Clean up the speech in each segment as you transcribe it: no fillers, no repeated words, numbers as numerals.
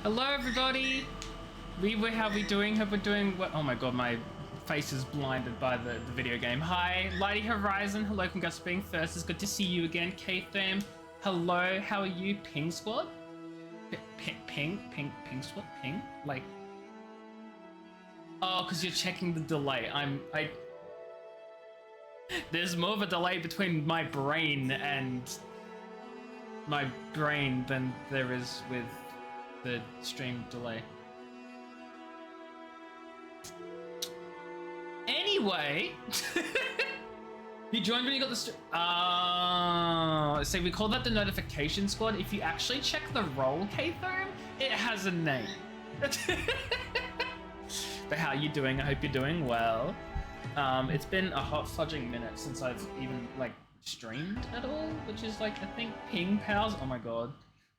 Hello, everybody. How we doing? Hope we're doing well. Oh my god, my face is blinded by the video game. Hi, Lighty Horizon. Hello, congrats for being first. It's good to see you again. K-Tham. Hello, how are you? Ping Squad? Ping Squad? Ping? Like... Oh, because you're checking the delay. There's more of a delay between my brain than there is with the stream delay. Anyway, you joined when you got the so we call that the notification squad. If you actually check the role, K-Tham, it has a name. But how you doing? I hope you're doing well. It's been a hot fudging minute since I've even like streamed at all, which is like I think ping pals. Oh my god,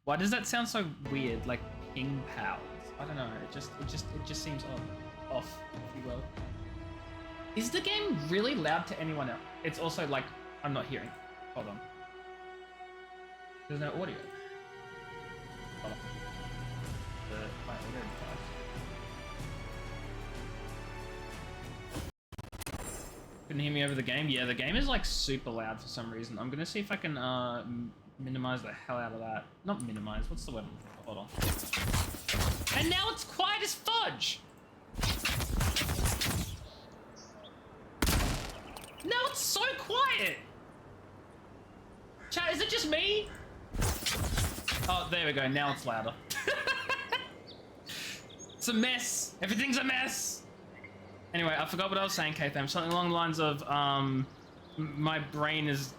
why does that sound so weird? Like ping pals. I don't know. It just seems off, if you will. Is the game really loud to anyone else? It's also like I'm not hearing. Hold on. There's no audio. Hold on. My audio device. Couldn't hear me over the game? Yeah, the game is like super loud for some reason. I'm gonna see if I can minimize the hell out of that. Not minimize, what's the word? Hold on. And now it's quiet as fudge! Now it's so quiet! Chat, is it just me? Oh, there we go, now it's louder. It's a mess! Everything's a mess! Anyway, I forgot what I was saying, K-Tham. Something along the lines of, my brain is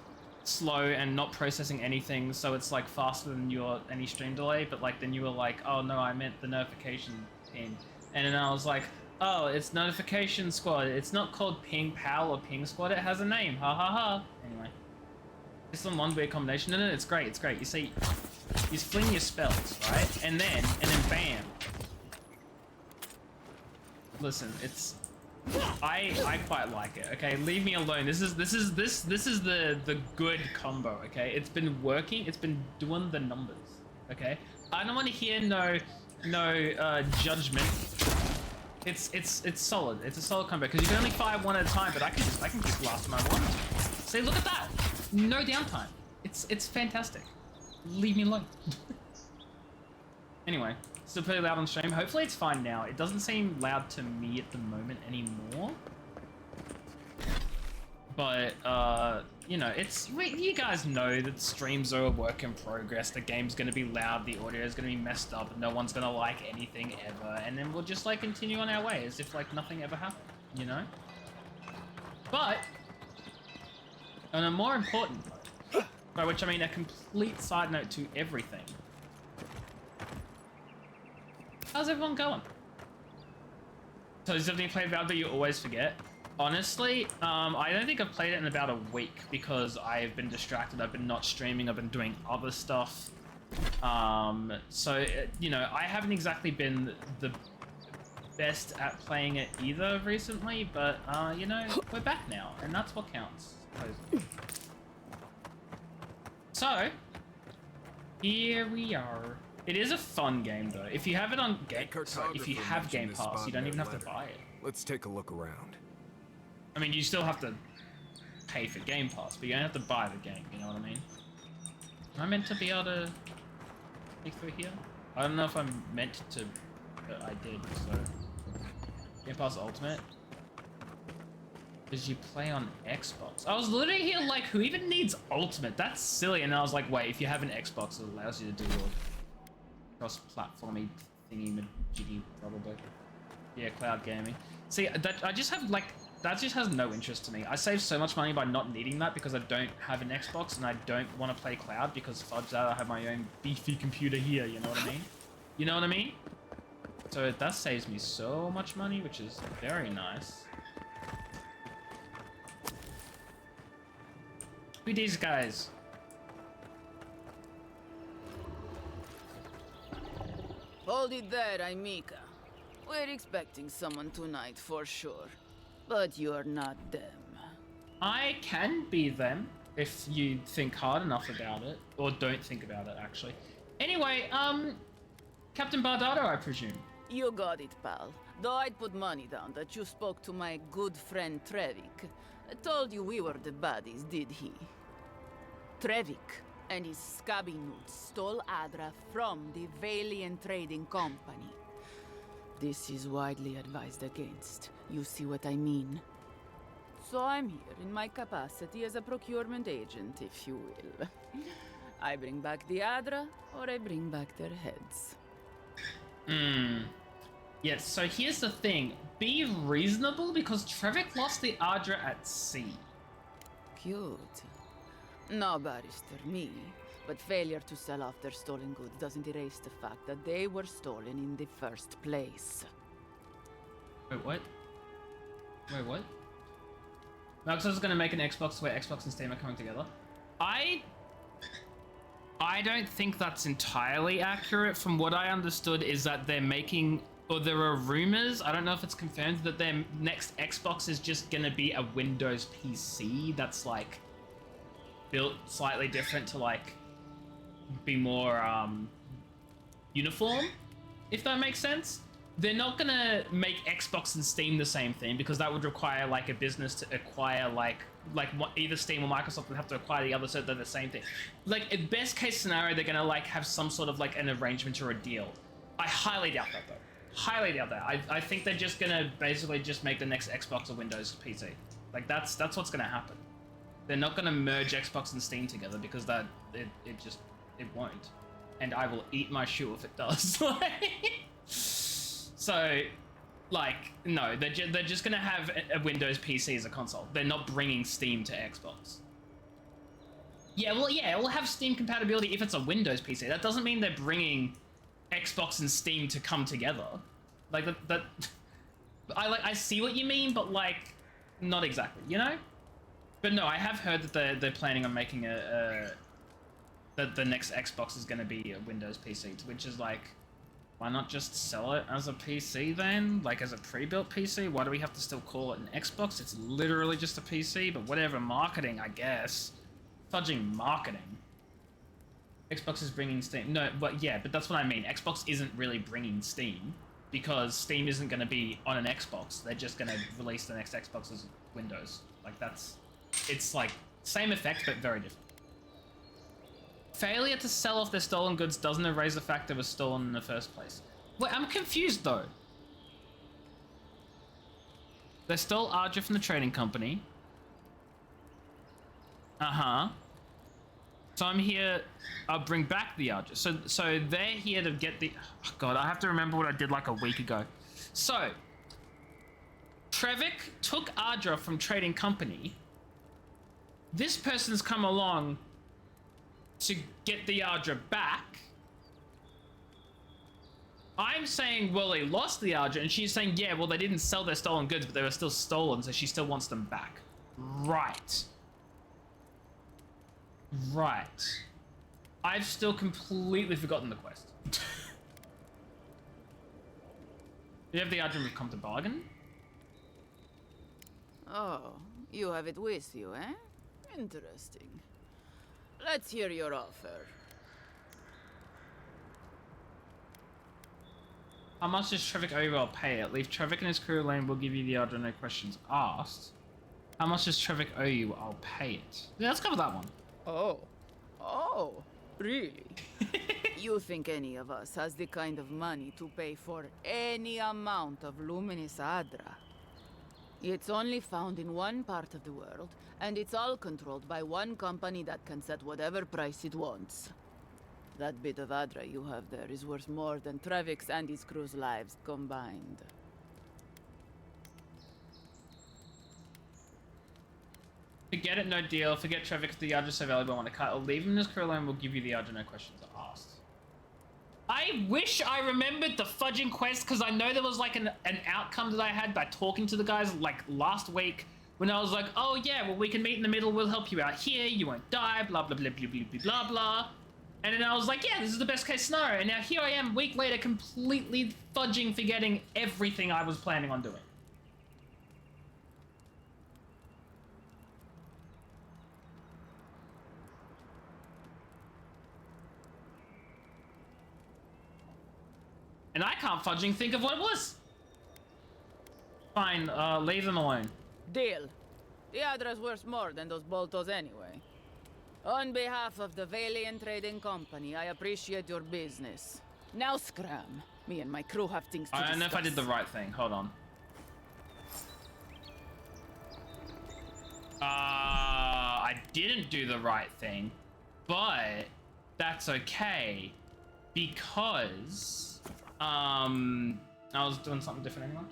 slow and not processing anything, so it's like faster than any stream delay, but like then you were like, oh no, I meant the notification ping. And then I was like, oh, it's notification squad. It's not called ping pal or ping squad, it has a name. Ha ha ha. Anyway. It's some one weird combination. No, it's great, it's great. You see, you fling your spells, right? And then bam. Listen, it's I quite like it. Okay, leave me alone. This is the good combo. Okay, it's been working. It's been doing the numbers. Okay, I don't want to hear no judgment. It's solid. It's a solid combo because you can only fire one at a time, but I can just blast them I want. See, look at that. No downtime. It's fantastic. Leave me alone. Anyway. Still pretty loud on stream. Hopefully it's fine now. It doesn't seem loud to me at the moment anymore. But, you know, you guys know that streams are a work in progress. The game's gonna be loud, the audio is gonna be messed up, no one's gonna like anything ever, and then we'll just, like, continue on our way as if, like, nothing ever happened, you know? But, on a more important note, by which I mean a complete side note to everything, how's everyone going? So is something you play Avowed that you always forget? Honestly, I don't think I've played it in about a week because I've been distracted. I've been not streaming. I've been doing other stuff. So, you know, I haven't exactly been the best at playing it either recently, but, you know, we're back now, and that's what counts. So, here we are. It is a fun game though. If you have it on if you have Game Pass, you don't even have to buy it. Let's take a look around. I mean, you still have to pay for Game Pass, but you don't have to buy the game, you know what I mean? Am I meant to be able to click through here? I don't know if I'm meant to, but I did, so... Game Pass Ultimate? Because you play on Xbox. I was literally here like, who even needs Ultimate? That's silly, and I was like, wait, if you have an Xbox, it allows you to do your cross-platformy thingy-majiggy, probably. Yeah, cloud gaming. See, I just have, like, that just has no interest to me. I save so much money by not needing that because I don't have an Xbox and I don't want to play cloud because fudge that, I have my own beefy computer here, you know what I mean? You know what I mean? So that saves me so much money, which is very nice. Who these guys? Hold it there, I'm Mika. We're expecting someone tonight for sure. But you're not them. I can be them if you think hard enough about it. Or don't think about it, actually. Anyway, Captain Bardado, I presume. You got it, pal. Though I'd put money down that you spoke to my good friend Trevik. Told you we were the baddies, did he? Trevik and his scabby nuts stole Adra from the Valiant Trading Company. This is widely advised against. You see what I mean? So I'm here in my capacity as a procurement agent, if you will. I bring back the Adra, or I bring back their heads. Yes, so here's the thing. Be reasonable, because Trevik lost the Ardra at sea. Cute. No, Barrister, me. But failure to sell off their stolen goods doesn't erase the fact that they were stolen in the first place. Wait, what? Wait, what? Microsoft is going to make an Xbox where Xbox and Steam are coming together. I don't think that's entirely accurate. From what I understood is that they're making, or there are rumors, I don't know if it's confirmed, that their next Xbox is just going to be a Windows PC that's like built slightly different to like be more uniform, if that makes sense. They're not gonna make Xbox and Steam the same thing, because that would require like a business to acquire like either Steam or Microsoft would have to acquire the other, so they're the same thing. Like in best case scenario, they're gonna like have some sort of like an arrangement or a deal. I highly doubt that though. Highly doubt that. I think they're just gonna basically just make the next Xbox a Windows PC. Like that's what's gonna happen. They're not gonna merge Xbox and Steam together, because that it won't. And I will eat my shoe if it does. So, like, no, they're just gonna have a Windows PC as a console. They're not bringing Steam to Xbox. Yeah, well, yeah, it will have Steam compatibility if it's a Windows PC. That doesn't mean they're bringing Xbox and Steam to come together. Like that. I see what you mean, but like, not exactly, you know. But no, I have heard that they're planning on making that the next Xbox is going to be a Windows PC, which is like, why not just sell it as a PC then? Like as a pre-built PC? Why do we have to still call it an Xbox? It's literally just a PC, but whatever, marketing, I guess. Fudging marketing. Xbox is bringing Steam. No, but yeah, but that's what I mean. Xbox isn't really bringing Steam, because Steam isn't going to be on an Xbox. They're just going to release the next Xbox as Windows. Like it's like same effect, but very different. Failure to sell off their stolen goods doesn't erase the fact they were stolen in the first place. Wait, I'm confused though. They stole Ardra from the trading company. Uh-huh. So I'm here, I'll bring back the Ardra. So they're here to get the, oh God, I have to remember what I did like a week ago. So, Trevik took Ardra from trading company. This person's come along to get the Ardra back. I'm saying, well, they lost the Ardra, and she's saying, yeah, well, they didn't sell their stolen goods, but they were still stolen, so she still wants them back. Right. Right. I've still completely forgotten the quest. You have the Ardra we've come to bargain? Oh, you have it with you, eh? Interesting. Let's hear your offer. How much does Trevik owe you? I'll pay it. Leave Trevik and his crew alone. We'll give you the Ardra, no questions asked. How much does Trevik owe you? I'll pay it. Yeah, let's cover that one. Oh, really? You think any of us has the kind of money to pay for any amount of luminous Adra? It's only found in one part of the world, and it's all controlled by one company that can set whatever price it wants. That bit of Adra you have there is worth more than Trevik's and his crew's lives combined. Forget it, no deal. Forget Trevik, the Ardra so valuable, I want to cut. I'll leave him in his crew alone, we'll give you the Ardra, no questions asked. I wish I remembered the fudging quest, because I know there was like an outcome that I had by talking to the guys like last week, when I was like, oh yeah, well we can meet in the middle, we'll help you out here, you won't die, blah blah blah blah blah blah blah blah. And then I was like, yeah, this is the best case scenario, and now here I am, a week later, completely fudging forgetting everything I was planning on doing. And I can't fudging think of what it was. Fine, leave them alone. Deal. The Adra's worth more than those boltos anyway. On behalf of the Valiant Trading Company, I appreciate your business. Now scram. Me and my crew have things to discuss. I don't know if I did the right thing. Hold on. I didn't do the right thing, but that's okay because I was doing something different anyway.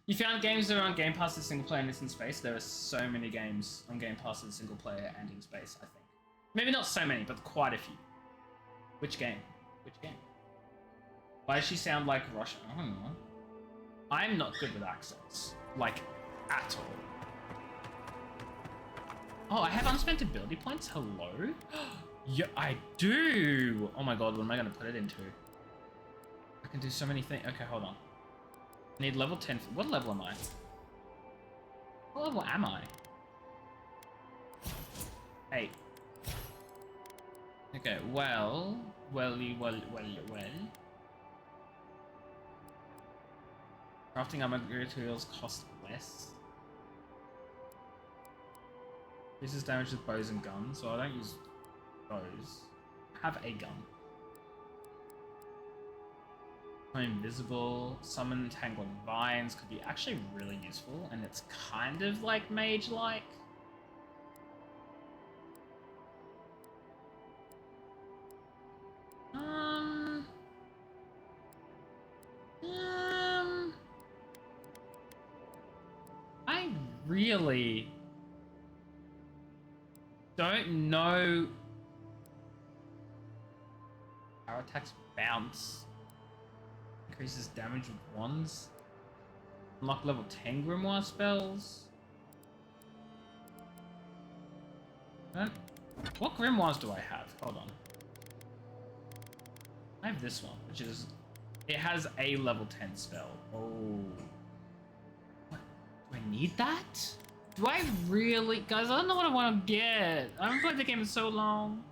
You found games that are on Game Pass that's single player and it's in space. There are so many games on Game Pass that's single player and in space, I think. Maybe not so many, but quite a few. Which game? Which game? Why does she sound like Russian? I don't know. I'm not good with accents. Like, at all. Oh, I have unspent ability points? Hello? Yeah, I do! Oh my god, what am I going to put it into? I can do so many things. Okay, hold on. I need level 10. What level am I? What level am I? 8. Okay, well. Crafting armor materials cost less. Increases damage with bows and guns, so I don't use bows. I have a gun. I'm invisible. Summon tangling vines could be actually really useful, and it's kind of like mage-like. I really don't know. Our attacks bounce. Increases damage with wands. Unlock level 10 grimoire spells. What grimoires do I have? Hold on. I have this one, which is... It has a level 10 spell. Oh. What? Do I need that? Do I really? Guys, I don't know what I want to get. I haven't played the game in so long.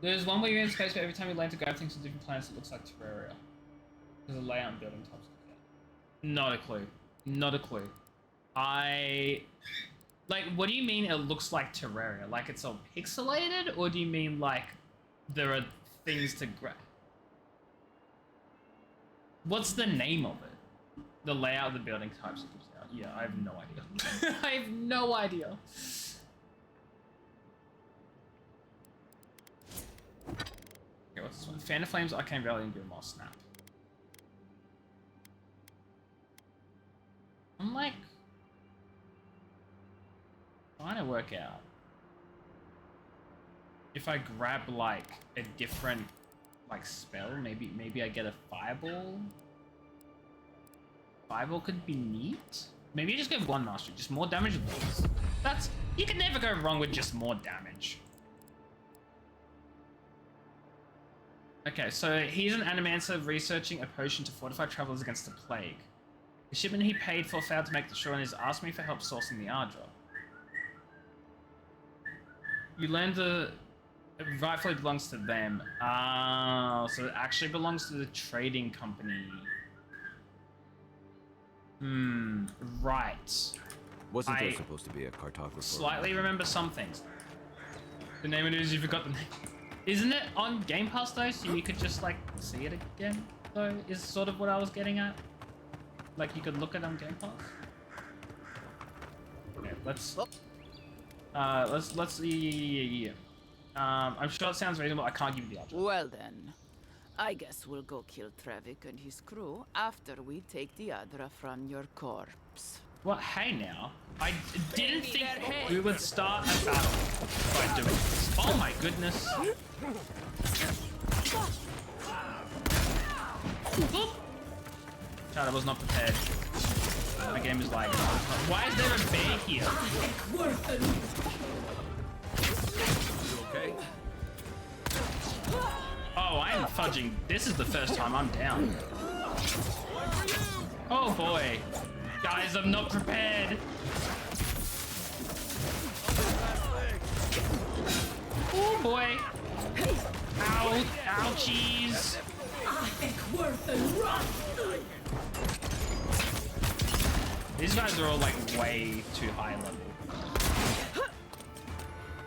There's one where you're in space, but every time you land to grab things from different planets, it looks like Terraria. There's a layout and building types. Not a clue. Not a clue. Like, what do you mean it looks like Terraria? Like it's all pixelated? Or do you mean like there are things to grab? What's the name of it? The layout of the building types. Yeah, I have no idea. I have no idea. Okay, what's this one? Fan of Flames, Arcane Valley, and Grimoire Snap. I'm like trying to work out if I grab like a different like spell, maybe I get a fireball. Fireball could be neat. Maybe you just get one mastery, just more damage with these. That's, you can never go wrong with just more damage. Okay, so he's an animancer researching a potion to fortify travelers against the plague. The shipment he paid for failed to make the shore and has asked me for help sourcing the Ardra. You learned it rightfully belongs to them. Oh, so it actually belongs to the trading company. Right. Wasn't there supposed to be a cartographer? Slightly remember some things. The name of it is, you forgot the name. Isn't it on Game Pass though, so you could just like see it again though, is sort of what I was getting at. Like you could look at it on Game Pass. Okay, let's yeah. I'm sure it sounds reasonable. I can't give you the option. Well then, I guess we'll go kill Trevik and his crew after we take the Adra from your corpse. Well, hey now. I didn't think we would start a battle by doing this. Oh my goodness. Child, I was not prepared. My game is like, why is there a bear here? You okay? Oh, I am fudging. This is the first time I'm down. Oh boy. Guys, I'm not prepared. Oh boy. Ow. Ouchies. These guys are all like way too high level.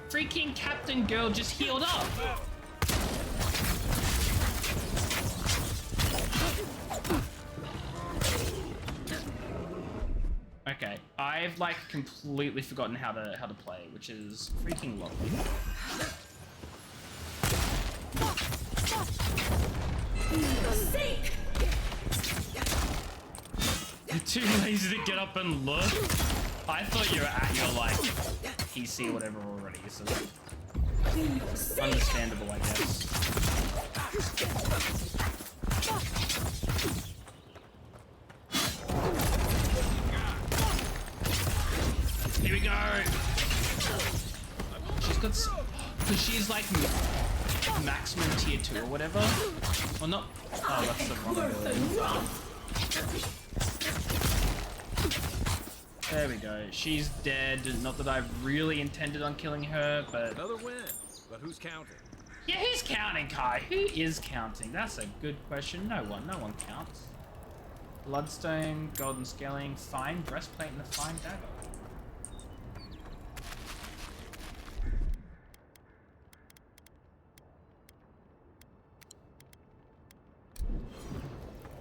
Freaking Captain Girl just healed up. Okay, I've like completely forgotten how to play, which is freaking lovely. You're too lazy to get up and look. I thought you were at your like PC or whatever already, so understandable, I guess. Here we go. She's got, because she's like maximum tier 2 or whatever. Well, not. Oh, that's the wrong ability. There we go. She's dead. Not that I really intended on killing her, but Another win. But who's counting? yeah, who's counting, Kai? Who is counting? That's a good question. No one. No one counts. Bloodstone, golden scaling, fine breastplate, and a fine dagger.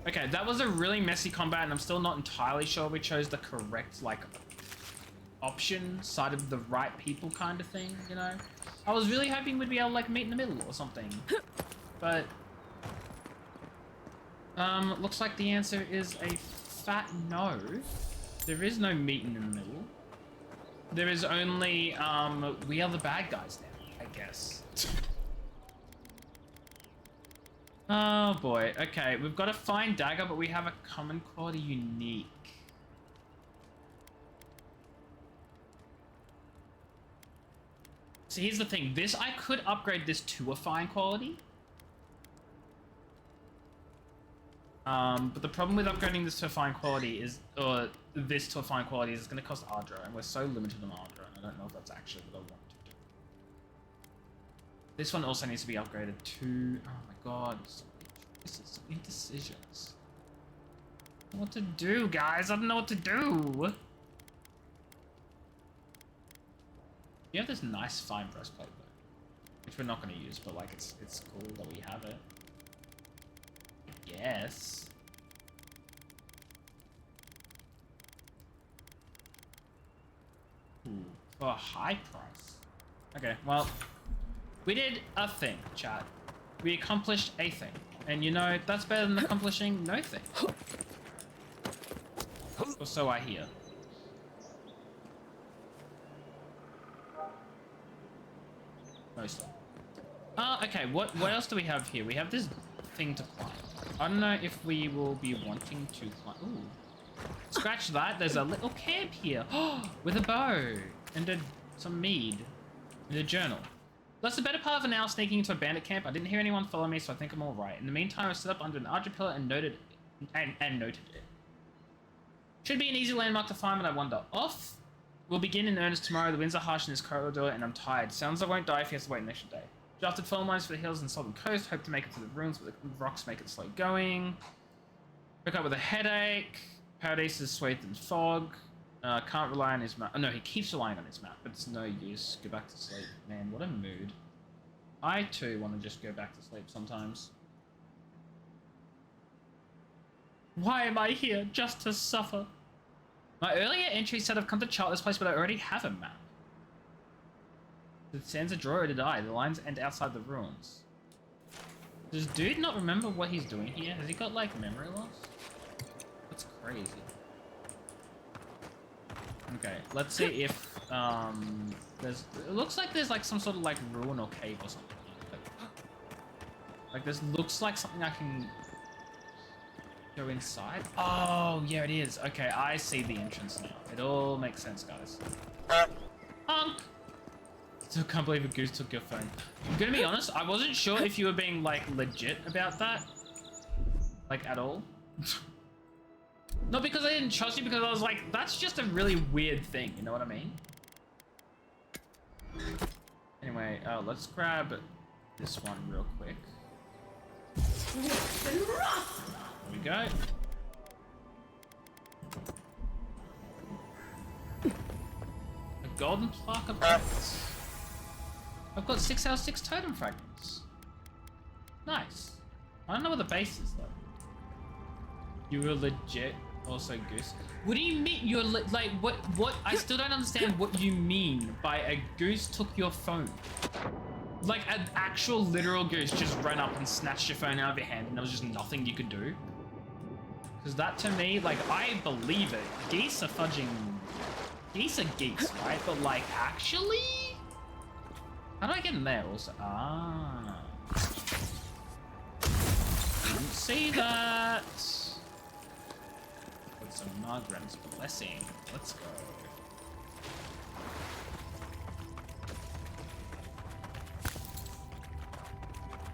Okay, that was a really messy combat, and I'm still not entirely sure we chose the correct, like, option, side of the right people kind of thing, you know? I was really hoping we'd be able to, like, meet in the middle or something. But, looks like the answer is a fat no. There is no meeting in the middle. There is only, we are the bad guys now, I guess. Oh boy, okay, we've got a fine dagger, but we have a common quality unique. So here's the thing, this, I could upgrade this to a fine quality. But the problem with upgrading this to a fine quality is, or this to a fine quality is it's gonna cost Ardra, and we're so limited on Ardra, and I don't know if that's actually what I want to do. This one also needs to be upgraded to, oh my god, so many indecisions. I don't know what to do, guys, I don't know what to do. You have this nice fine breastplate though, which we're not going to use, but like it's cool that we have it. I guess. Ooh, for a high price. Okay, well, we did a thing, chat. We accomplished a thing, and you know that's better than accomplishing no thing. Or so I hear. Mostly. Okay, what else do we have here? We have this thing to climb. I don't know if we will be wanting to climb. Ooh. Scratch that, there's a little camp here. With a bow and some mead and a journal. That's the better part of an hour sneaking into a bandit camp. I didn't hear anyone follow me, so I think I'm all right. In the meantime, I stood up under an Ardra pillar and noted it. Should be an easy landmark to find when I wander off. We'll begin in earnest tomorrow. The winds are harsh in this corridor, and I'm tired. Sounds I won't die if he has to wait an extra day. Drafted phone lines for the hills and southern coast. Hope to make it to the ruins, but the rocks make it slow going. Woke up with a headache. Paradise is swathed in fog. Can't rely on his map. Oh, no, he keeps relying on his map, but it's no use. Go back to sleep. Man, what a mood. I, too, want to just go back to sleep sometimes. Why am I here? Just to suffer. My earlier entry said I've come to chart this place, but I already have a map. It sends a drawer to die. The lines end outside the ruins. Does dude not remember what he's doing here? Has he got, like, memory loss? That's crazy. Okay, let's see if, there's... It looks like there's, like, some sort of, like, ruin or cave or something. Like, this looks like something I can go inside. Oh, yeah, it is. Okay, I see the entrance now. It all makes sense, guys. Honk! Still can't believe a goose took your phone. I'm gonna be honest, I wasn't sure if you were being, like, legit about that. Like, at all. Not because I didn't trust you, because I was like, that's just a really weird thing, you know what I mean? Anyway, let's grab this one real quick. There we go. A golden plaque of credits. I've got 6 out of 6 totem fragments. Nice. I don't know what the base is though. You were legit also goose. What do you mean you're like what? I still don't understand what you mean by a goose took your phone. Like an actual literal goose just ran up and snatched your phone out of your hand and there was just nothing you could do. Because that to me, like, I believe it. Geese are fudging. Geese are geese, right? But like, actually? How do I get in there also? Ah. Didn't see that. With some Margaret's blessing. Let's go.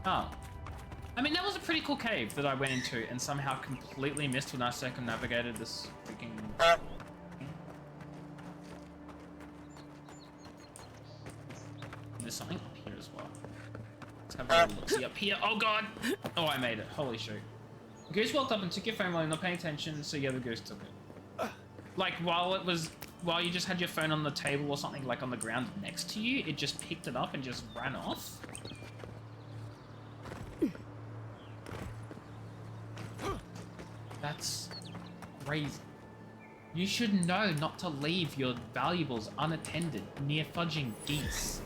Oh. I mean, that was a pretty cool cave that I went into and somehow completely missed when I circumnavigated this freaking... There's something up here as well. Let's have a little look-see up here. Oh god! Oh, I made it. Holy shoot. Goose walked up and took your phone while you're not paying attention, so yeah, the goose took it. Like, while you just had your phone on the table or something, like on the ground next to you, it just picked it up and just ran off. That's crazy. You should know not to leave your valuables unattended near fudging geese.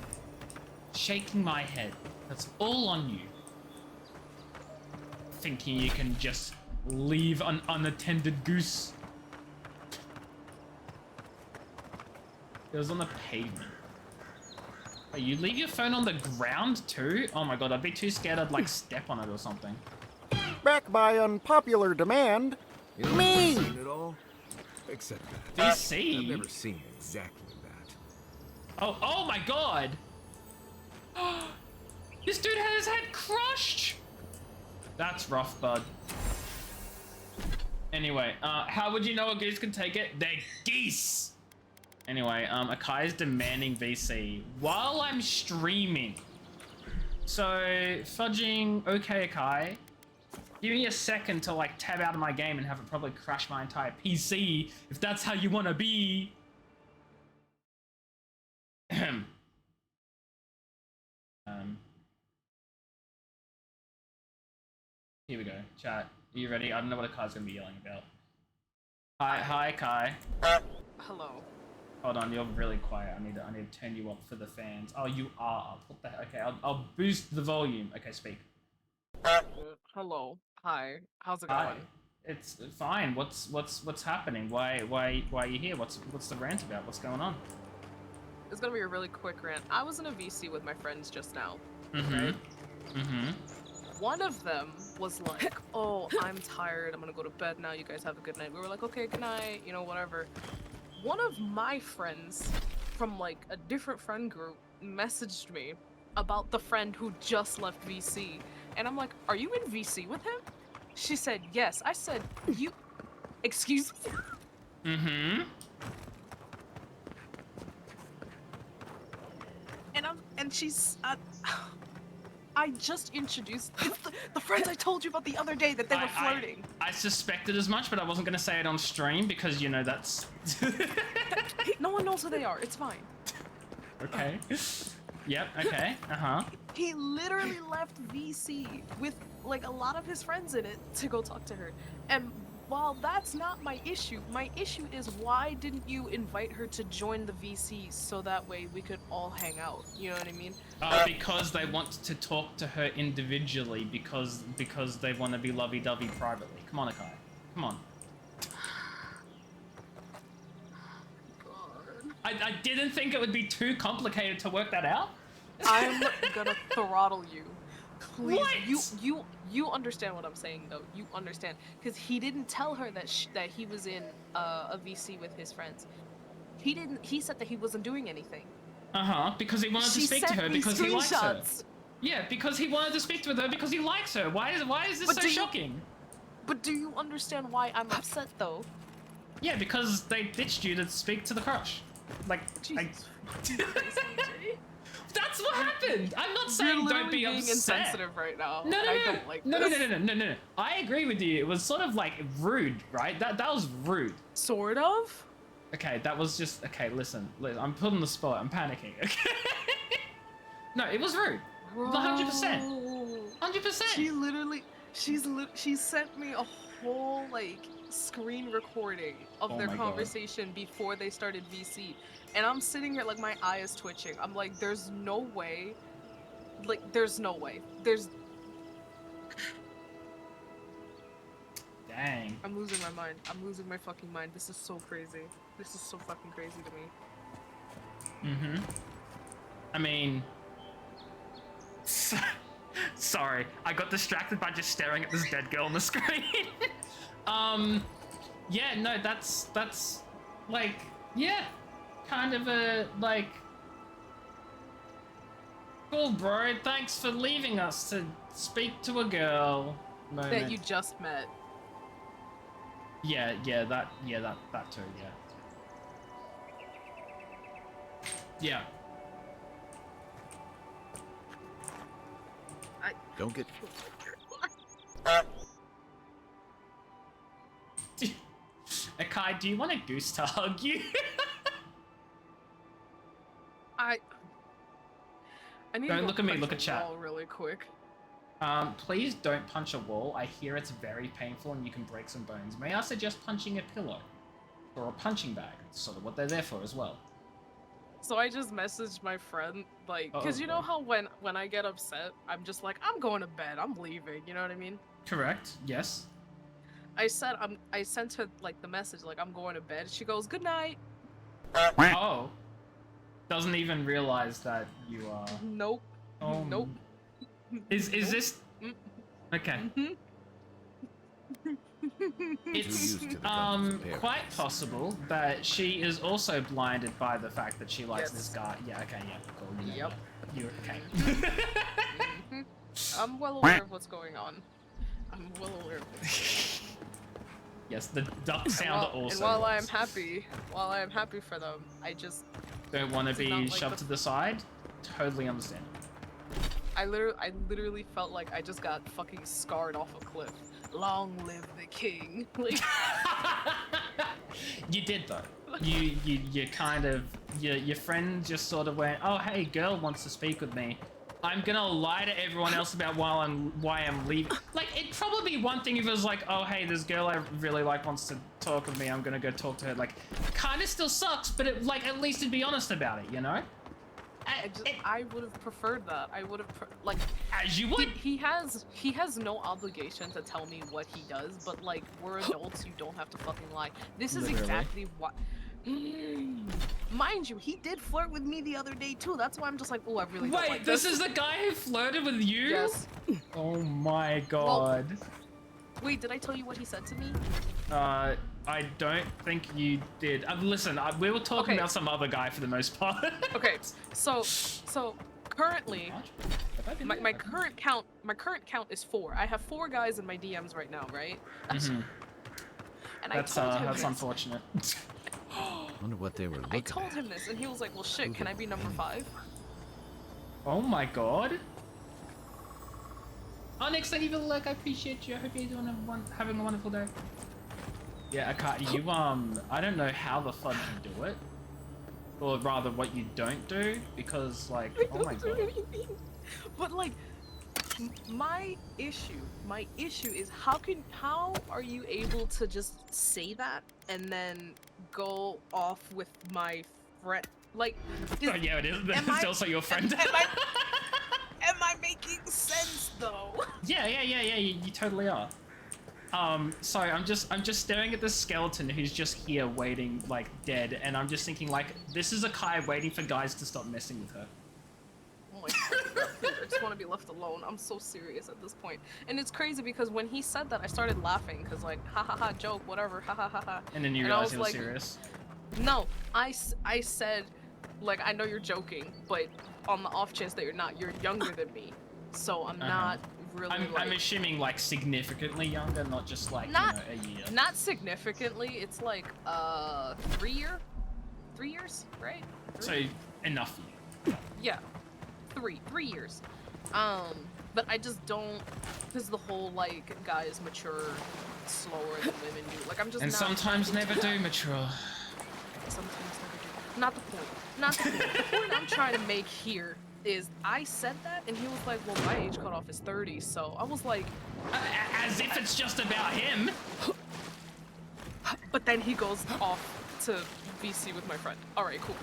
Shaking my head. That's all on you. Thinking you can just leave an unattended goose. It was on the pavement. Oh, you leave your phone on the ground too? Oh my god, I'd be too scared I'd like step on it or something. Back by unpopular demand, You know, me! I've seen it all, except that. VC? I've never seen exactly that. Oh my god! This dude had his head crushed! That's rough, bud. Anyway, how would you know a goose can take it? They're geese! Anyway, Akai is demanding VC while I'm streaming. So, fudging, okay, Akai. Give me a second to like tab out of my game and have it probably crash my entire PC if that's how you want to be. Here we go. Chat. Are you ready? I don't know what Akai's gonna be yelling about. Hi, Kai. Hello. Hold on, you're really quiet. I need to turn you up for the fans. Oh, you are up. What the heck? Okay, I'll boost the volume. Okay, speak. Hello. Hi. How's it Hi. going? It's fine. What's happening? Why are you here? What's the rant about? What's going on? It's gonna be a really quick rant. I was in a VC with my friends just now. Mm-hmm. Mm-hmm. One of them was like, "Oh, I'm tired. I'm gonna go to bed now. You guys have a good night." We were like, "Okay, good night. You know, whatever." One of my friends from like a different friend group messaged me about the friend who just left VC, and I'm like, "Are you in VC with him?" She said, "Yes." I said, "You, excuse me?" Mm-hmm. And she's, I just introduced the friends I told you about the other day that they were flirting. I suspected as much, but I wasn't gonna say it on stream because you know that's. No one knows who they are. It's fine. Okay. Yep. Okay. Uh-huh. He literally left VC with like a lot of his friends in it to go talk to her. And while that's not my issue is why didn't you invite her to join the VC so that way we could all hang out? You know what I mean? Because they want to talk to her individually because they want to be lovey-dovey privately. Come on, Akai. Come on. I didn't think it would be too complicated to work that out. I'm gonna throttle you. Please, What? you understand what I'm saying though. You understand because he didn't tell her that he was in a VC with his friends. He didn't. He said that he wasn't doing anything. Because he wanted to speak to her because he likes her. Yeah, because he wanted to speak to her because he likes her. Why is this so shocking? But do you understand why I'm upset though? Yeah, because they ditched you to speak to the crush. Like, Jesus. That's what happened. I'm not You're saying don't literally be being upset. insensitive right now. No, and no, I no, don't like no, no, this. no. I agree with you. It was sort of like rude, right? That was rude. Sort of. Okay, that was just okay. Listen, I'm put on the spot. I'm panicking. Okay. No, it was rude. 100%. 100%. She literally, she sent me a whole like screen recording of Oh their my God. conversation before they started VC, and I'm sitting here like my eye is twitching. I'm like, there's no way, like there's no way. Dang. I'm losing my mind. I'm losing my fucking mind. This is so crazy. This is so fucking crazy to me. Mm-hmm. I mean, sorry, I got distracted by just staring at this dead girl on the screen. Yeah, no, that's like, yeah, kind of a like, cool, bro. Thanks for leaving us to speak to a girl. Moment. That you just met. Yeah, that too, yeah. Yeah. Don't get. Akai, do you want a goose to hug you? I need Don't to go look at me, punch look a at chat. wall really quick. Please don't punch a wall. I hear it's very painful and you can break some bones. May I suggest punching a pillow? Or a punching bag. It's sort of what they're there for as well. So I just messaged my friend, like, because you know Uh-oh. how when I get upset, I'm just like, I'm going to bed, I'm leaving, you know what I mean? Correct, yes. I sent her, like, the message, like, I'm going to bed. She goes, good night. Oh. Doesn't even realize that you are... Nope. Oh. Nope. Is Nope. this... Mm. Okay. Mhm. It's used to the guns of quite paradise. possible that she is also blinded by the fact that she likes Yes. this guy. Yeah, okay, yeah, cool. You know, Yep. yeah. You're okay. Mhm. I'm well aware of what's going on. I'm well aware of this. Yes, the duck sound also. And while I am works. happy for them, I just Don't want to It's be not like shoved the- to the side. Totally understand. I literally felt like I just got fucking scarred off a cliff. Long live the king. Like, You did though. You kind of your friend just sort of went, oh hey, girl wants to speak with me. I'm gonna lie to everyone else about why I'm leaving. Like, it'd probably be one thing if it was like, oh hey, this girl I really like wants to talk with me. I'm gonna go talk to her. Like, kind of still sucks, but it, like at least it'd be honest about it, you know? I would have preferred that. I would have like As you would. he has no obligation to tell me what he does, but like we're adults, you don't have to fucking lie. This is Literally. exactly what. Mind you, he did flirt with me the other day too. That's why I'm just like, oh, I really don't Wait, like this is the guy who flirted with you? Yes. Oh my god. Wait, did I tell you what he said to me? I don't think you did. Listen, we were talking Okay. about some other guy for the most part. Okay, so currently, my current count is 4. I have 4 guys in my DMs right now, right? Mhm. And That's I told him that's this. unfortunate. Wonder what they were looking I told him this, and he was like, "Well, shit, can I be number 5?" Oh my god. Oh, next time evil look, I appreciate you. I hope you're having a wonderful day. Yeah, you I don't know how the fuck you do it, or rather, what you don't do, because like, oh my god. But like, my issue is how are you able to just say that and then go off with my friend? Like, Oh, yeah, it is. am It's I- also your friend. Am I making sense though? Yeah, you totally are. So I'm just staring at this skeleton who's just here waiting, like, dead, and I'm just thinking, like, this is a Kai waiting for guys to stop messing with her. Oh my god, I just want to be left alone. I'm so serious at this point. And it's crazy because when he said that, I started laughing because like, ha ha ha, joke, whatever, ha ha ha ha. And then you And I realize was he was like, serious. No, I said, like, I know you're joking, but on the off chance that you're not, you're younger than me. So I'm not really I'm like... assuming, like, significantly younger, not just, like, Not- you know, a year. Not significantly, it's like, 3 years, right? So, enough. Yeah. 3 years. But I just don't, because the whole like guys mature slower than women do. Like I'm just And not sometimes into never that. do mature. Sometimes never do. Not the point. Not the point. The point I'm trying to make here is I said that and he was like, well, my age cutoff is 30. So I was like, As if it's just about him. but then he goes off to VC with my friend. All right, cool.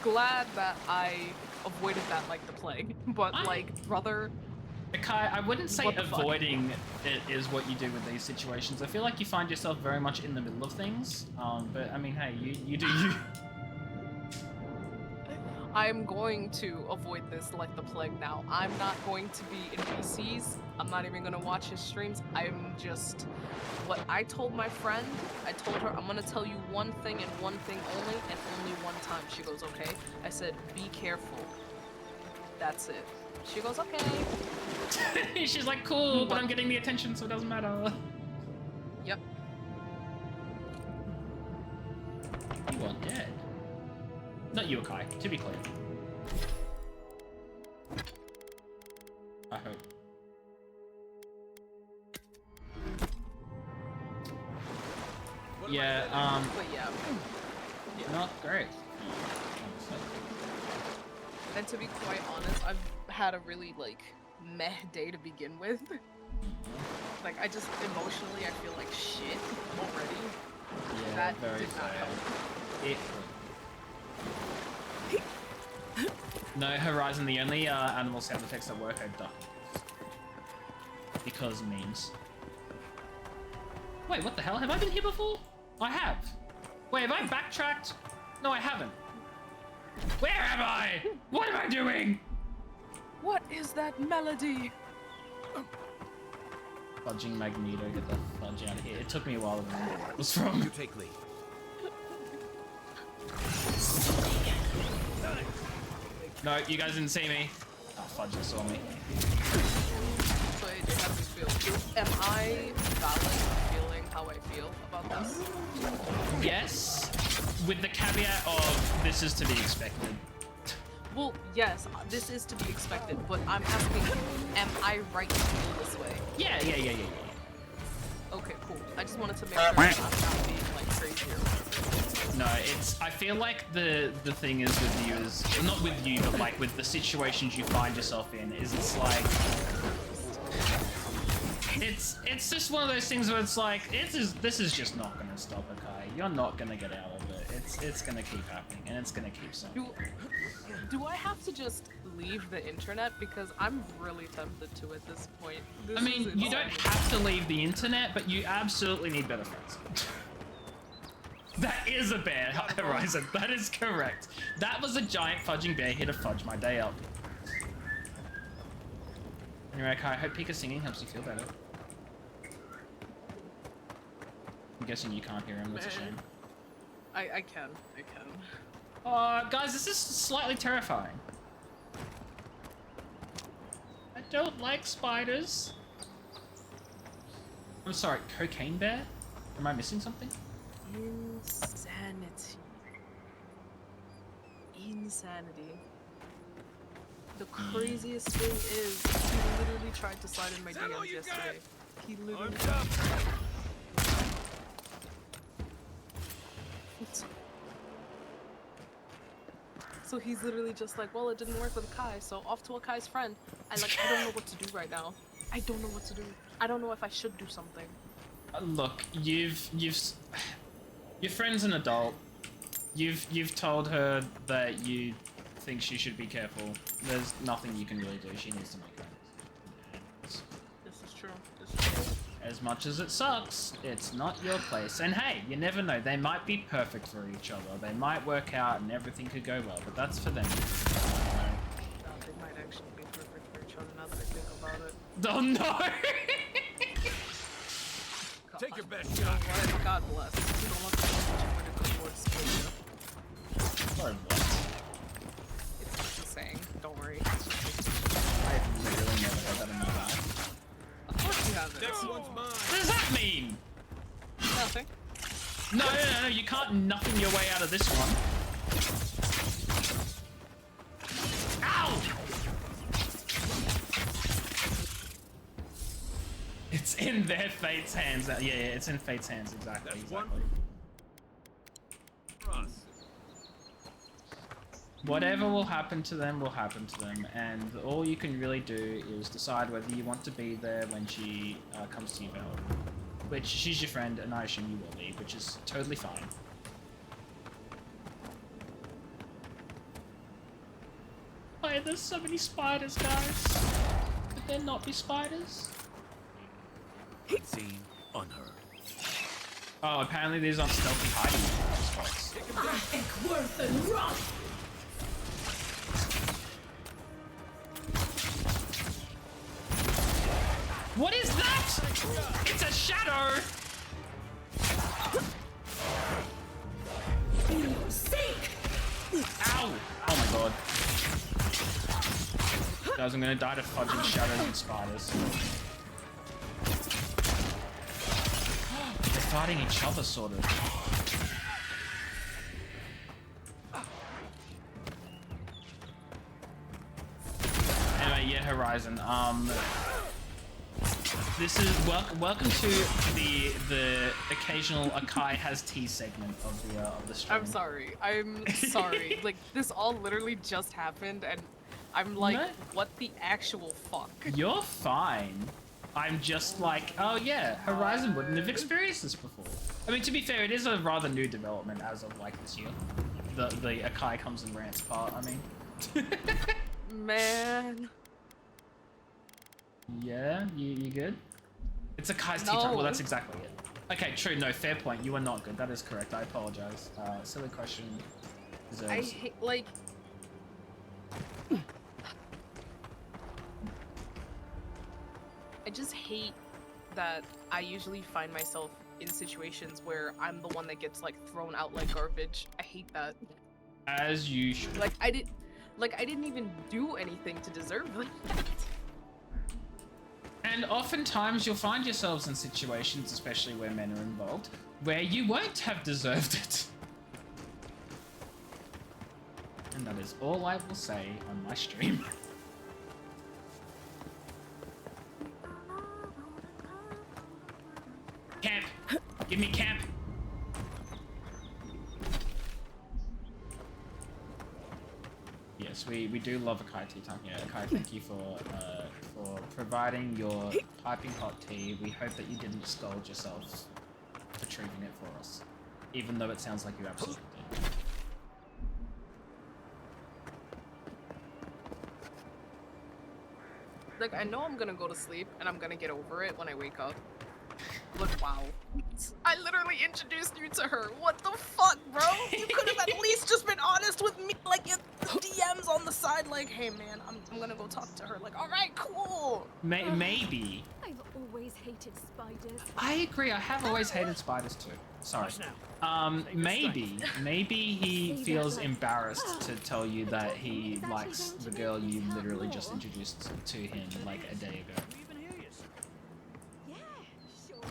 Glad that I avoided that like the plague. But like, brother, Kai, I wouldn't say What the fuck? avoiding it is what you do with these situations. I feel like you find yourself very much in the middle of things. But I mean, hey, you do you. I'm going to avoid this like the plague now. I'm not going to be in VCs. I'm not even gonna watch his streams. I'm just, what I told my friend, I told her, I'm gonna tell you one thing and one thing only, and only one time. She goes, okay. I said, be careful. That's it. She goes, okay. She's like, cool, but I'm getting the attention, so it doesn't matter. Yep. You are dead. Not you, Kai, to be clear. I hope. Yeah, But yeah. not great. And to be quite honest, I've had a really like meh day to begin with. Like I just emotionally I feel like shit already. Yeah, That very did not fair. help. No, Horizon, the only animal sound effects that work are duck. Because memes. Wait, what the hell? Have I been here before? I have. Wait, have I backtracked? No, I haven't. Where am I? What am I doing? What is that melody? Fudging Magneto, get the fudge out of here. It took me a while to remember where it was from. You take lead. No, you guys didn't see me. Oh, fudge, you saw me. So it has me feel. Am I valid feeling how I feel about this? Yes, with the caveat of this is to be expected. Well, yes, this is to be expected, but I'm asking, am I right to feel this way? Yeah. Okay, cool. I just wanted to make sure that I'm not being like crazy or No, it's. I feel like the thing is with you is not with you, but like with the situations you find yourself in, is it's like it's just one of those things where it's like this is just not gonna stop, Kai. You're not gonna get out of it. It's gonna keep happening, and it's gonna keep sucking. Do I have to just leave the internet? Because I'm really tempted to at this point. I mean, you don't have to leave the internet, but you absolutely need better friends. That is a bear, Horizon. That is correct. That was a giant fudging bear here to fudge my day up. Anyway, Kai, I hope Pika singing helps you feel better. I'm guessing you can't hear him, that's a shame. I can. Guys, this is slightly terrifying. I don't like spiders. I'm sorry, cocaine bear? Am I missing something? Insanity. The craziest thing is, he literally tried to slide in my DMs yesterday. He literally So he's literally just like, well, it didn't work with Kai, so off to a Kai's friend. I don't know what to do right now. I don't know what to do. I don't know if I should do something. Look, your friend's an adult. You've told her that you think she should be careful. There's nothing you can really do. She needs to make friends. This is true. This is true. As much as it sucks, it's not your place. And hey, you never know. They might be perfect for each other. They might work out and everything could go well, but that's for them. They might actually be perfect for each other now that I think about it. Oh no! Take your best You know shot. what? God bless. You don't want to go towards split. Or what? It's just a saying. Don't worry. I've literally never heard that in my life. Of course you have it. Next one's mine. What does that mean? Nothing. No, you can't nothing your way out of this one. Ow! It's in their fate's hands. Yeah, it's in fate's hands. Exactly. Exactly. Whatever will happen to them will happen to them, and all you can really do is decide whether you want to be there when she comes to you, Avowed. Which she's your friend, and I assume you will be, which is totally fine. Why there's so many spiders, guys? Could there not be spiders? Seen, unheard. Oh, apparently these aren't stealthy hiding spots. What is that? It's a shadow! Ow! Oh my god. Guys, I'm gonna die to fudging shadows and spiders. They're fighting each other, sort of. Anyway, yeah, Horizon. This is welcome to the occasional Akai has tea segment of the stream. I'm sorry. I'm sorry. Like, this all literally just happened, and I'm like, No. what the actual fuck? You're fine. I'm just like, oh yeah, Horizon wouldn't have experienced this before. I mean, to be fair, it is a rather new development as of like this year. The Akai comes and rants part, I mean. Man. Yeah, you good? It's Akai's tea No. time. Well, that's exactly it. Okay, true. No, fair point. You are not good. That is correct. I apologize. Silly question. Deserves. I hate, like... I just hate that I usually find myself in situations where I'm the one that gets, like, thrown out like garbage. I hate that. As you should. Like, I didn't even do anything to deserve that. And oftentimes you'll find yourselves in situations, especially where men are involved, where you won't have deserved it. And that is all I will say on my stream. Camp! Give me camp! Yes, we do love Akai tea time here. Akai, thank you for providing your piping hot tea. We hope that you didn't scold yourself retrieving it for us, even though it sounds like you absolutely did. Like, I know I'm gonna go to sleep and I'm gonna get over it when I wake up. But wow. I literally introduced you to her. What the fuck, bro? You could have at least just been honest with me. Like, the DMs on the side, like, hey man, I'm gonna go talk to her. Like, alright, cool. Maybe. I've always hated spiders. I agree. I have always hated spiders too. Sorry. Maybe he feels embarrassed to tell you that he likes the girl you literally just introduced to him like a day ago. Yeah, sure.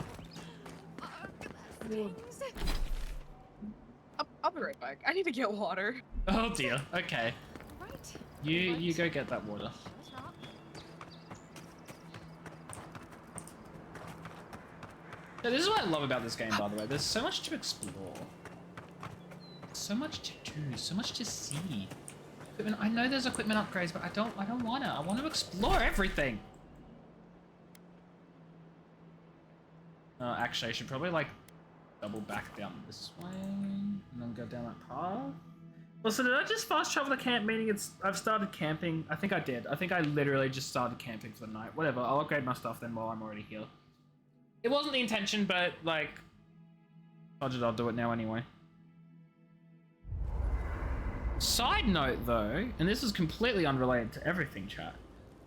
I'll be right back. I need to get water. Oh dear. Okay. Right. You go get that water. Yeah, this is what I love about this game, by the way. There's so much to explore. So much to do, so much to see. Equipment, I know there's equipment upgrades, but I don't wanna. I want to explore everything. Actually, I should probably like double back down this way and then go down that path. Well, so did I just fast travel the camp, meaning I've started camping? I think I did. I think I literally just started camping for the night. Whatever, I'll upgrade my stuff then while I'm already here. It wasn't the intention, but like, I'll do it now anyway. Side note though, and this is completely unrelated to everything, chat.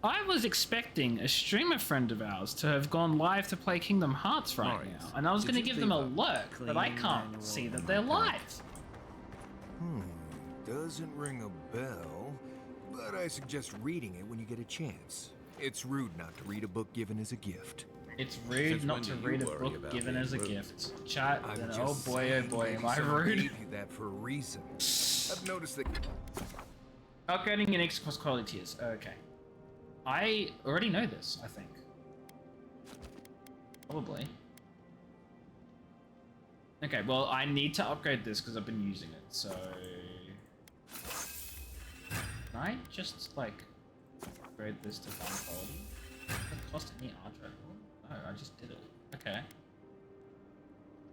I was expecting a streamer friend of ours to have gone live to play Kingdom Hearts right Marius, now, and I was did going to you give them a leave a lurk, but I clean can't manual see that in they're my bag? live. Doesn't ring a bell, but I suggest reading it when you get a chance. It's rude not to read a book given as a gift. It's rude Since not when to do you read a worry book about given being as a rude? gift. Chat, I'm then just oh boy, saying am I someone rude. gave you that for a reason. I've noticed that. Upgrading in X across quality tiers. Okay. I already know this, I think. Probably. Okay, well, I need to upgrade this because I've been using it, so... Can I just, like, upgrade this to fine quality? Does it cost any Ardra? No, I just did it. Okay.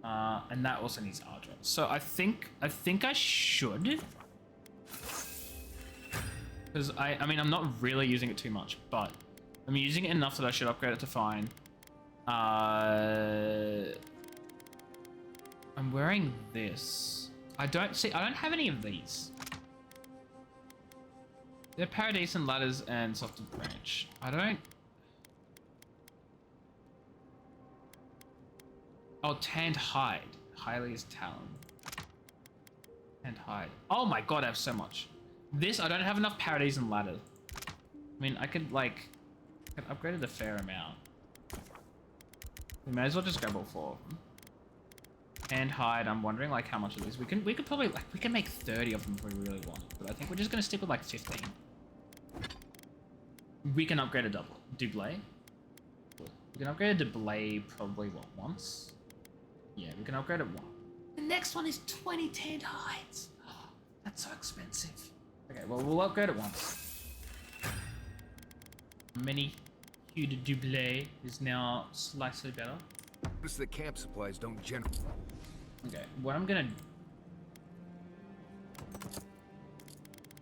And that also needs Ardra. So I think I should. Because I mean, I'm not really using it too much, but I'm using it enough that I should upgrade it to fine. I'm wearing this. I don't have any of these. They're paradisant ladders and softened branch. I don't. Oh, tanned hide. Hylia's talon. Tanned hide. Oh my god, I have so much. This, I don't have enough paradisant ladder. I mean, I could upgrade it a fair amount. We may as well just grab all 4 of them. And hide, I'm wondering like how much of these we could probably like we can make 30 of them if we really want, but I think we're just gonna stick with like 15. We can upgrade a double We can upgrade a double probably what, once? Yeah, we can upgrade it once. The next one is 20 tanned hides. That's so expensive. Okay, well we'll upgrade it once. Mini Hue de Double is now slightly better. Notice the camp supplies don't generate. Okay, what I'm gonna...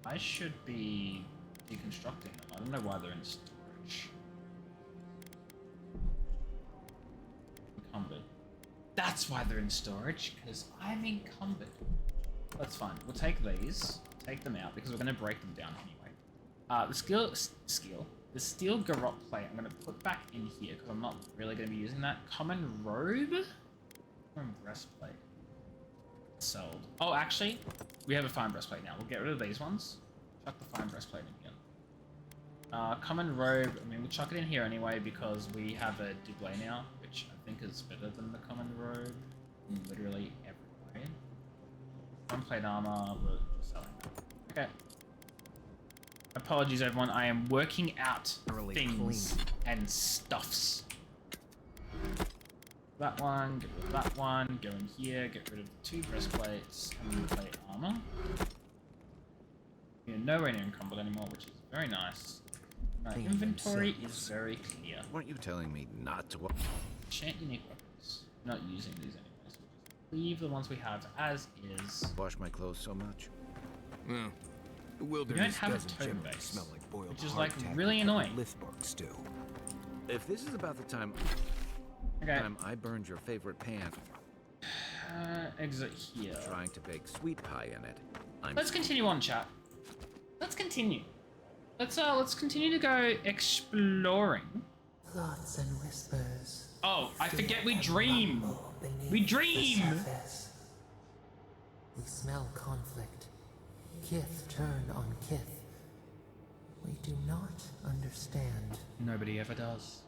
I should be deconstructing them. I don't know why they're in storage. Encumbered. That's why they're in storage, because I'm encumbered. That's fine. We'll take these, take them out, because we're gonna break them down anyway. The steel garrote plate I'm gonna put back in here, because I'm not really gonna be using that. Common robe? Common breastplate. Sold. Oh, actually, we have a fine breastplate now. We'll get rid of these ones. Chuck the fine breastplate in again. Common robe, I mean, we'll chuck it in here anyway because we have a double now, which I think is better than the common robe in literally every way. One plate armor, we're selling that. Okay. Apologies, everyone. I am working out things and stuffs. That one, get rid of that one, go in here, get rid of the 2 breastplates, and plate armor. We're nowhere near encumbered anymore, which is very nice. My inventory is very clear. Weren't you telling me not to? Enchant unique weapons. Not using these anyways. We'll just leave the ones we have as is. Wash my clothes so much. Well, the We don't wilderness have a doesn't totem generally base, smell like boiled which is like hardtack really or annoying. Lithbark stew. If this is about the time Okay. I burned your favorite pan, Exit here. trying to bake sweet pie in it, Let's continue on, chat. Let's continue. Let's continue to go exploring. Thoughts and whispers. Oh, I forget we dream. beneath We the dream. surface. We smell conflict. Kith turn on kith. We do not understand. Nobody ever does.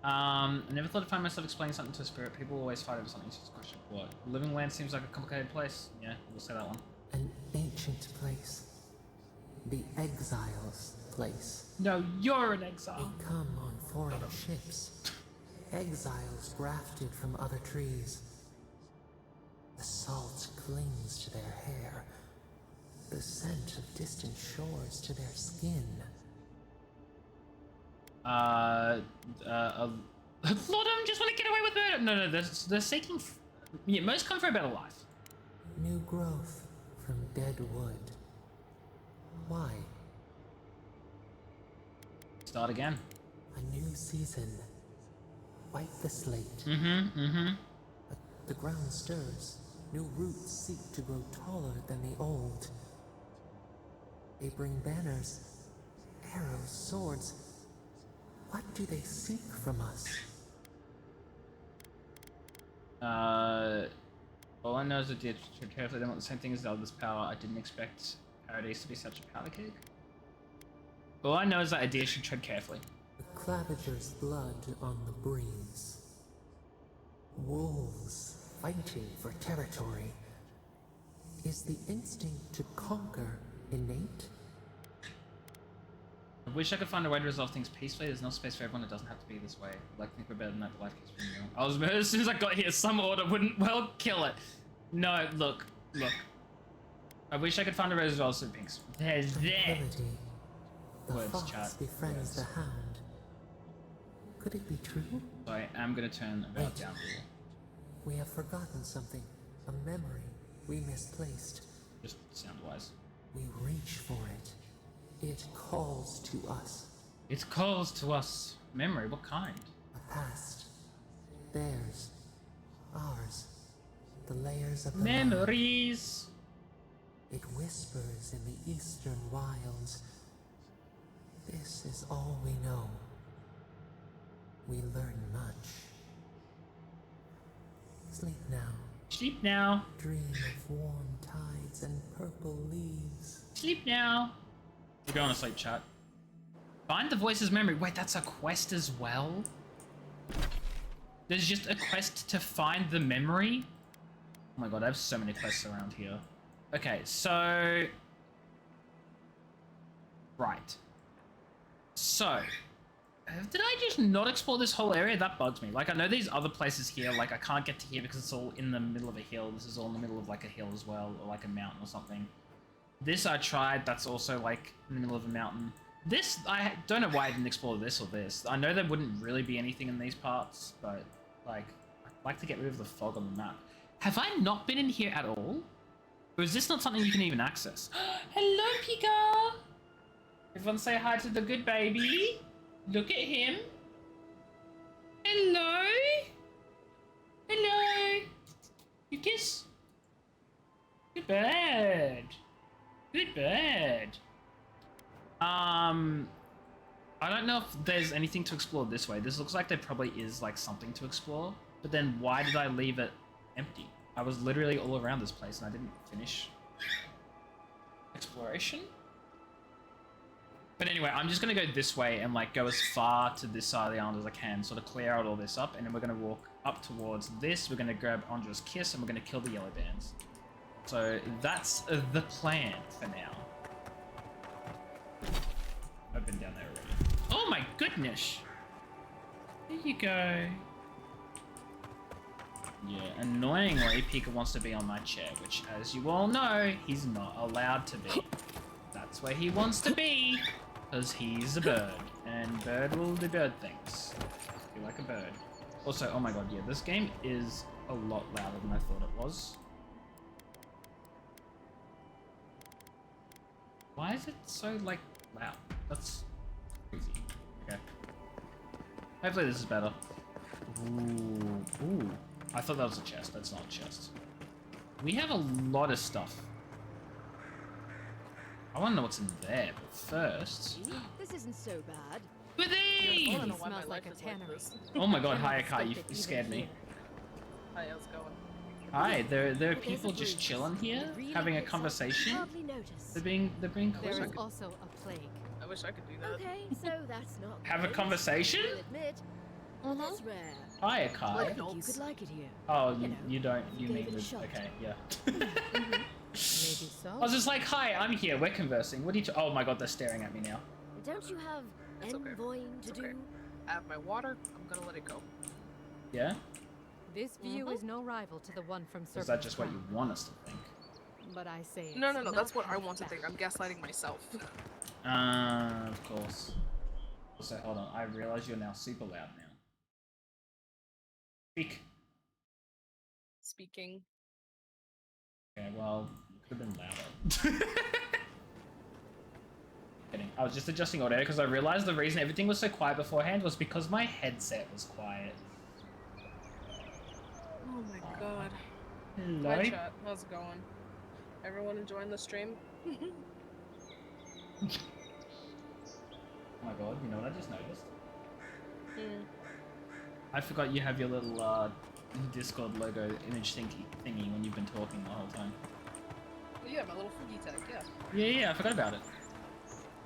I never thought I'd find myself explaining something to a spirit. People always fight over something. It's just a question of what. Living Land seems like a complicated place. Yeah, we'll say that one. An ancient place. The exile's place. No, you're an exile. They come on foreign ships. Exiles grafted from other trees. The salt clings to their hair. The scent of distant shores to their skin. A lot of them just want to get away with murder. No, they're seeking. Yeah, most come for a better life. New growth from dead wood. Why? Start again. A new season. Wipe the slate. But the ground stirs. New roots seek to grow taller than the old. They bring banners, arrows, swords. What do they seek from us? All I know is that carefully they want the same thing as Zelda's power. I didn't expect Paradise to be such a powder keg. All I know is that Adir should tread carefully. The Claviger's blood on the breeze. Wolves fighting for territory. Is the instinct to conquer innate? I wish I could find a way to resolve things peacefully. There's no space for everyone. It doesn't have to be this way. Like, think we're better than that. The life keeps being real. I was as soon as I got here, some order wouldn't well kill it. No, look. I wish I could find a way to resolve some things. There's there. Tranquility. The Words, fox chat. befriends Words. the hound. Could it be true? So I am gonna turn about down here. We have forgotten something. A memory we misplaced. Just sound-wise. We reach for it. It calls to us. It calls to us. Memory, what kind? A past. Theirs. Ours. The layers of the Memories. land. It whispers in the eastern wilds. This is all we know. We learn much. Sleep now. Sleep now. Dream of warm tides and purple leaves. Sleep now. We're going to sleep, chat. Find the voice's memory. Wait, that's a quest as well? There's just a quest to find the memory? Oh my god, I have so many quests around here. Okay, so... Right. So... Did I just not explore this whole area? That bugs me. Like, I know these other places here, like, I can't get to here because it's all in the middle of a hill. This is all in the middle of, like, a hill as well, or, like, a mountain or something. This I tried, that's also, like, in the middle of a mountain. This, I don't know why I didn't explore this or this. I know there wouldn't really be anything in these parts, but, like, I'd like to get rid of the fog on the map. Have I not been in here at all? Or is this not something you can even access? Hello, Pika! Everyone say hi to the good baby. Look at him. Hello? Hello? You kiss? Good bird. Good bird. I don't know if there's anything to explore this way. This looks like there probably is, like, something to explore. But then why did I leave it empty? I was literally all around this place and I didn't finish exploration. But anyway, I'm just gonna go this way and, like, go as far to this side of the island as I can, sort of clear out all this up, and then we're gonna walk up towards this. We're gonna grab Andra's kiss and we're gonna kill the yellow bands. So that's the plan for now. I've been down there already. Oh my goodness! There you go. Yeah, annoyingly, Pika wants to be on my chair, which, as you all know, he's not allowed to be. That's where he wants to be, because he's a bird, and bird will do bird things. Be like a bird. Also, oh my god, yeah, this game is a lot louder than I thought it was. Why is it so, like, loud? That's crazy. Okay. Hopefully this is better. Ooh, ooh. I thought that was a chest. That's not a chest. We have a lot of stuff. I want to know what's in there, but first... This isn't so bad. Goodie! I don't know why my Smells like life a is like tannery. this. Oh my god, hi Cannot Akai, you stop it scared even me. here. Hi, how's it going? Hi, there are There's people a just breeze. chilling here, It really having a hits us. conversation. Hardly notice. They're being cool. There is also a plague. I wish I could do that. Okay, so that's not Have a great, conversation? I'll admit. Well, that's rare. Hi I Akai. think you could like it here. Oh, You know, you don't, you gave mean it a with, shot. okay, yeah. Maybe so. I was just like, hi, I'm here, we're conversing. What are you oh my god, they're staring at me now. Don't you have It's okay. envoying to It's okay. do? I have my water. I'm gonna let it go. Yeah? This view is no rival to the one from Serpent Is that just what you Crown, want us to think? But I say No, it's no, no. not That's what I half want to bad. think. I'm gaslighting myself. Of course. Also, hold on, I realize you're now super loud now. Speak. Speaking. Okay, well, it could have been louder. Kidding. I was just adjusting audio because I realized the reason everything was so quiet beforehand was because my headset was quiet. Oh my god. Hello? Hi chat. How's it going? Everyone enjoying the stream? Oh my god, you know what I just noticed? Hmm. I forgot you have your little Discord logo image thingy when you've been talking the whole time. Yeah, my little Fugi tag, yeah. Yeah, I forgot about it.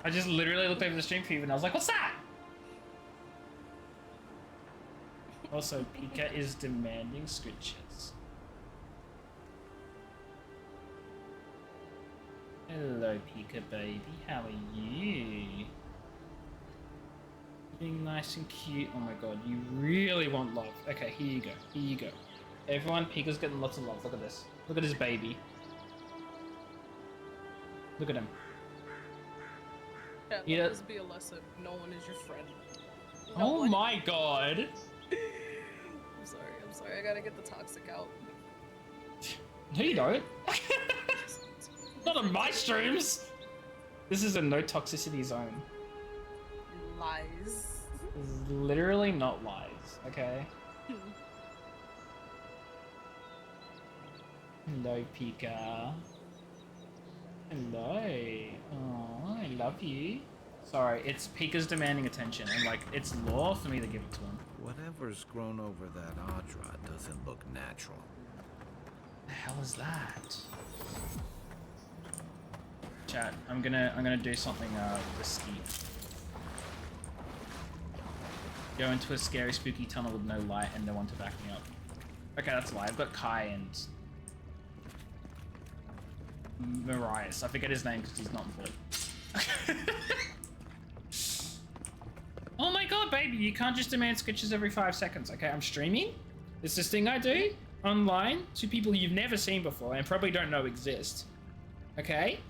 I just literally looked over the stream feed and I was like, what's that? Also, Pika is demanding scriptures. Hello, Pika baby, how are you? Being nice and cute. Oh my god, you really want love. Okay, here you go. Here you go. Everyone, Pika's getting lots of love. Look at this. Look at his baby. Look at him. Yeah, Yeah. let this be a lesson. No one is your friend. Oh my god. I'm sorry. I gotta get the toxic out. No, you don't. Not on my streams. This is a no toxicity zone. Lies. This is literally not lies, okay? Hello, Pika. Hello. Oh, I love you. Sorry, it's Pika's demanding attention, and like, it's law for me to give it to him. Whatever's grown over that Audra doesn't look natural. The hell is that? Chat, I'm gonna do something risky. Go into a scary, spooky tunnel with no light and no one to back me up. Okay, that's a lie. I've got Kai and Marias. I forget his name because he's not in Void. Oh my god, baby! You can't just demand sketches every 5 seconds. Okay, I'm streaming. It's this thing I do online to people you've never seen before and probably don't know exist. Okay?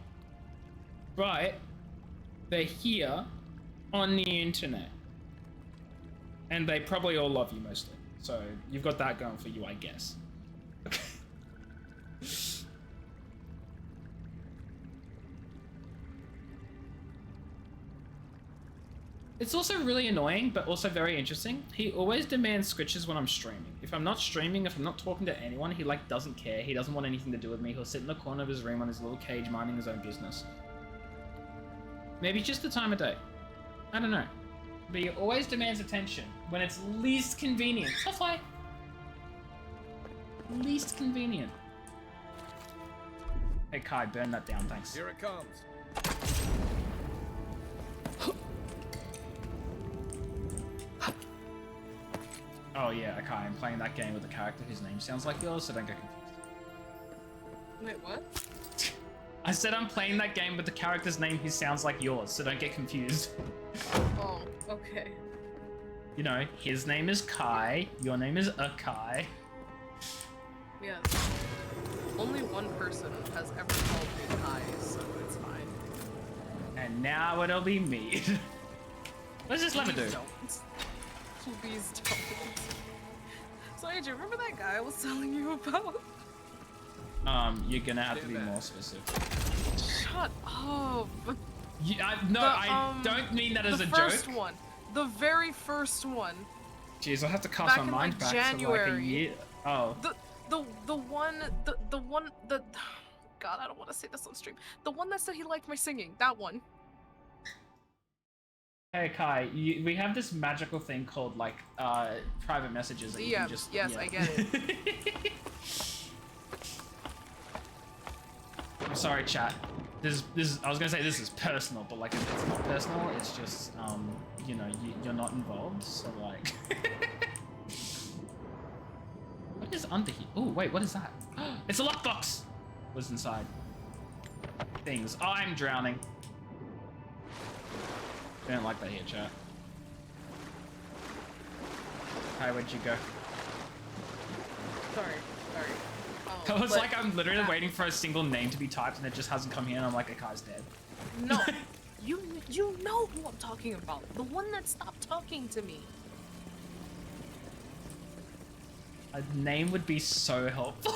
But they're here on the internet. And they probably all love you mostly. So you've got that going for you, I guess. It's also really annoying, but also very interesting. He always demands scritches when I'm streaming. If I'm not streaming, if I'm not talking to anyone, he like doesn't care. He doesn't want anything to do with me. He'll sit in the corner of his room on his little cage minding his own business. Maybe just the time of day. I don't know. But he always demands attention when it's least convenient. Tough way. Least convenient. Hey Kai, burn that down, thanks. Here it comes. Oh yeah, Kai, I'm playing that game with a character whose name sounds like yours, so don't get confused. Wait, what? I said I'm playing that game with the character's name who sounds like yours, so don't get confused. Oh, okay. You know, his name is Kai, your name is Akai. Yeah. Only one person has ever called me Kai, so it's fine. And now it'll be me. Let's just let it do. Please don't. Please don't. So AJ, remember that guy I was telling you about? You're gonna have to be more specific. Shut up. I don't mean that as a joke. The first one. The very first one. Jeez, I'll have to cast my in, mind like, back January. to like a year. Oh. The one God, I don't want to say this on stream. The one that said he liked my singing. That one. Hey Kai, we have this magical thing called like private messages that you can just. Yes, yeah. I get it. I'm sorry, chat. This is, I was gonna say this is personal, but like it's not personal. It's just you know, you're not involved, so like. What is under here? Oh wait, what is that? It's a lockbox. What's inside? Things. Oh, I'm drowning. I don't like that here, chat. Hi, where'd you go? Sorry. It's like I'm literally waiting for a single name to be typed and it just hasn't come here and I'm like, Akai's dead. No. you know who I'm talking about. The one that stopped talking to me. A name would be so helpful.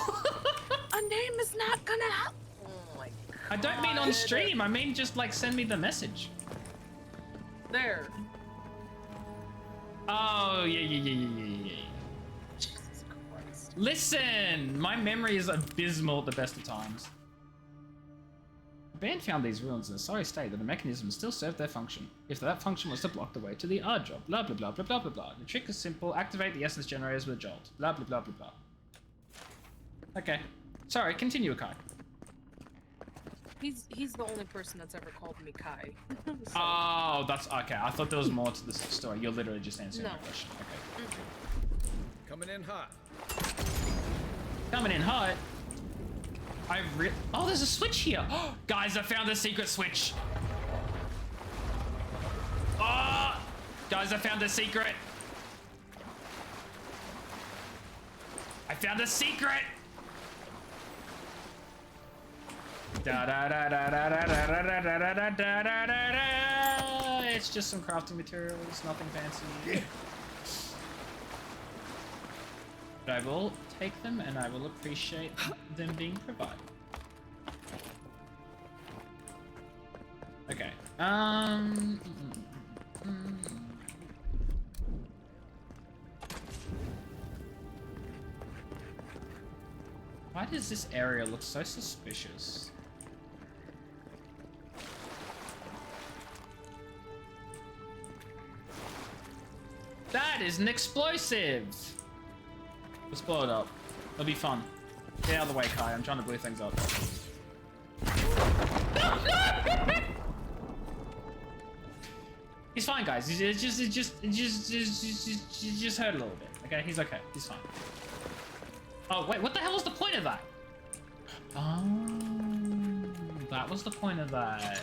A name is not gonna help. Oh my god. I don't mean on stream, I mean just like send me the message. There. Oh, yeah. Jesus Christ. Listen, my memory is abysmal at the best of times. The band found these ruins in a sorry state that the mechanism still served their function. If that function was to block the way to the R job, blah blah blah blah blah blah blah. The trick is simple, activate the essence generators with a jolt, blah blah blah blah blah. Okay. Sorry, continue, Kai. He's the only person that's ever called me Kai. So. Oh, that's okay. I thought there was more to this story. You're literally just answering my question. Okay. Coming in hot. Coming in hot. Oh, there's a switch here. Guys, I found the secret switch. Oh, Guys, I found a secret. I found a secret. Da da da da da da da da da da da da da da. It's just some crafting materials, nothing fancy. But I will take them and I will appreciate them being provided. Okay. Why does this area look so suspicious? That is an explosive! Let's blow it up. It'll be fun. Get out of the way, Kai. I'm trying to blow things up. He's fine, guys. It just hurt a little bit. Okay, he's okay. He's fine. Oh, wait, what the hell was the point of that? Oh, that was the point of that.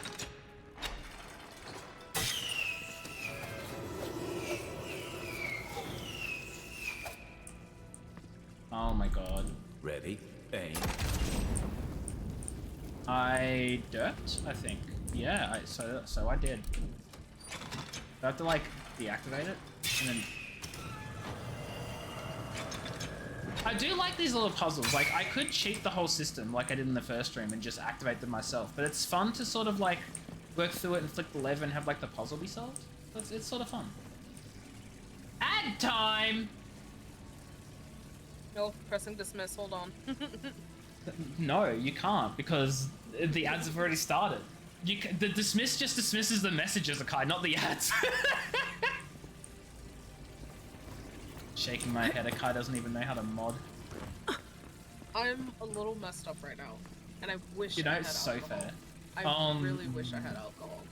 Oh my god. Ready? Aim. I dirt, I think. Yeah, so I did. Do I have to like deactivate it? And then I do like these little puzzles. Like I could cheat the whole system like I did in the first stream and just activate them myself, but it's fun to sort of like work through it and flick the lever and have like the puzzle be solved. It's sort of fun. Ad time! No, pressing dismiss, hold on. No, you can't because the ads have already started. The dismiss just dismisses the messages, Akai, not the ads. Shaking my head, Akai doesn't even know how to mod. I'm a little messed up right now, and I wish You know, I had it's so alcohol. fair. I really wish I had alcohol.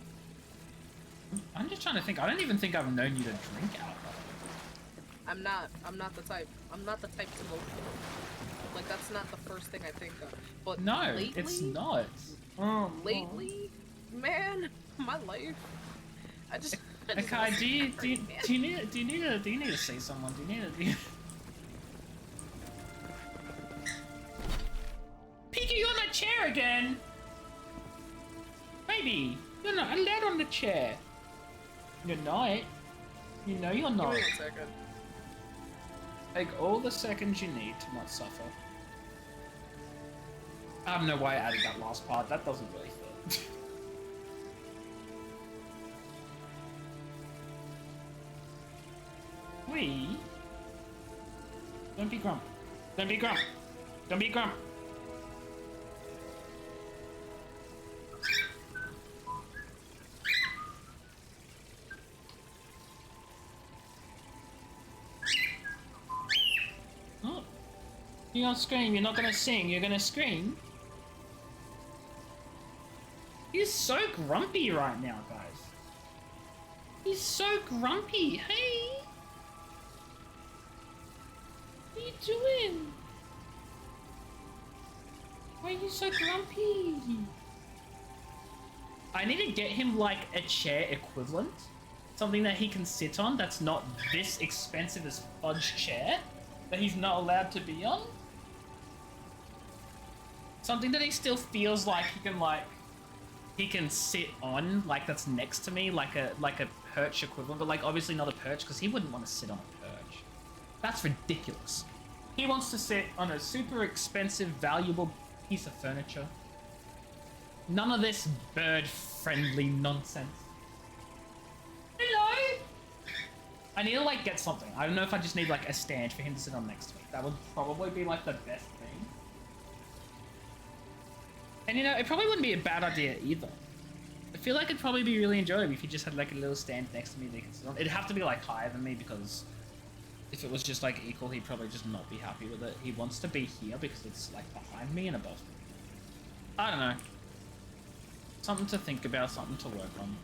I'm just trying to think. I don't even think I've known you to drink alcohol. I'm not the type. I'm not the type to go. Like that's not the first thing I think of. But No, lately, it's not. Oh, lately, man, my life. I just Akai, wanna do you celebrate, man. need to see someone? Do you need Pikachu, you're on that chair again. Baby, you're not allowed on the chair. You're not. You know you're Give me not. 1 second. Take all the seconds you need to not suffer. I don't know why I added that last part. That doesn't really fit. We. Don't be grump. Don't be grump. Don't be grump. Oh. You're gonna scream. You're not gonna sing. You're gonna scream. He's so grumpy right now, guys. He's so grumpy. Hey. What are you doing? Why are you so grumpy? I need to get him like a chair equivalent. Something that he can sit on that's not this expensive as fudge chair that he's not allowed to be on. Something that he still feels like he can sit on, like that's next to me, like a perch equivalent, but like obviously not a perch because he wouldn't want to sit on a perch. That's ridiculous. He wants to sit on a super expensive, valuable piece of furniture. None of this bird-friendly nonsense. Hello? I need to like get something. I don't know if I just need like a stand for him to sit on next to me. That would probably be like the best thing. And you know, it probably wouldn't be a bad idea either. I feel like it'd probably be really enjoyable if you just had like a little stand next to me that you could sit on. It'd have to be like higher than me because if it was just like equal, he'd probably just not be happy with it. He wants to be here because it's like behind me and above me. I don't know. Something to think about, something to work on.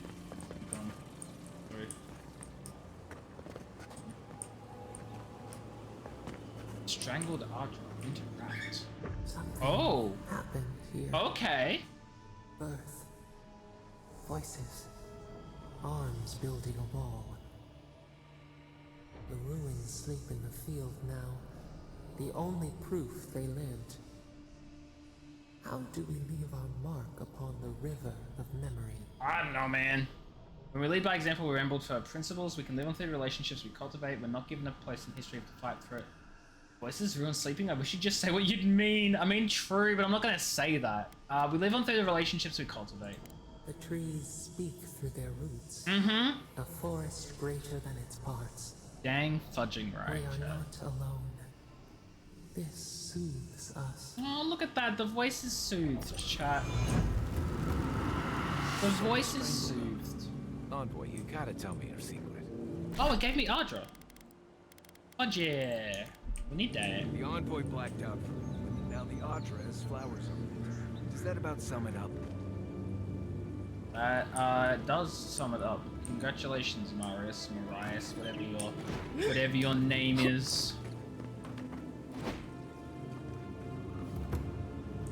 Strangled Ardra. Interact. Something Oh! happened here. Okay. Birth. Voices. Arms building a wall. The ruins sleep in the field now, the only proof they lived. How do we leave our mark upon the river of memory? I don't know, man. When we lead by example, we're emboldened for our principles. We can live on through the relationships we cultivate. We're not given a place in history to fight for it. Voices ruin sleeping. I wish you'd just say what you'd mean. I mean, true, but I'm not gonna say that. We live on through the relationships we cultivate. The trees speak through their roots. Mm-hmm. A forest greater than its parts. Dang fudging right. We are not alone. This soothes us. Oh, look at that. The voice is soothed, chat. The voice is soothed. Envoy, you gotta tell me your secret. Oh, it gave me Ardra. Fudge, yeah. We need that. The Envoy blacked out for a moment, and now the Audra has flowers on it. Does that about sum it up? That does sum it up. Congratulations, Marius, whatever your name is.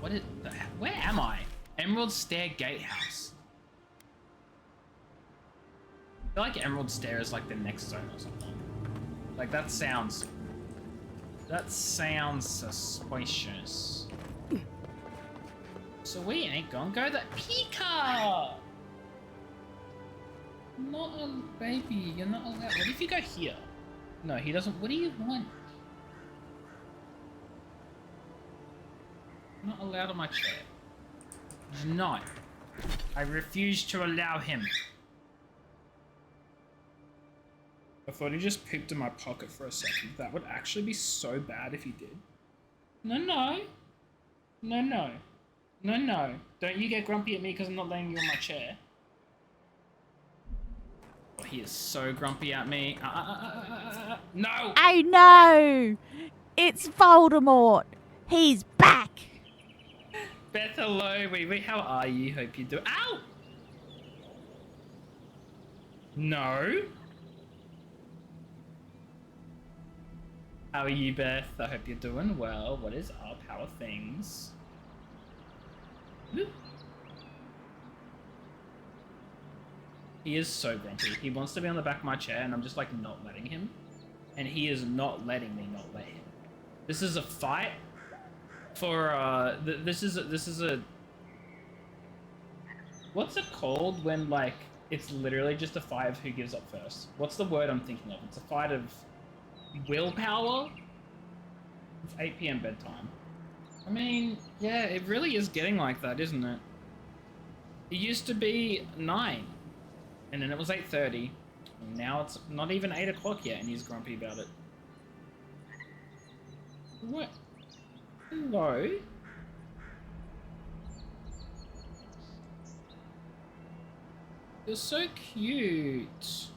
What is the hell? Where am I? Emerald Stair Gatehouse. I feel like Emerald Stair is like the next zone or something. Like that sounds suspicious. So we ain't gonna go that Pika! Not a baby, you're not allowed. What if you go here? No, he doesn't. What do you want? I'm not allowed on my chair. He's not. I refuse to allow him. I thought he just pooped in my pocket for a second. That would actually be so bad if he did. No, no. No, no. No, no. Don't you get grumpy at me because I'm not letting you on my chair. Oh, he is so grumpy at me. No! I know! It's Voldemort! He's back! Beth, hello, wee, how are you? Hope you do. Ow! No. How are you, Beth? I hope you're doing well. What is up? How are things? Whoop. He is so grumpy. He wants to be on the back of my chair, and I'm just like not letting him. And he is not letting me not let him. This is a fight for this is a what's it called when like it's literally just a fight of who gives up first? What's the word I'm thinking of? It's a fight of willpower. It's 8 p.m. bedtime. I mean, yeah, it really is getting like that, isn't it? It used to be 9, and then it was 8:30, and now it's not even 8 o'clock yet, and he's grumpy about it. What? Hello? You're so cute.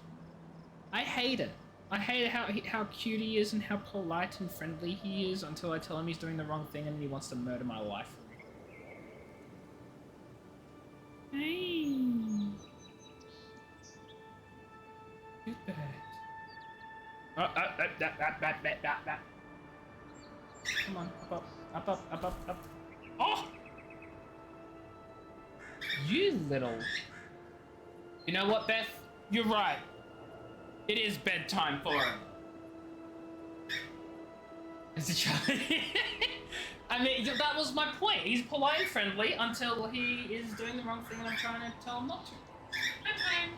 I hate it. I hate how cute he is and how polite and friendly he is until I tell him he's doing the wrong thing and he wants to murder my life. Hey. Good bird. Come on, up. Oh! You little... You know what, Beth? You're right. It is bedtime for him. Is it Charlie? I mean, that was my point. He's polite and friendly until he is doing the wrong thing and I'm trying to tell him not to. Bedtime.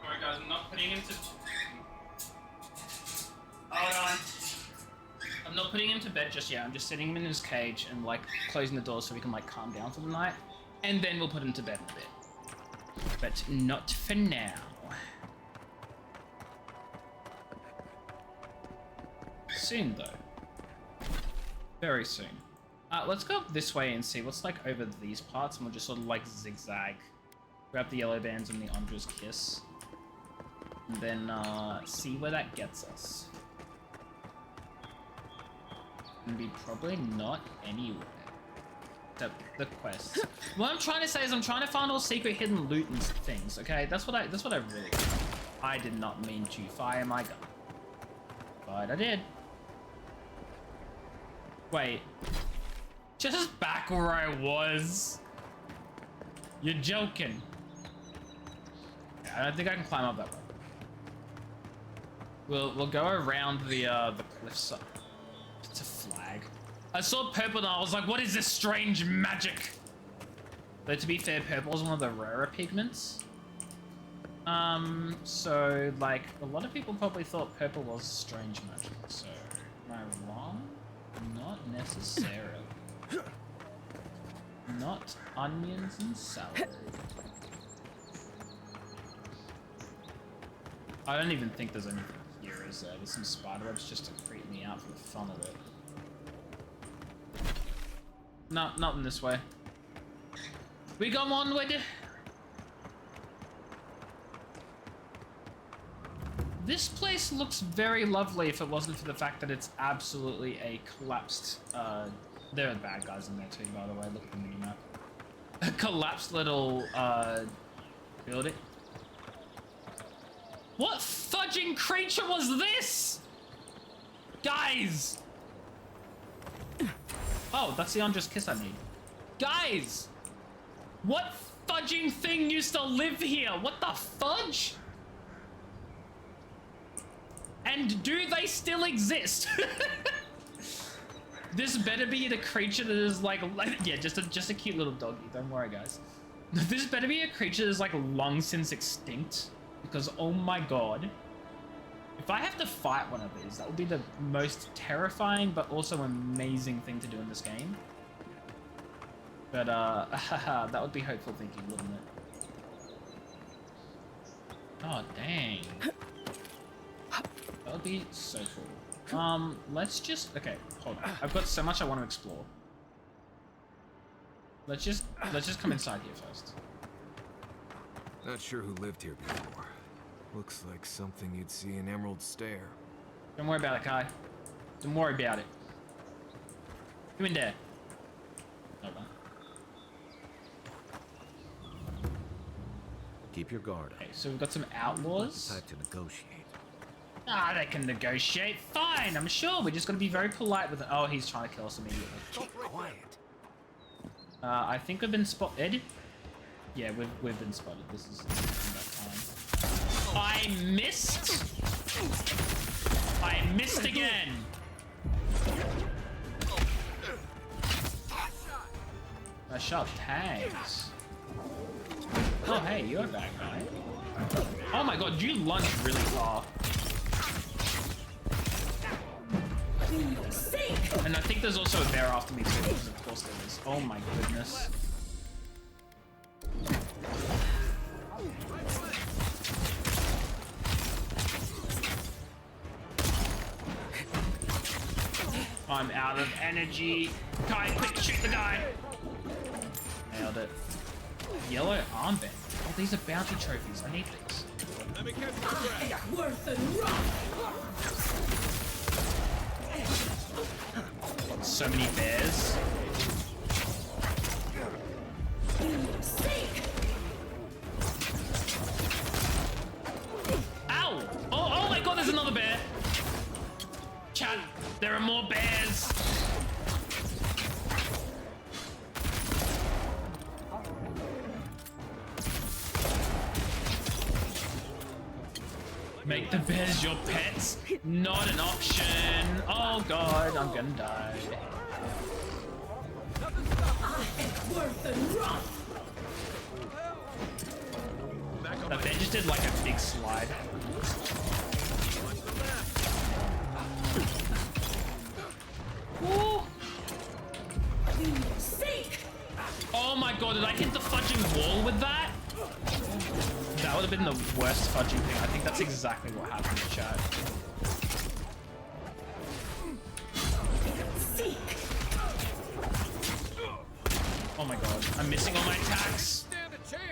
Alright guys, I'm not putting him to... Hold on. I'm not putting him to bed just yet. I'm just setting him in his cage and like closing the door so he can like calm down for the night. And then we'll put him to bed in a bit. But not for now. Soon though. Very soon. Let's go up this way and see what's like over these parts and we'll just sort of like zigzag. Grab the yellow bands and the Andra's kiss. And then see where that gets us. And be probably not anywhere. Except the quest. What I'm trying to say is I'm trying to find all secret hidden loot and things, okay? That's what I really did. I did not mean to fire my gun. But I did. Wait. Just back where I was. You're joking. I don't think I can climb up that way. We'll go around the cliffside. It's a flag. I saw purple and I was like, what is this strange magic? Though to be fair, purple is one of the rarer pigments. So like a lot of people probably thought purple was strange magic. So am I wrong? Not necessarily. Not onions and celery. I don't even think there's anything here, is there? There's some spider webs just to creep me out for the fun of it. No, not in this way. We go onward. This place looks very lovely if it wasn't for the fact that it's absolutely a collapsed, there are bad guys in there too, by the way, look at the minimap. A collapsed little, building. What fudging creature was this? Guys! Oh, that's the Andres kiss I need. Guys! What fudging thing used to live here? What the fudge? And do they still exist? This better be the creature that is like yeah, just a cute little doggy. Don't worry, guys. This better be a creature that is like long since extinct. Because oh my god. If I have to fight one of these, that would be the most terrifying but also amazing thing to do in this game. But that would be hopeful thinking, wouldn't it? Oh dang. That would be so cool. Let's just okay, hold on. I've got so much I want to explore. Let's just come inside here first. Not sure who lived here before. Looks like something you'd see in Emerald Stair. Don't worry about it, Kai. Don't worry about it. Come in there. Hold on. Keep your guard up. Okay, so we've got some outlaws. Type to negotiate. Ah, they can negotiate. Fine, I'm sure. We just got to be very polite with it. Oh, he's trying to kill us immediately. Keep quiet. I think we've been spotted. Yeah, we've been spotted. This is that time. I missed. I missed again. I shot tags. Oh, hey, you're a bad guy. Oh my god, you lunged really far. And I think there's also a bear after me too, because of course there is. Oh my goodness. I'm out of energy. Kai, quick, shoot the guy. Nailed it. Yellow armband. Oh, these are bounty trophies. I need these. Let me catch the So many bears. Ow! Oh my god, there's another bear. Chat, there are more bears. Make the bears your pets? Not an option. Oh god, I'm gonna die. That bear just did like a big slide. Woo. Oh my god, did I hit the fudging wall with that? That would have been the worst fudging thing. I think that's exactly what happened in chat. Oh my god, I'm missing all my attacks. Stand a chance.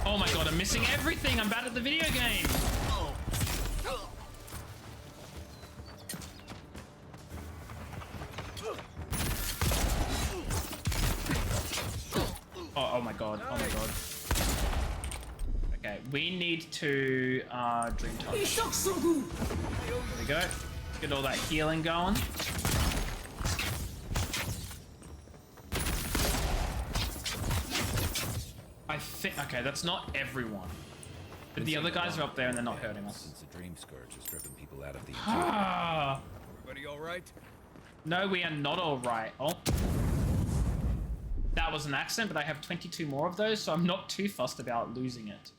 Oh my god, I'm missing everything. I'm bad at the video game. Oh my god, oh my god. Okay, we need to dream touch. There we go. Get all that healing going. I think, okay, that's not everyone. But the other guys are up there and they're not hurting us. Since the Dream Scourge has driven people out of the Ah. Everybody all right? No, we are not all right. Oh. That was an accident, but I have 22 more of those, so I'm not too fussed about losing it.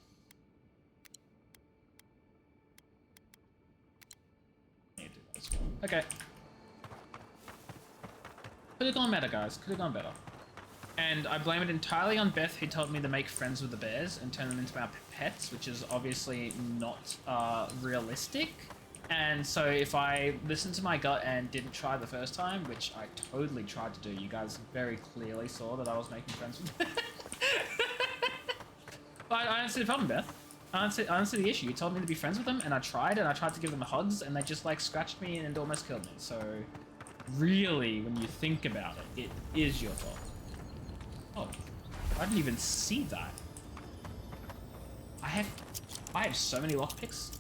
Okay. Could have gone better, guys. Could have gone better. And I blame it entirely on Beth, who told me to make friends with the bears and turn them into our pets, which is obviously not realistic. And so if I listened to my gut and didn't try the first time, which I totally tried to do, you guys very clearly saw that I was making friends with them. I don't see the problem, Beth. I don't see the issue. You told me to be friends with them, and I tried to give them hugs, and they just, like, scratched me and almost killed me. So, really, when you think about it, it is your fault. Oh, I didn't even see that. I have so many lockpicks.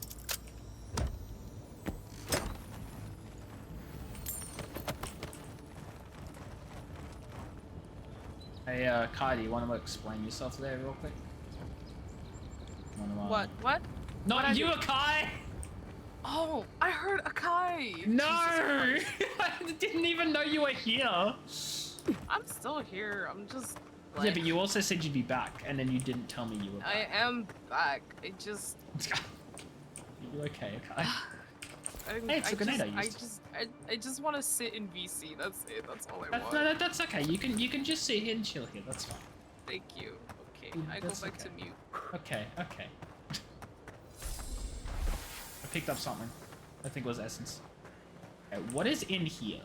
Hey, Kai, do you want to explain yourself there real quick? What? Not you, Akai! Oh, I heard Akai! No! I didn't even know you were here! I'm still here, I'm just... Like... Yeah, but you also said you'd be back, and then you didn't tell me you were back. I am back, I just... Are you okay, Akai? Hey, it's a grenade I used. I just want to sit in VC, that's it, that's all I want. No, that's okay, you can just sit here and chill here, that's fine. Thank you. Okay, I go back to mute. Okay. I picked up something. I think it was essence. Okay, what is in here?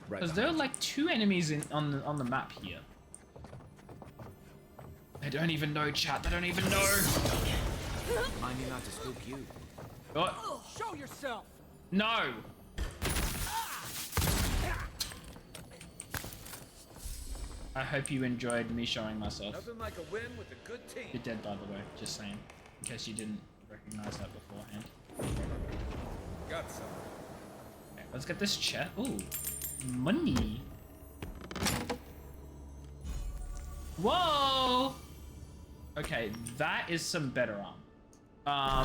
Because there are like 2 enemies on the map here. They don't even know, chat. They don't even know. Mind you not to spook you. What? Show yourself! No. I hope you enjoyed me showing myself. Nothing like a win with a good team. You're dead, by the way. Just saying, in case you didn't recognize that beforehand. Got some. Okay, let's get this chat. Ooh, money. Whoa. Okay, that is some better armor.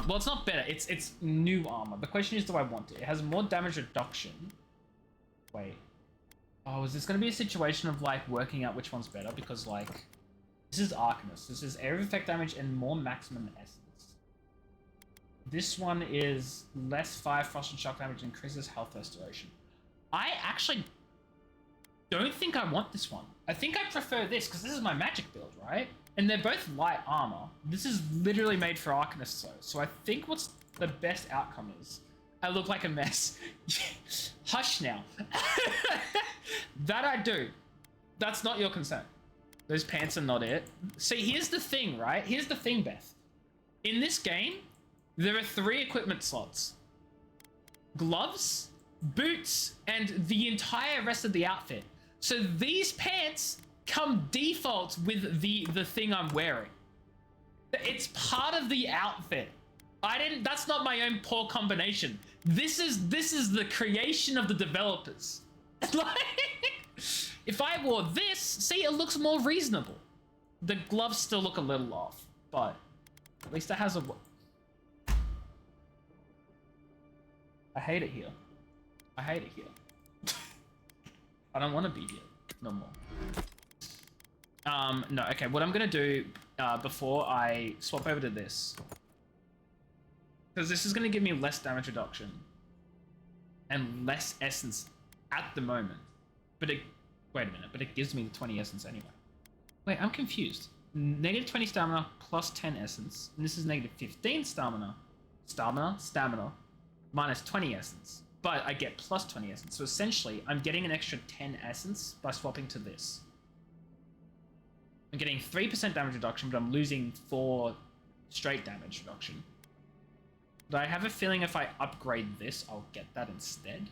Well, it's not better. It's new armor. The question is, do I want it? It has more damage reduction. Wait. Oh, is this going to be a situation of, like, working out which one's better? Because, like, this is Arcanist. This is area effect damage and more maximum essence. This one is less fire, frost, and shock damage, increases health restoration. I actually don't think I want this one. I think I prefer this, because this is my magic build, right? And they're both light armor. This is literally made for Arcanists, though. So I think what's the best outcome is... I look like a mess. Hush now. That I do. That's not your concern. Those pants are not it. See, here's the thing, right? Here's the thing, Beth. In this game, there are 3 equipment slots. Gloves, boots, and the entire rest of the outfit. So these pants come default with the thing I'm wearing. It's part of the outfit. That's not my own poor combination. This is the creation of the developers. Like, if I wore this, see, it looks more reasonable. The gloves still look a little off, but at least it has a... I hate it here. I hate it here. I don't want to be here no more. No, okay, what I'm gonna do before I swap over to this, because this is going to give me less damage reduction and less essence at the moment. But it... Wait a minute. But it gives me the 20 essence anyway. Wait, I'm confused. Negative 20 stamina plus 10 essence. And this is negative 15 stamina. Stamina. Minus 20 essence. But I get plus 20 essence. So essentially, I'm getting an extra 10 essence by swapping to this. I'm getting 3% damage reduction, but I'm losing 4 straight damage reduction. But I have a feeling if I upgrade this, I'll get that instead.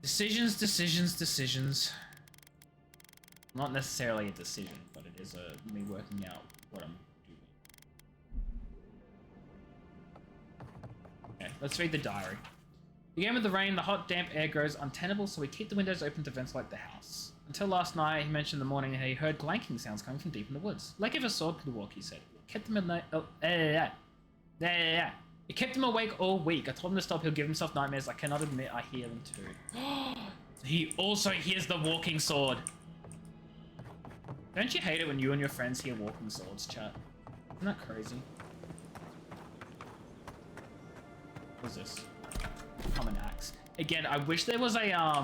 Decisions. Not necessarily a decision, but it is me working out what I'm let's read the diary. Began with the rain, the hot, damp air grows untenable, so we keep the windows open to ventilate the house. Until last night, he mentioned in the morning that he heard clanking sounds coming from deep in the woods. Like if a sword could walk, he said. It kept him It kept him awake all week. I told him to stop, he'll give himself nightmares. I cannot admit I hear them too. He also hears the walking sword. Don't you hate it when you and your friends hear walking swords, chat? Isn't that crazy? What's this? Common axe. Again, I wish there was a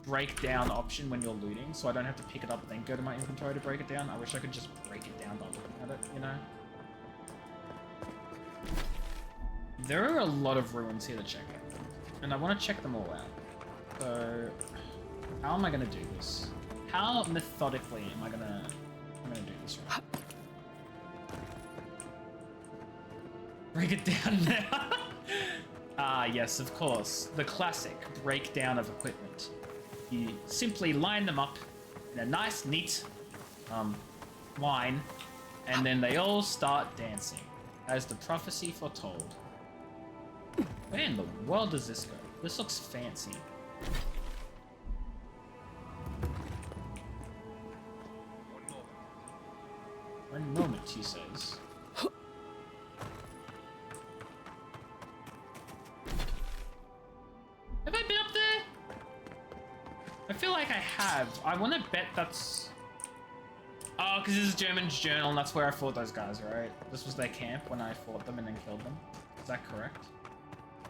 breakdown option when you're looting, so I don't have to pick it up and then go to my inventory to break it down. I wish I could just break it down by looking at it, you know? There are a lot of ruins here to check out, and I want to check them all out. So, how am I gonna do this? How methodically am I gonna do this right? Break it down now. Ah, yes, of course. The classic breakdown of equipment. You simply line them up in a nice, neat line, and then they all start dancing, as the prophecy foretold. Where in the world does this go? This looks fancy. One moment, he says. Have I been up there? I feel like I have. I want to bet that's... Oh, because this is German's journal, and that's where I fought those guys, right? This was their camp when I fought them and then killed them. Is that correct?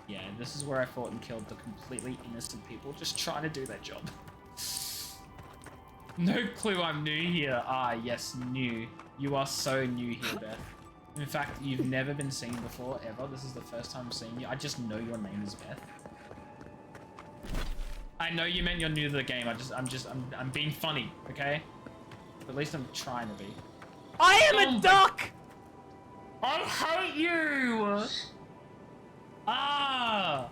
Yeah, this is where I fought and killed the completely innocent people just trying to do their job. No clue I'm new here. Ah, yes, new. You are so new here, Beth. In fact, you've never been seen before, ever. This is the first time I'm seeing you. I just know your name is Beth. I know you meant you're new to the game. I'm being funny, okay? At least I'm trying to be. I am a duck! I hate you! Ah!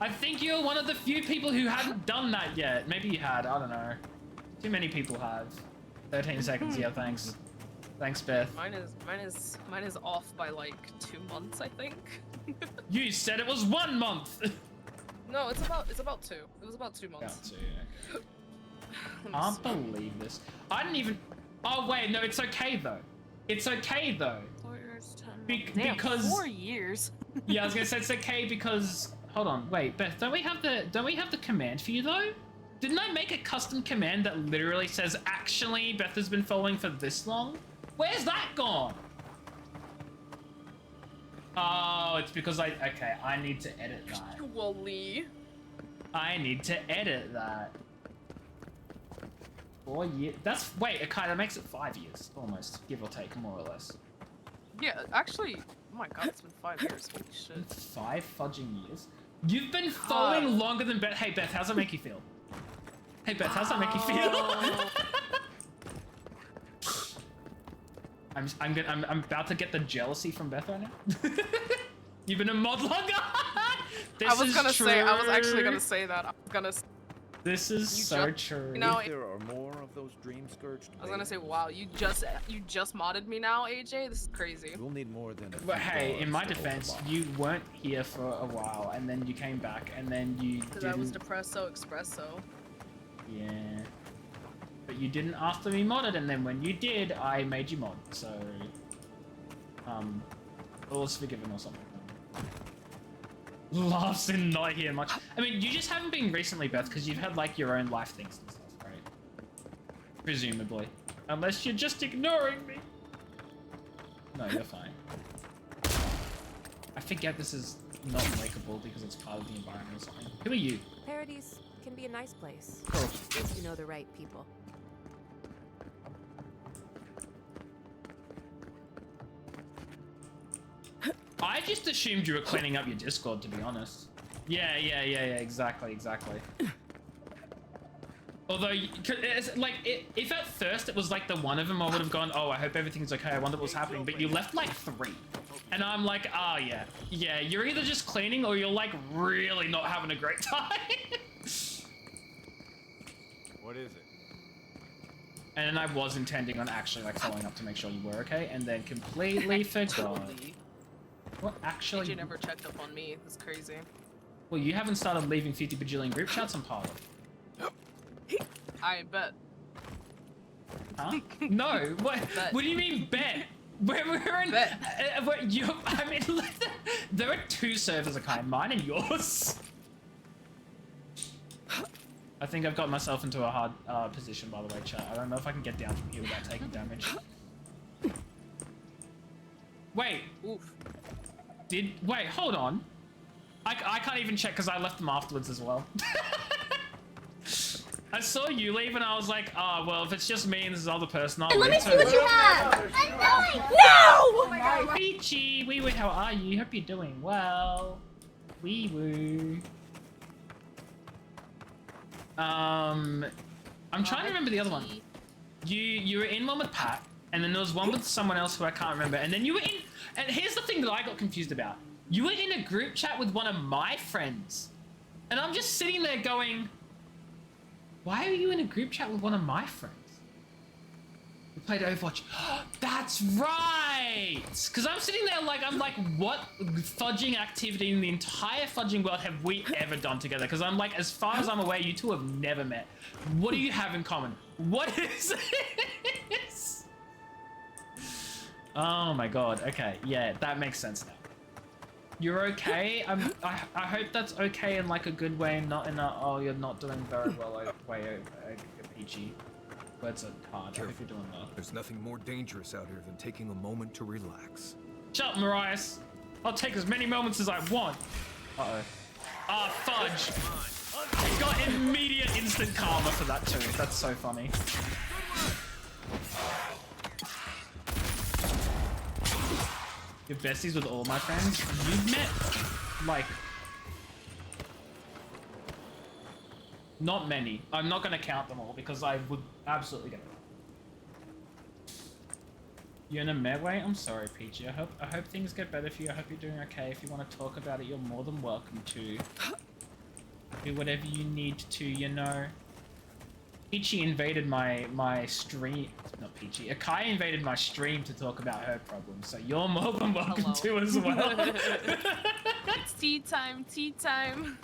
I think you're one of the few people who hadn't done that yet. Maybe you had, I don't know. Too many people have. 13 seconds, yeah, thanks. Thanks, Beth. Mine is off by like 2 months, I think. You said it was 1 month! No, it's about 2. It was about 2 months. About 2, okay. Can't believe this. I didn't even... Oh, wait, no, it's okay, though. It's okay, though. 4 years, 10 months. Damn, because... 4 years? Yeah, I was gonna say it's okay because... Hold on, wait, Beth, don't we have the command for you, though? Didn't I make a custom command that literally says, actually, Beth has been following for this long? Where's that gone? Oh, it's because okay, I need to edit that. Wally. I need to edit that. 4 years. That's wait. Okay, that makes it 5 years almost, give or take, more or less. Yeah, actually, oh my god, it's been 5 years. Holy shit. 5 fudging years. You've been following longer than Beth. Hey Beth, how's that make you feel? Hey Beth, how's that make you feel? I'm about to get the jealousy from Beth right now. You've been a mod longer. I was actually gonna say that. I was gonna. This is so true. You know, if there are more of those dream-scourged I was gonna say, wow, you just modded me now, AJ. This is crazy. We'll need more than. But hey, in my defense, you weren't here for a while, and then you came back, and then you didn't. Because I was depresso expresso. Yeah. But you didn't ask to be modded, and then when you did, I made you mod. So, all is forgiven or something. Laughs and not here much. I mean, you just haven't been recently, Beth, because you've had like your own life things and stuff, right? Presumably, unless you're just ignoring me. No, you're fine. I forget this is not breakable because it's part of the environment or something. Who are you? Paradise can be a nice place. Cool. If you know the right people. I just assumed you were cleaning up your Discord, to be honest. Yeah, exactly. Although, it's like, if at first it was like the one of them, I would have gone, oh, I hope everything's okay, I wonder what's happening, but you left like 3. And I'm like, ah, yeah, you're either just cleaning or you're like really not having a great time. What is it? And then I was intending on actually like following up to make sure you were okay, and then completely forgot. What actually? You never checked up on me. That's crazy. Well, you haven't started leaving 50 bajillion group chats on Parler. I bet. Huh? No. What? Bet. What do you mean bet? We're in. Bet. I mean, there are 2 servers, okay, mine and yours. I think I've got myself into a hard position, by the way, chat. I don't know if I can get down from here without taking damage. Wait. Oof. Wait, hold on. I can't even check because I left them afterwards as well. I saw you leave and I was like, oh, well, if it's just me and this other person, I'll leave. Let me see what you have! No! Oh my god! Peachy! Wee woo, how are you? Hope you're doing well. Wee woo. I'm trying to remember the other one. You were in one with Pat, and then there was one with someone else who I can't remember, and then you were in... And here's the thing that I got confused about. You were in a group chat with one of my friends. And I'm just sitting there going... Why are you in a group chat with one of my friends? We played Overwatch. That's right! Because I'm sitting there like, what fudging activity in the entire fudging world have we ever done together? Because I'm like, as far as I'm aware, you two have never met. What do you have in common? What is this? Oh my god, okay, yeah, that makes sense now. You're okay? I hope that's okay in like a good way and not in a, oh, you're not doing very well way, peachy. Words are hard. I hope you're doing well. There's nothing more dangerous out here than taking a moment to relax. Shut up, Marias. I'll take as many moments as I want. Uh-oh. Ah, fudge. Got immediate instant karma for that too. That's so funny. You're besties with all my friends? You've met, like... Not many. I'm not going to count them all because I would absolutely get it. You're in a medway? I'm sorry, Peachy. I hope things get better for you. I hope you're doing okay. If you want to talk about it, you're more than welcome to. Do whatever you need to, you know. Peachy invaded my stream. Not Peachy. Akai invaded my stream to talk about her problems, so you're more than welcome to as well. It's tea time, tea time.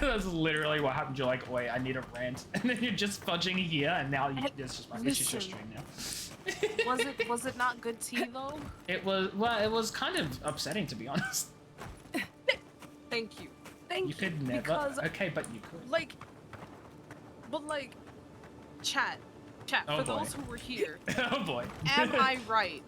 That's literally what happened. You're like, wait, I need a rant, and then you're just fudging here, and now it's just like, it's just your stream now. was it not good tea though? It was, well, it was kind of upsetting to be honest. Thank you. Thank you. You could never. Because, okay, but you could. Like, but like, chat, oh for boy. those who were here. Oh boy. Am I right?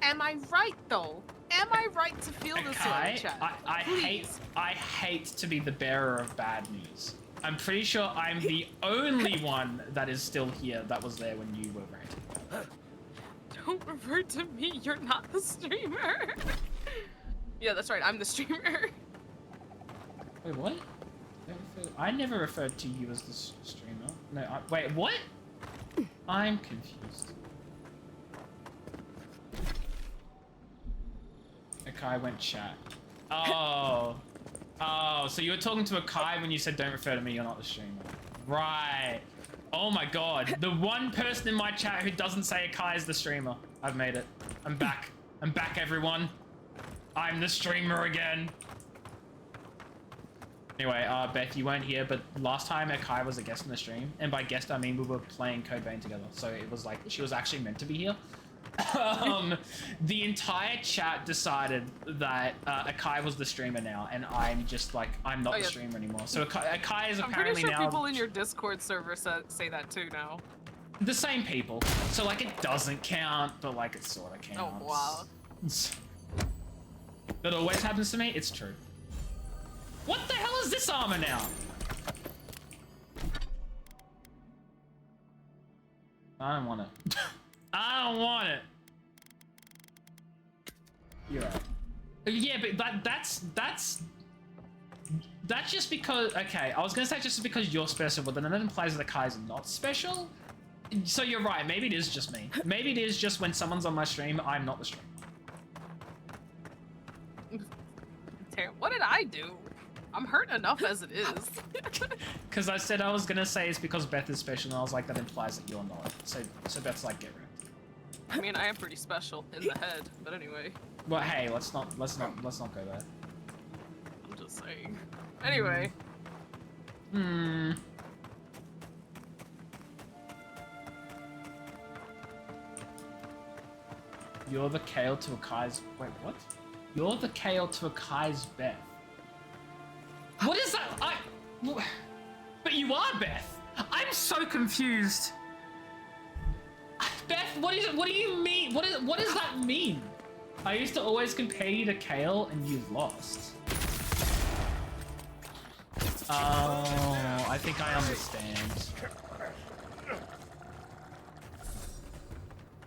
Am I right though? Am I right to feel this way, chat? I hate to be the bearer of bad news. I'm pretty sure I'm the only one that is still here that was there when you were ranting. Don't refer to me. You're not the streamer. Yeah, that's right. I'm the streamer. Wait, what? I never referred to you as the streamer. No, wait, what? I'm confused. Akai went chat. Oh. Oh, so you were talking to Akai when you said don't refer to me, you're not the streamer. Right. Oh my god. The one person in my chat who doesn't say Akai is the streamer. I've made it. I'm back. I'm back, everyone. I'm the streamer again. Anyway, Beth, you weren't here, but last time Akai was a guest in the stream, and by guest I mean we were playing Code Vein together, so it was like she was actually meant to be here. The entire chat decided that Akai was the streamer now, and I'm just like, I'm not the streamer anymore. So Akai is apparently now... I'm pretty sure people in your Discord server say that too now. The same people. So like it doesn't count, but like it sort of counts. Oh, wow. That always happens to me? It's true. What the hell is this armor now? I don't want it. I don't want it. You're right. Yeah, but that's just because, okay, I was gonna say just because you're special, but then that implies that Kai's not special. So you're right, maybe it is just me. Maybe it is just when someone's on my stream, I'm not the streamer. What did I do? I'm hurt enough as it is. Because I said I was gonna say it's because Beth is special, and I was like, that implies that you're not. So Beth's like, get rid. I mean, I am pretty special in the head, but anyway. Well, hey, let's not go there. I'm just saying. Anyway. Hmm. You're the Kale to Akai's. Wait, what? You're the Kale to Akai's Beth. What is that? But you are Beth. I'm so confused. Beth, what is it? What do you mean? What does that mean? I used to always compare you to Kale, and you've lost. Oh, I think I understand.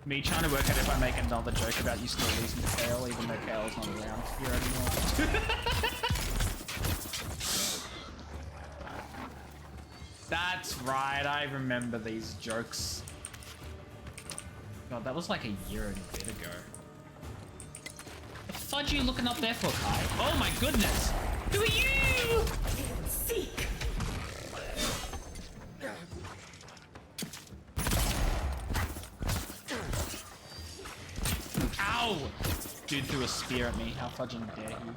Me trying to work out if I make another joke about you still losing to Kale, even though Kale's not around here anymore. That's right, I remember these jokes. God, that was like a year and a bit ago. The fudge are you looking up there for, Kai? Oh my goodness! Who are you? Seek. Ow! Dude threw a spear at me. How fudging dare you?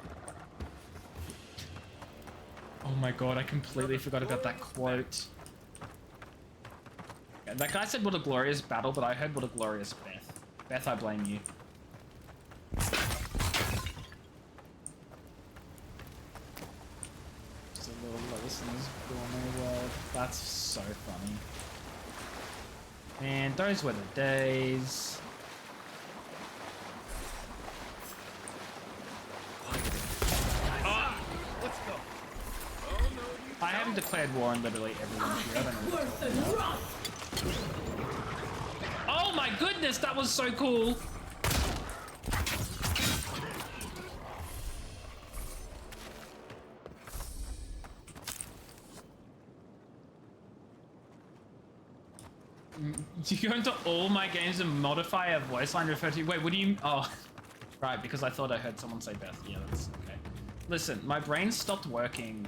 Oh my god, I completely forgot about that quote. Yeah, that guy said what a glorious battle, but I heard what a glorious Beth. Beth, I blame you. Just a little Lois in this gourmet world. That's so funny. Man, those were the days. Let's go. I haven't declared war on literally everyone here. I don't know what to talk about. Oh my goodness, that was so cool! Do you go into all my games and modify a voice line referred to? Wait, what do you? Oh, right, because I thought I heard someone say Beth. Yeah, that's okay. Listen, my brain stopped working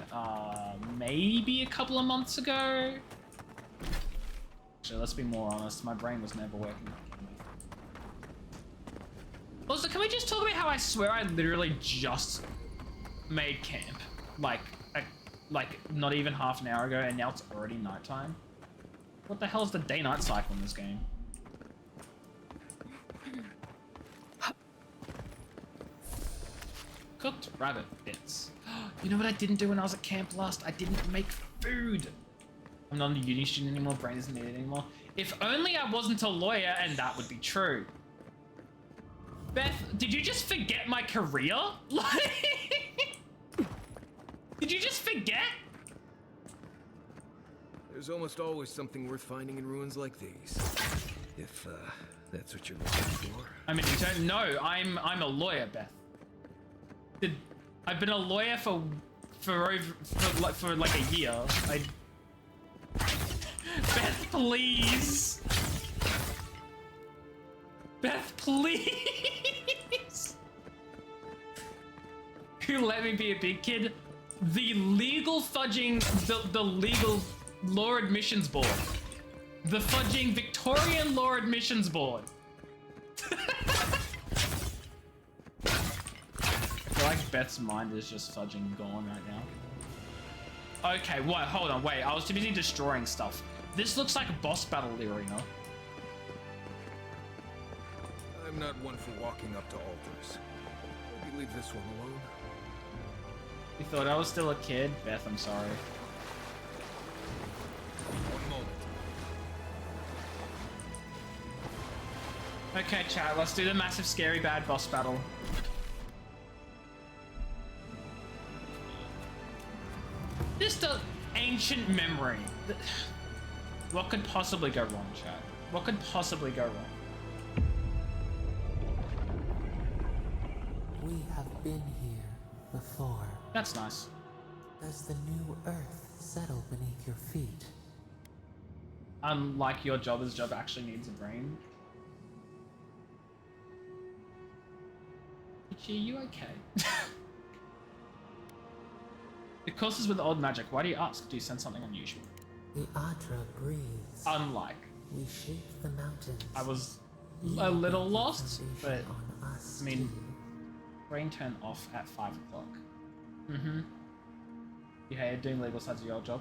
maybe a couple of months ago. Actually, let's be more honest. My brain was never working. Also, can we just talk about how I swear I literally just made camp? Like not even half an hour ago, and now it's already nighttime? What the hell is the day-night cycle in this game? Cooked rabbit bits. You know what I didn't do when I was at camp last? I didn't make food. I'm not a uni student anymore, brain isn't needed anymore. If only I wasn't a lawyer and that would be true. Beth, did you just forget my career? Like, did you just forget? There's almost always something worth finding in ruins like these. If that's what you're looking for. I'm an intern? No, I'm a lawyer, Beth. I've been a lawyer for like a year. Beth, please. Beth, please. Who let me be a big kid? The legal fudging, the legal law admissions board. The fudging Victorian law admissions board. I feel like Beth's mind is just fudging gone right now. Okay, what? Hold on, wait. I was too busy destroying stuff. This looks like a boss battle arena. I'm not one for walking up to altars. Maybe leave this one alone. You thought I was still a kid? Beth, I'm sorry. One moment. Okay, chat, let's do the massive, scary, bad boss battle. Just an ancient memory. What could possibly go wrong, chat? What could possibly go wrong? We have been here before. That's nice. Does the new earth settle beneath your feet? Unlike your job, his job actually needs a brain. Ichi, are you okay? The course is with old magic. Why do you ask? Do you sense something unusual? The Adra breathes. Unlike. We shape the mountains. I was a little lost, but I mean, Brain turn off at 5 o'clock. Mm-hmm. You hated doing legal sides of your old job.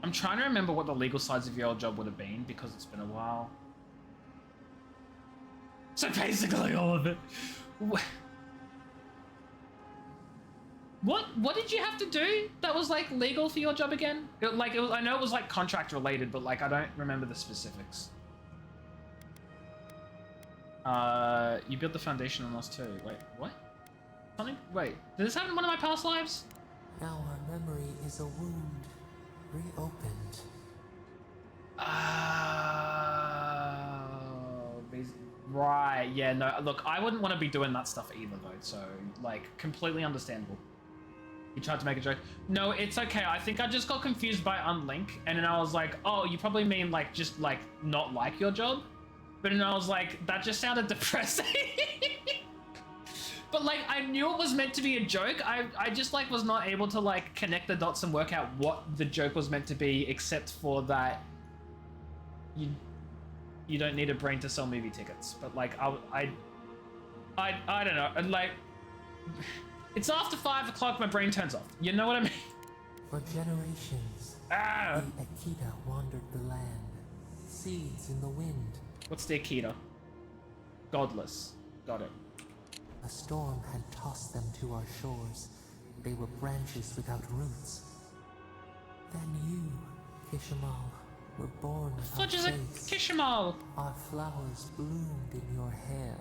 I'm trying to remember what the legal sides of your old job would have been because it's been a while. So basically all of it. What did you have to do that was like legal for your job again? I know it was like contract related, but like I don't remember the specifics. You built the foundation on us too. Wait, what? Something? Wait, did this happen in one of my past lives? Now our memory is a wound reopened. Right, yeah, no, look, I wouldn't want to be doing that stuff either though, so, like, completely understandable. You tried to make a joke. No, it's okay, I think I just got confused by unlink, and then I was like, oh, you probably mean, like, just, like, not like your job? But then I was like, that just sounded depressing. But, like, I knew it was meant to be a joke, I just, like, was not able to, like, connect the dots and work out what the joke was meant to be, except for that you don't need a brain to sell movie tickets, but like I don't know, and like it's after 5 o'clock, my brain turns off. You know what I mean? For generations, the Akita wandered the land, seeds in the wind. What's the Akita? Godless. Got it. A storm had tossed them to our shores. They were branches without roots. Then you, Kishimal, were born without Fudge is a Kishimal! Our flowers bloomed in your hair.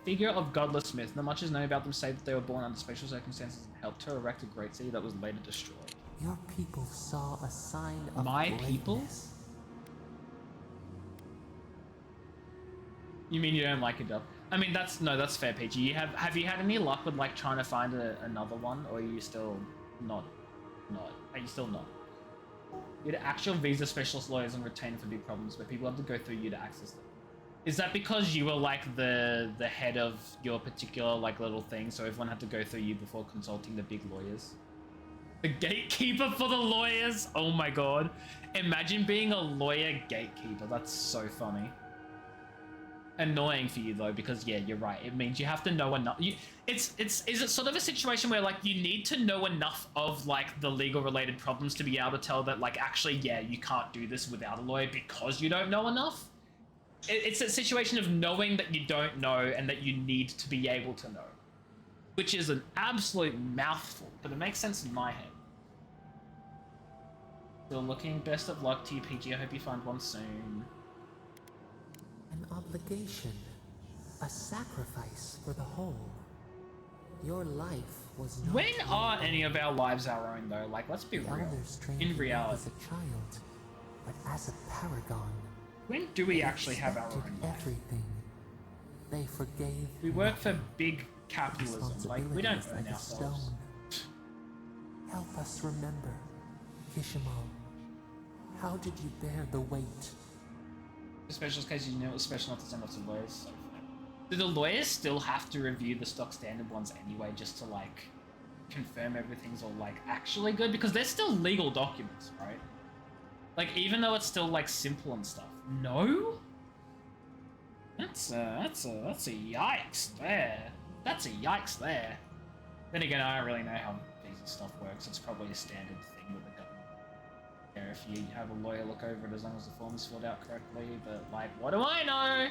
Figure of godless myth. Not much is known about them save that they were born under special circumstances and helped to erect a great city that was later destroyed. Your people saw a sign of My greatness. people? You mean you don't like it, Dub? I mean, that's fair, PG. Have you had any luck with like trying to find another one, or are you still not? Are you still not? You had actual visa specialist lawyers and retained for big problems, where people have to go through you to access them. Is that because you were like the head of your particular like little thing, so everyone had to go through you before consulting the big lawyers? The gatekeeper for the lawyers? Oh my god. Imagine being a lawyer gatekeeper. That's so funny. Annoying for you though, because yeah, you're right. It means you have to know enough. Is it sort of a situation where like you need to know enough of like the legal related problems to be able to tell that like actually yeah, you can't do this without a lawyer because you don't know enough? It's a situation of knowing that you don't know and that you need to be able to know, which is an absolute mouthful, but it makes sense in my head. Still looking. Best of luck to you, PG. I hope you find one soon. An obligation, a sacrifice for the whole. Your life was not. When are any of our lives our own though? Like, let's be real. In reality, as a child, but as a paragon. When do we actually have our own life? Everything. They forgave. We work for big capitalism. Like, we don't own ourselves. Help us remember, Kishimal. How did you bear the weight? The specialist case, you know it was special enough to send off to lawyers. So do the lawyers still have to review the stock standard ones anyway, just to like confirm everything's all like actually good? Because they're still legal documents, right? Like even though it's still like simple and stuff. No? That's a yikes there. That's a yikes there. Then again, I don't really know how visa stuff works. It's probably a standard thing with the government. Yeah, if you have a lawyer look over it as long as the form is filled out correctly, but like, what do I know?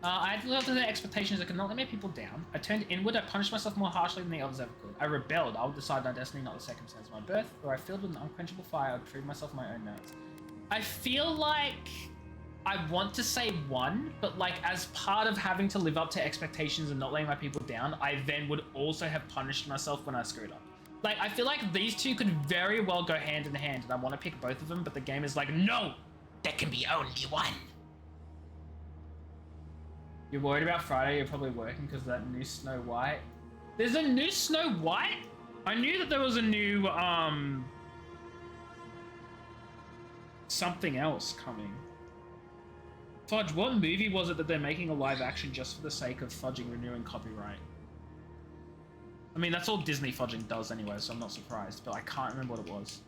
I had to live up to their expectations. I could not let my people down. I turned inward. I punished myself more harshly than the others ever could. I rebelled. I would decide my destiny, not the circumstances of my birth. Or I filled with an unquenchable fire. I would prove myself my own merits. I feel like I want to say one, but like as part of having to live up to expectations and not letting my people down, I then would also have punished myself when I screwed up. Like, I feel like these two could very well go hand in hand, and I want to pick both of them, but the game is like, no! There can be only one! You're worried about Friday, you're probably working because of that new Snow White. There's a new Snow White? I knew that there was a new, something else coming. Fudge, what movie was it that they're making a live action just for the sake of fudging renewing copyright? I mean, that's all Disney fudging does anyway, so I'm not surprised, but I can't remember what it was.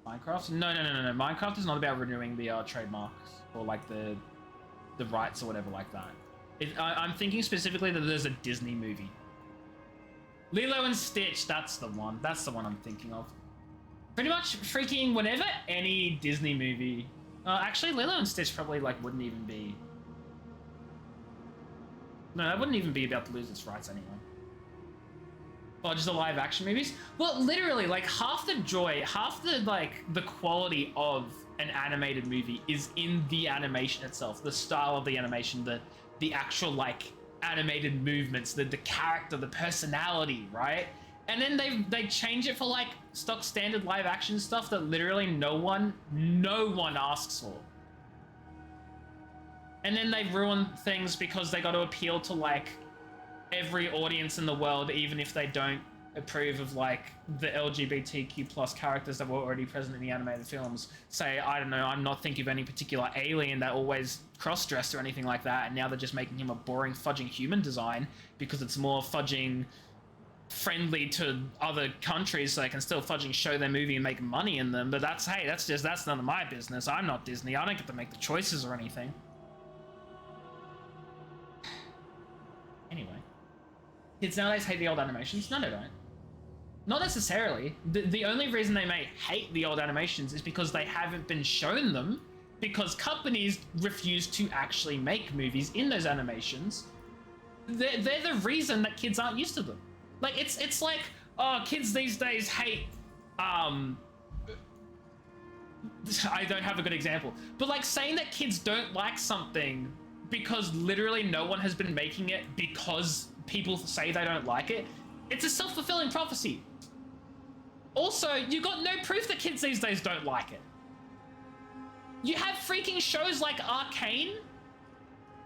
Minecraft? No. Minecraft is not about renewing the trademarks, or like the the rights or whatever like that. I'm thinking specifically that there's a Disney movie. Lilo and Stitch, that's the one. That's the one I'm thinking of. Pretty much freaking whenever any Disney movie... actually, Lilo and Stitch probably, like, wouldn't even be... No, that wouldn't even be about to lose its rights anyway. Or just the live action movies. Well, literally, like, half the joy, half the, like, the quality of an animated movie is in the animation itself. The style of the animation, the actual, like, animated movements, the character, the personality, right? And then they change it for, like, stock standard live action stuff that literally no one asks for. And then they ruin things because they got to appeal to, like, every audience in the world, even if they don't approve of, like, the LGBTQ plus characters that were already present in the animated films. Say, I don't know, I'm not thinking of any particular alien that always cross-dressed or anything like that, and now they're just making him a boring fudging human design because it's more fudging friendly to other countries so they can still fudging show their movie and make money in them. But that's none of my business. I'm not Disney. I don't get to make the choices or anything. Anyway. Kids nowadays hate the old animations? No, they don't. Not necessarily. The only reason they may hate the old animations is because they haven't been shown them, because companies refuse to actually make movies in those animations. They're the reason that kids aren't used to them. Like, it's like, oh, kids these days hate, I don't have a good example, but like saying that kids don't like something because literally no one has been making it because people say they don't like it, it's a self-fulfilling prophecy. Also, you got no proof that kids these days don't like it. You have freaking shows like Arcane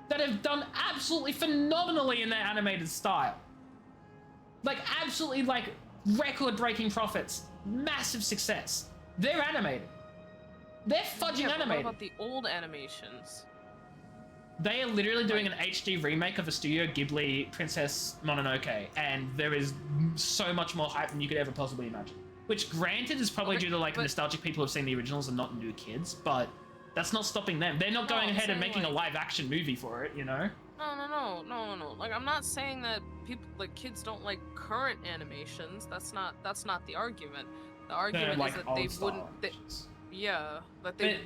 that have done absolutely phenomenally in their animated style. Like, absolutely, like, record-breaking profits. Massive success. They're animated. They're fudging animated. What about the old animations? They are literally doing an HD remake of a Studio Ghibli Princess Mononoke, and there is so much more hype than you could ever possibly imagine. Which, granted, is probably due to, like, nostalgic people who've seen the originals and not new kids, but that's not stopping them. They're not going ahead and making a live-action movie for it, you know? No. Like, I'm not saying that people, like, kids don't like current animations. That's not the argument. The argument is that they wouldn't,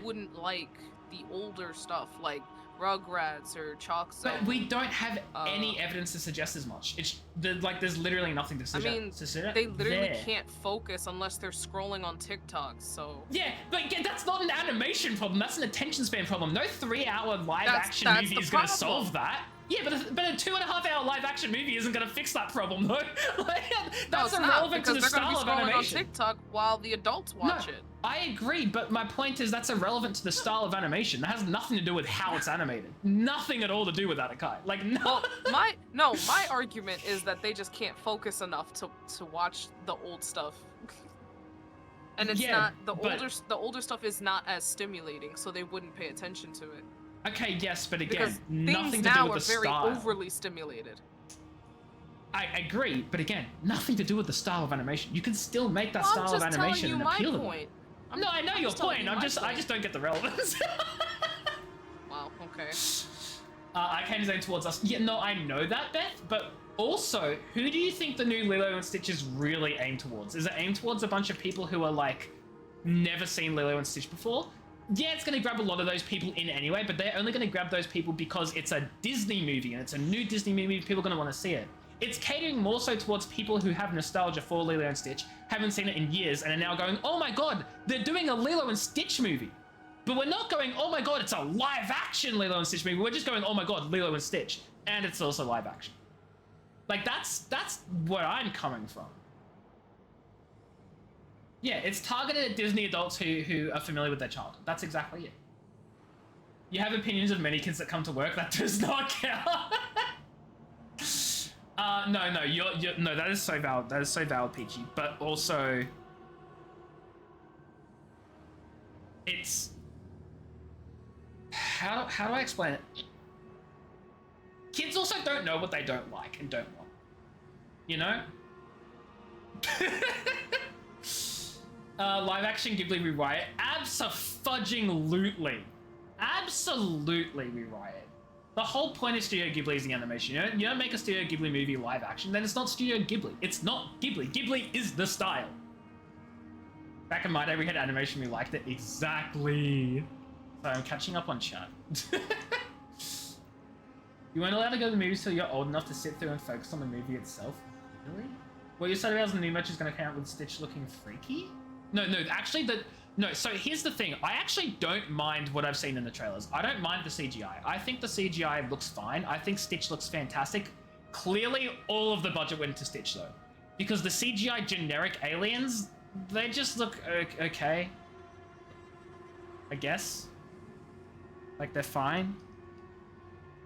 wouldn't like the older stuff, like Rugrats or Chalk Zone. But we don't have any evidence to suggest as much. It's like there's literally nothing to suggest. I mean, they literally can't focus unless they're scrolling on TikTok. So yeah, but that's not an animation problem. That's an attention span problem. No 3-hour live action movie is going to solve that. Yeah, but a 2.5-hour live action movie isn't going to fix that problem, though. Like, that's irrelevant to the style of animation. On TikTok while the adults watch it. I agree, but my point is that's irrelevant to the style of animation. That has nothing to do with how it's animated. Nothing at all to do with that, Akai. Like, no. Well, my argument is that they just can't focus enough to watch the old stuff. And it's not the older stuff is not as stimulating, so they wouldn't pay attention to it. Okay, yes, but again, because nothing things to do now with are the very style. overly stimulated. I agree, but again, nothing to do with the style of animation. You can still make that style of animation and appeal to them. No, I know your point. I just don't get the relevance. Wow. Okay. I came zone towards us. Yeah, no, I know that, Beth. But also, who do you think the new Lilo and Stitch is really aimed towards? Is it aimed towards a bunch of people who are like never seen Lilo and Stitch before? Yeah, it's going to grab a lot of those people in anyway, but they're only going to grab those people because it's a Disney movie and it's a new Disney movie. People are going to want to see it. It's catering more so towards people who have nostalgia for Lilo and Stitch, haven't seen it in years, and are now going, oh my god, they're doing a Lilo and Stitch movie. But we're not going, oh my god, it's a live action Lilo and Stitch movie. We're just going, oh my god, Lilo and Stitch. And it's also live action. Like, that's where I'm coming from. Yeah, it's targeted at Disney adults who are familiar with their childhood. That's exactly it. You have opinions of many kids that come to work. That does not count. No, no, that is so valid. That is so valid, Peachy. But also, it's how do I explain it? Kids also don't know what they don't like and don't want. You know? Live action Ghibli rewrite? Abso-fudging-lutely. Absolutely rewrite it. The whole point of Studio Ghibli is the animation. You don't make a Studio Ghibli movie live action, then it's not Studio Ghibli. It's not Ghibli. Ghibli is the style. Back in my day, we had animation, we liked it. Exactly. So I'm catching up on chat. You weren't allowed to go to the movies till you're old enough to sit through and focus on the movie itself. Really? What you said about the new merch is going to come out with Stitch looking freaky? No, actually, so here's the thing. I actually don't mind what I've seen in the trailers. I don't mind the CGI. I think the CGI looks fine. I think Stitch looks fantastic. Clearly, all of the budget went to Stitch, though. Because the CGI generic aliens, they just look okay. I guess. Like, they're fine.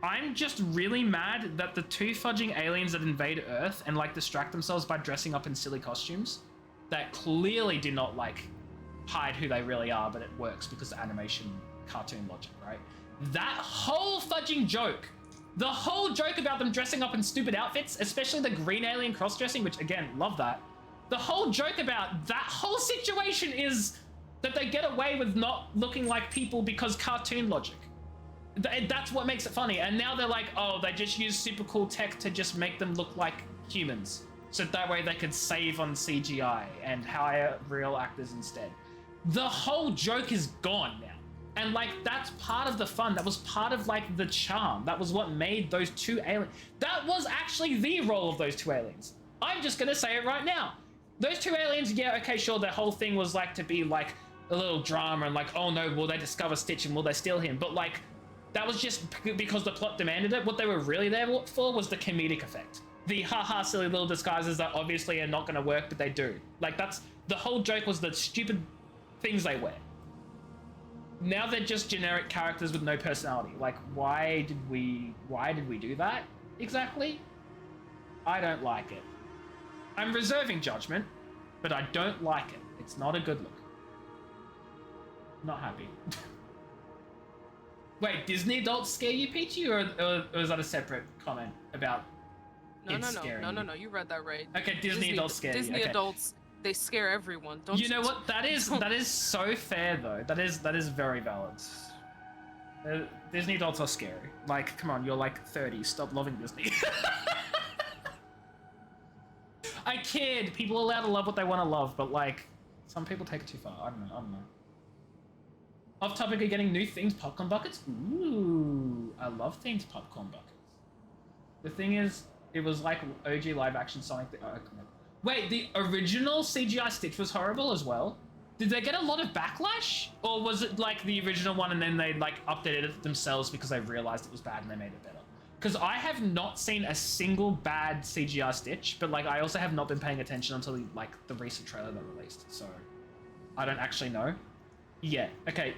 I'm just really mad that the two fudging aliens that invade Earth and, like, distract themselves by dressing up in silly costumes that clearly do not, like, hide who they really are, but it works because of animation cartoon logic, right? That whole fudging joke, the whole joke about them dressing up in stupid outfits, especially the green alien cross-dressing, which, again, love that. The whole joke about that whole situation is that they get away with not looking like people because cartoon logic. That's what makes it funny. And now they're like, oh, they just use super cool tech to just make them look like humans. So that way they could save on CGI and hire real actors instead. The whole joke is gone now. And like, that's part of the fun. That was part of like the charm. That was what made those two aliens. That was actually the role of those two aliens. I'm just gonna say it right now. Those two aliens, yeah, okay, sure, their whole thing was like to be like a little drama and like, oh no, will they discover Stitch and will they steal him? But like, that was just because the plot demanded it. What they were really there for was the comedic effect. The haha silly little disguises that obviously are not going to work, but they do. Like, that's the whole joke, was the stupid things they wear. Now they're just generic characters with no personality. Like, why did we do that exactly? I don't like it. I'm reserving judgment, but I don't like it. It's not a good look. Not happy. Wait, Disney adults scare you, Peachy, or is that a separate comment about scaring you? No, you read that right. Okay, Disney adults scare you. Disney adults, they scare everyone. Don't you know what? That is so fair though. That is very valid. Disney adults are scary. Like, come on, you're like 30. Stop loving Disney. I kid. People are allowed to love what they want to love, but like, some people take it too far. I don't know. Off topic of getting new themed popcorn buckets. Ooh, I love themed popcorn buckets. The thing is, it was like OG live action Sonic the... Wait, the original CGI Stitch was horrible as well? Did they get a lot of backlash? Or was it like the original one and then they like updated it themselves because they realized it was bad and they made it better? Because I have not seen a single bad CGI Stitch, but like I also have not been paying attention until like the recent trailer that released, so I don't actually know. Yeah, okay.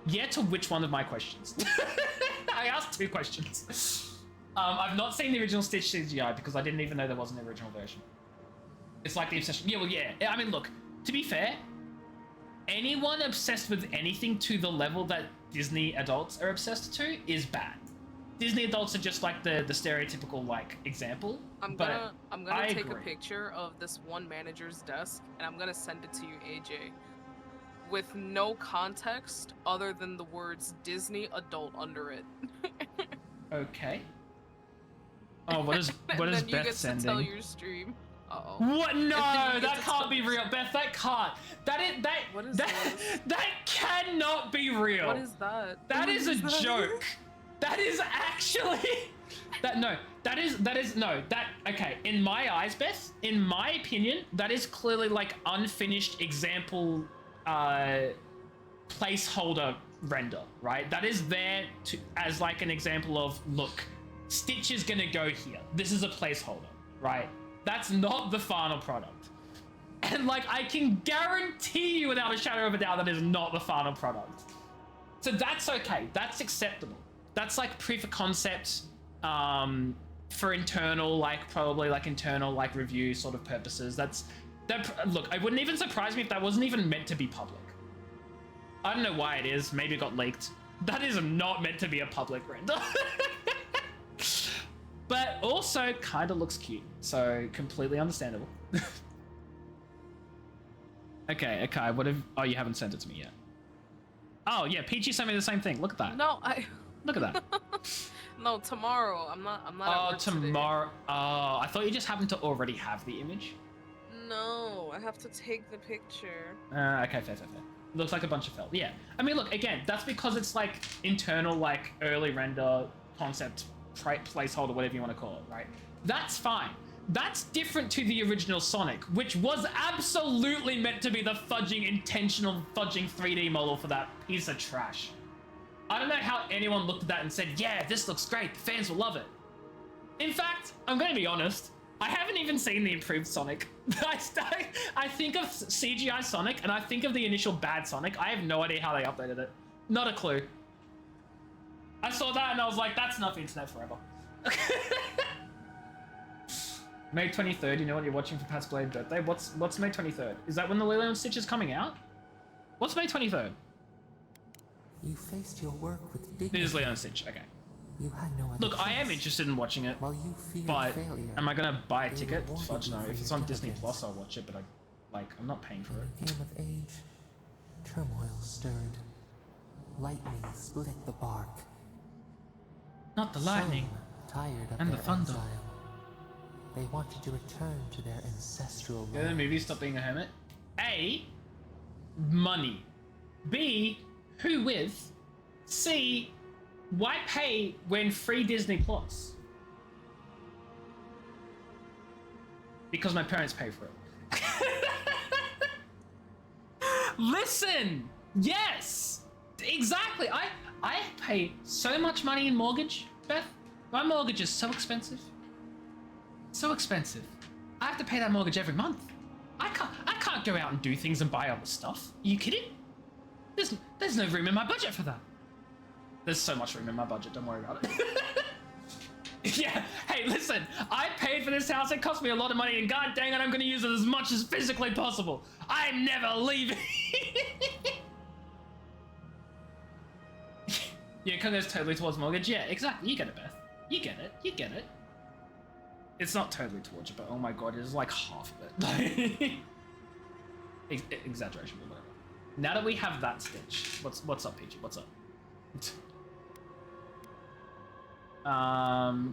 Yeah to which one of my questions? I asked 2 questions. I've not seen the original Stitch CGI because I didn't even know there was an original version. It's like the obsession. Yeah, well, yeah. I mean, look, to be fair, anyone obsessed with anything to the level that Disney adults are obsessed to is bad. Disney adults are just like the stereotypical like example. I'm gonna take a picture of this one manager's desk and I'm gonna send it to you, AJ. With no context other than the words Disney adult under it. Okay. Oh, what is Beth sending? Then you get to tell your stream. Uh-oh. What? No, that can't be real, Beth. That can't. What is that cannot be real. What is that? That is a joke. That is actually. Okay. In my eyes, Beth. In my opinion, that is clearly like unfinished example. Placeholder render, right? That is there as like an example of, look, Stitch is gonna go here. This is a placeholder, right? That's not the final product. And like, I can guarantee you without a shadow of a doubt that is not the final product. So that's okay. That's acceptable. That's like proof of concept for internal, like probably like internal like review sort of purposes. Look, it wouldn't even surprise me if that wasn't even meant to be public. I don't know why it is. Maybe it got leaked. That is not meant to be a public render. But also kind of looks cute. So completely understandable. Okay, what have... Oh, you haven't sent it to me yet. Oh, yeah, Peachy sent me the same thing. Look at that. No, Look at that. No, tomorrow. I'm not at Oh, work today. tomorrow. Oh, I thought you just happened to already have the image. No, I have to take the picture. Okay, fair. Looks like a bunch of felt. Yeah. I mean, look, again, that's because it's like internal, like early render concept placeholder, whatever you want to call it, right? That's fine. That's different to the original Sonic, which was absolutely meant to be the intentional fudging 3D model for that piece of trash. I don't know how anyone looked at that and said, yeah, this looks great, the fans will love it. In fact, I'm going to be honest, I haven't even seen the improved Sonic. I think of CGI Sonic, and I think of the initial bad Sonic. I have no idea how they updated it. Not a clue. I saw that and I was like, that's not the internet forever. May 23rd, you know what you're watching for Pat's Blade birthday? What's May 23rd? Is that when the Lilo and Stitch is coming out? What's May 23rd? You faced your work with It dignity. is Lilo and Stitch, okay. You had no other Look, I am choice. interested in watching it, While you feared but failure, am I gonna buy a they ticket? rewarded Fudge you no. for If it's your on Disney diligence. Plus, I'll watch it, but I'm not paying for When it. you came of age, turmoil stirred. Lightning split the bark. Not the lightning. Some, tired of and the their thunder. exile, they wanted to return to their ancestral Yeah, the land. movie Stop Being a Hermit. A, money. B, who with? C, why pay when free Disney Plus? Because my parents pay for it. Listen! Yes! Exactly! I pay so much money in mortgage, Beth. My mortgage is so expensive. So expensive. I have to pay that mortgage every month. I can't go out and do things and buy other stuff. Are you kidding? There's no room in my budget for that. There's so much room in my budget, don't worry about it. Yeah, hey, listen, I paid for this house, it cost me a lot of money, and god dang it, I'm gonna use it as much as physically possible. I'm never leaving. Yeah, because it's totally towards mortgage. Yeah, exactly, you get it, Beth. You get it. It's not totally towards it, but oh my god, it is like half of it. Exaggeration, but whatever. Now that we have that Stitch, what's up, Peachy? What's up?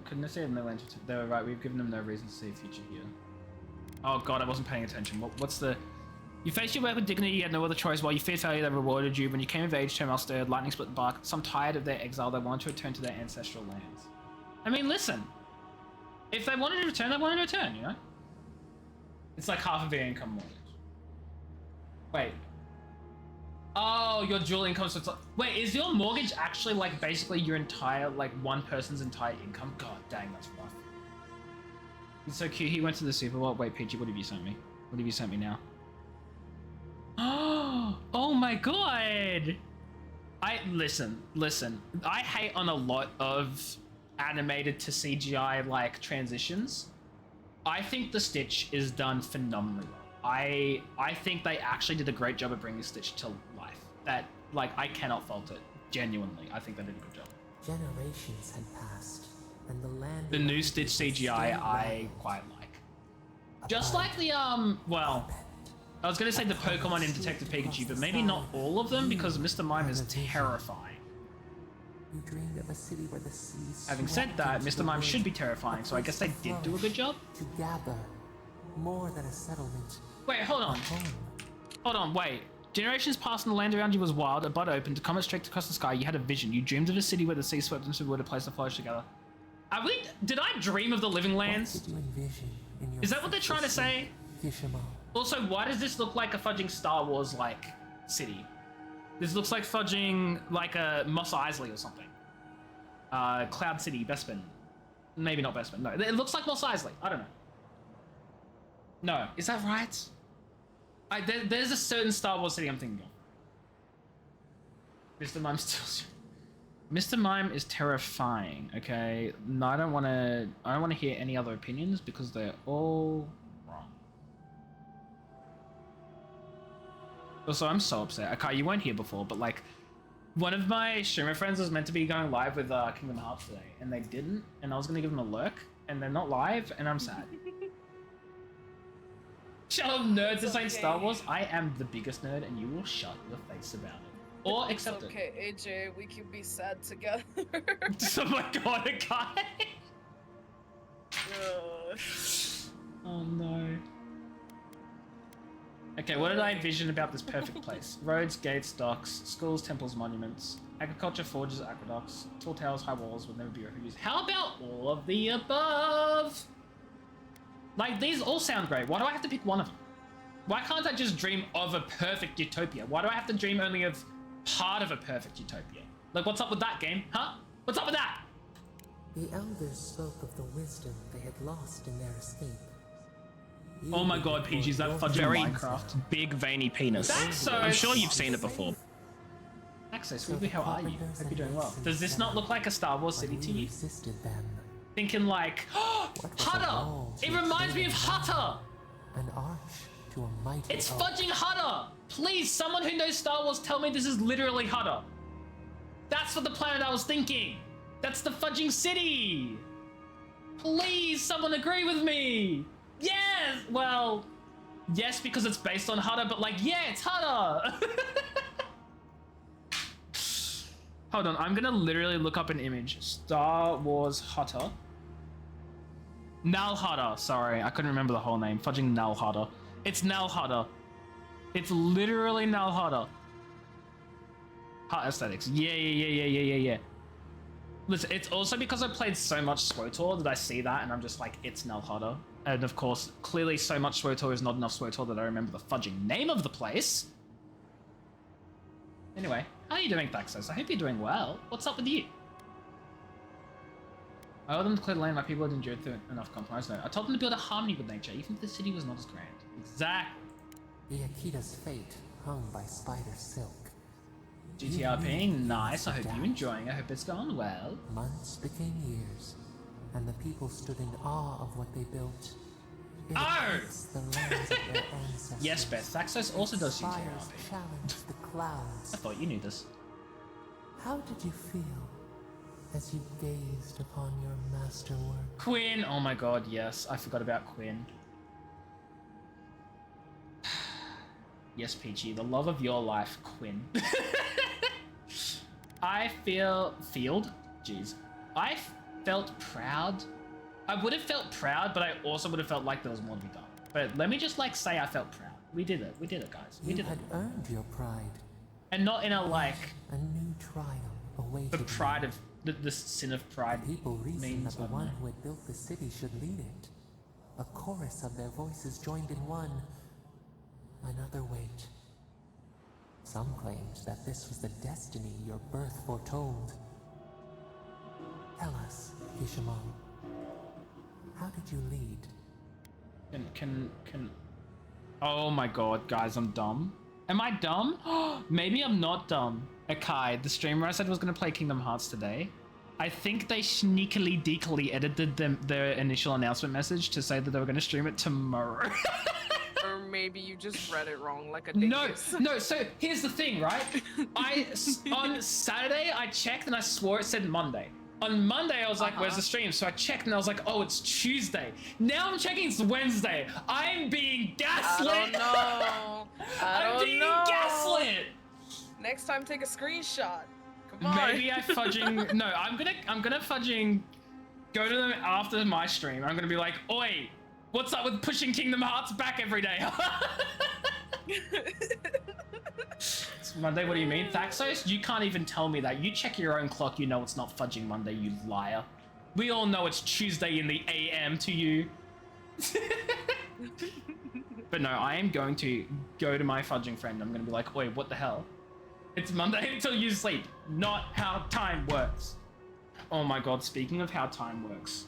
Couldn't I say no answer to? They were right. We've given them no reason to see a future here. Oh god, I wasn't paying attention. What's the? You faced your work with dignity. You had no other choice. While you feared failure, they rewarded you. When you came of age, turmoil stirred. Lightning split the bark. Some tired of their exile, they wanted to return to their ancestral lands. I mean, listen. If they wanted to return, they wanted to return. You know. It's like half of their income mortgage. Wait. Oh, your dual income. So it's like, wait, is your mortgage actually like basically your entire, like one person's entire income? God dang, that's rough. He's so cute. He went to the Super Bowl. Wait, Peachy, what have you sent me? What have you sent me now? Oh my god. Listen. I hate on a lot of animated to CGI like transitions. I think the Stitch is done phenomenally well. I think they actually did a great job of bringing Stitch to life. That, like, I cannot fault it. Genuinely, I think they did a good job. Generations had passed, and the land. The new Stitch CGI I quite like. Just like the well, I was gonna say the Pokemon in Detective Pikachu, but maybe not all of them because Mr. Mime is terrifying. You dreamed of a city where the seas. Having said swept that, into Mr. the Mime wind, should be terrifying, so I guess they did do a good job. To gather, more than a settlement. Wait, hold on. A home. Hold on, wait. Generations passed and the land around you was wild, a bud opened, a comet streaked across the sky, you had a vision. You dreamed of a city where the sea swept into the wood, a place to flourish together. Did I dream of the living lands? What did you envision in your Is that what they're trying to say? Fisherman. Also, why does this look like a fudging Star Wars, like, city? This looks like fudging, like a Mos Eisley or something. Cloud City, Bespin. Maybe not Bespin, no. It looks like Mos Eisley, I don't know. No, is that right? There's a certain Star Wars city I'm thinking of. Mr. Mime still... Mr. Mime is terrifying, okay? No, I don't want to hear any other opinions because they're all wrong. Also, I'm so upset. Okay, you weren't here before, but like, one of my streamer friends was meant to be going live with Kingdom Hearts today, and they didn't, and I was gonna give them a lurk, and they're not live, and I'm sad. Shut up, nerds, this ain't Star Wars. I am the biggest nerd, and you will shut your face about it. Or accept Okay, AJ, we can be sad together. it. Oh my god, a guy! Oh no. Okay, what did I envision about this perfect place? Roads, gates, docks, schools, temples, monuments, agriculture, forges, aqueducts, tall towers, high walls would never be overused. How about all of the above? Like, these all sound great. Why do I have to pick one of them? Why can't I just dream of a perfect utopia? Why do I have to dream only of part of a perfect utopia? Like, what's up with that, game? Huh? What's up with that? The elders spoke of the wisdom they had lost in their escape. Oh my god, PG's that fudging Very Minecraft. big veiny penis. That's I'm sure you've seen it before. Access, Weebly, how are you? Hope you're doing well. Does this not look like a Star Wars city to you? Resisted them. Thinking like, Hutter! It reminds me of Hutter! An arch to a mighty It's oak. fudging Hutter! Please, someone who knows Star Wars, tell me this is literally Hutter. That's for the planet I was thinking. That's the fudging city. Please, someone agree with me. Yes! Well, yes, because it's based on Hutter, but like, yeah, it's Hutter! Hold on, I'm gonna literally look up an image. Star Wars Hutter. Nal Hutter, sorry, I couldn't remember the whole name. Fudging Nal Hutter. It's Nal Hutter. It's literally Nal Hutter. Hut aesthetics. Yeah. Listen, it's also because I played so much SWTOR that I see that and I'm just like, it's Nal Hutter. And of course, clearly so much SWTOR is not enough SWTOR that I remember the fudging name of the place. Anyway, how are you doing, Thaxos? I hope you're doing well. What's up with you? I told them to clear the land, my people had endured through enough compromise. No, I told them to build a harmony with nature, even if the city was not as grand. Exactly. The Akita's fate hung by spider silk. GTRPing, nice. I hope you're enjoying. I hope it's gone well. Months became years, and the people stood in awe of what they built. It Oh! eclipsed the lands of their ancestors. Yes, Beth. Thaxos also does Spires GTRP. challenged the clouds. I thought you knew this. How did you feel as you gazed upon your masterwork? Quinn! Oh my god, yes. I forgot about Quinn. Yes, Peachy. The love of your life, Quinn. I Jeez. I felt proud. I would have felt proud, but I also would have felt like there was more to be done. But let me just like say I felt proud. We did it. We did it, guys. We You did had it. earned your pride. And not in a like A new trial awaited the you. pride of the sin of pride. People reasoned means, that the I don't one know. who had built the city should lead it. A chorus of their voices joined in one. Another weight. Some claimed that this was the destiny your birth foretold. Tell us, Kishamon, how did you lead? Can Oh my god, guys, I'm dumb. Am I dumb? Maybe I'm not dumb. Akai, the streamer I said was gonna play Kingdom Hearts today. I think they sneakily deekily edited their initial announcement message to say that they were gonna stream it tomorrow. Or maybe you just read it wrong, like a No, dingus. no, so here's the thing, right? On Saturday, I checked and I swore it said Monday. On Monday, I was like, where's the stream? So I checked and I was like, oh, it's Tuesday. Now I'm checking it's Wednesday. I'm being gaslit. I don't know. I'm being gaslit. Next time, take a screenshot. Come on. Maybe I fudging... No, I'm gonna fudging go to them after my stream. I'm gonna be like, oi, what's up with pushing Kingdom Hearts back every day? It's Monday, what do you mean? Thaxos, you can't even tell me that. You check your own clock, you know it's not fudging Monday, you liar. We all know it's Tuesday in the AM to you. But no, I am going to go to my fudging friend. I'm gonna be like, oi, what the hell? It's Monday until you sleep. Not how time works. Oh my god, speaking of how time works.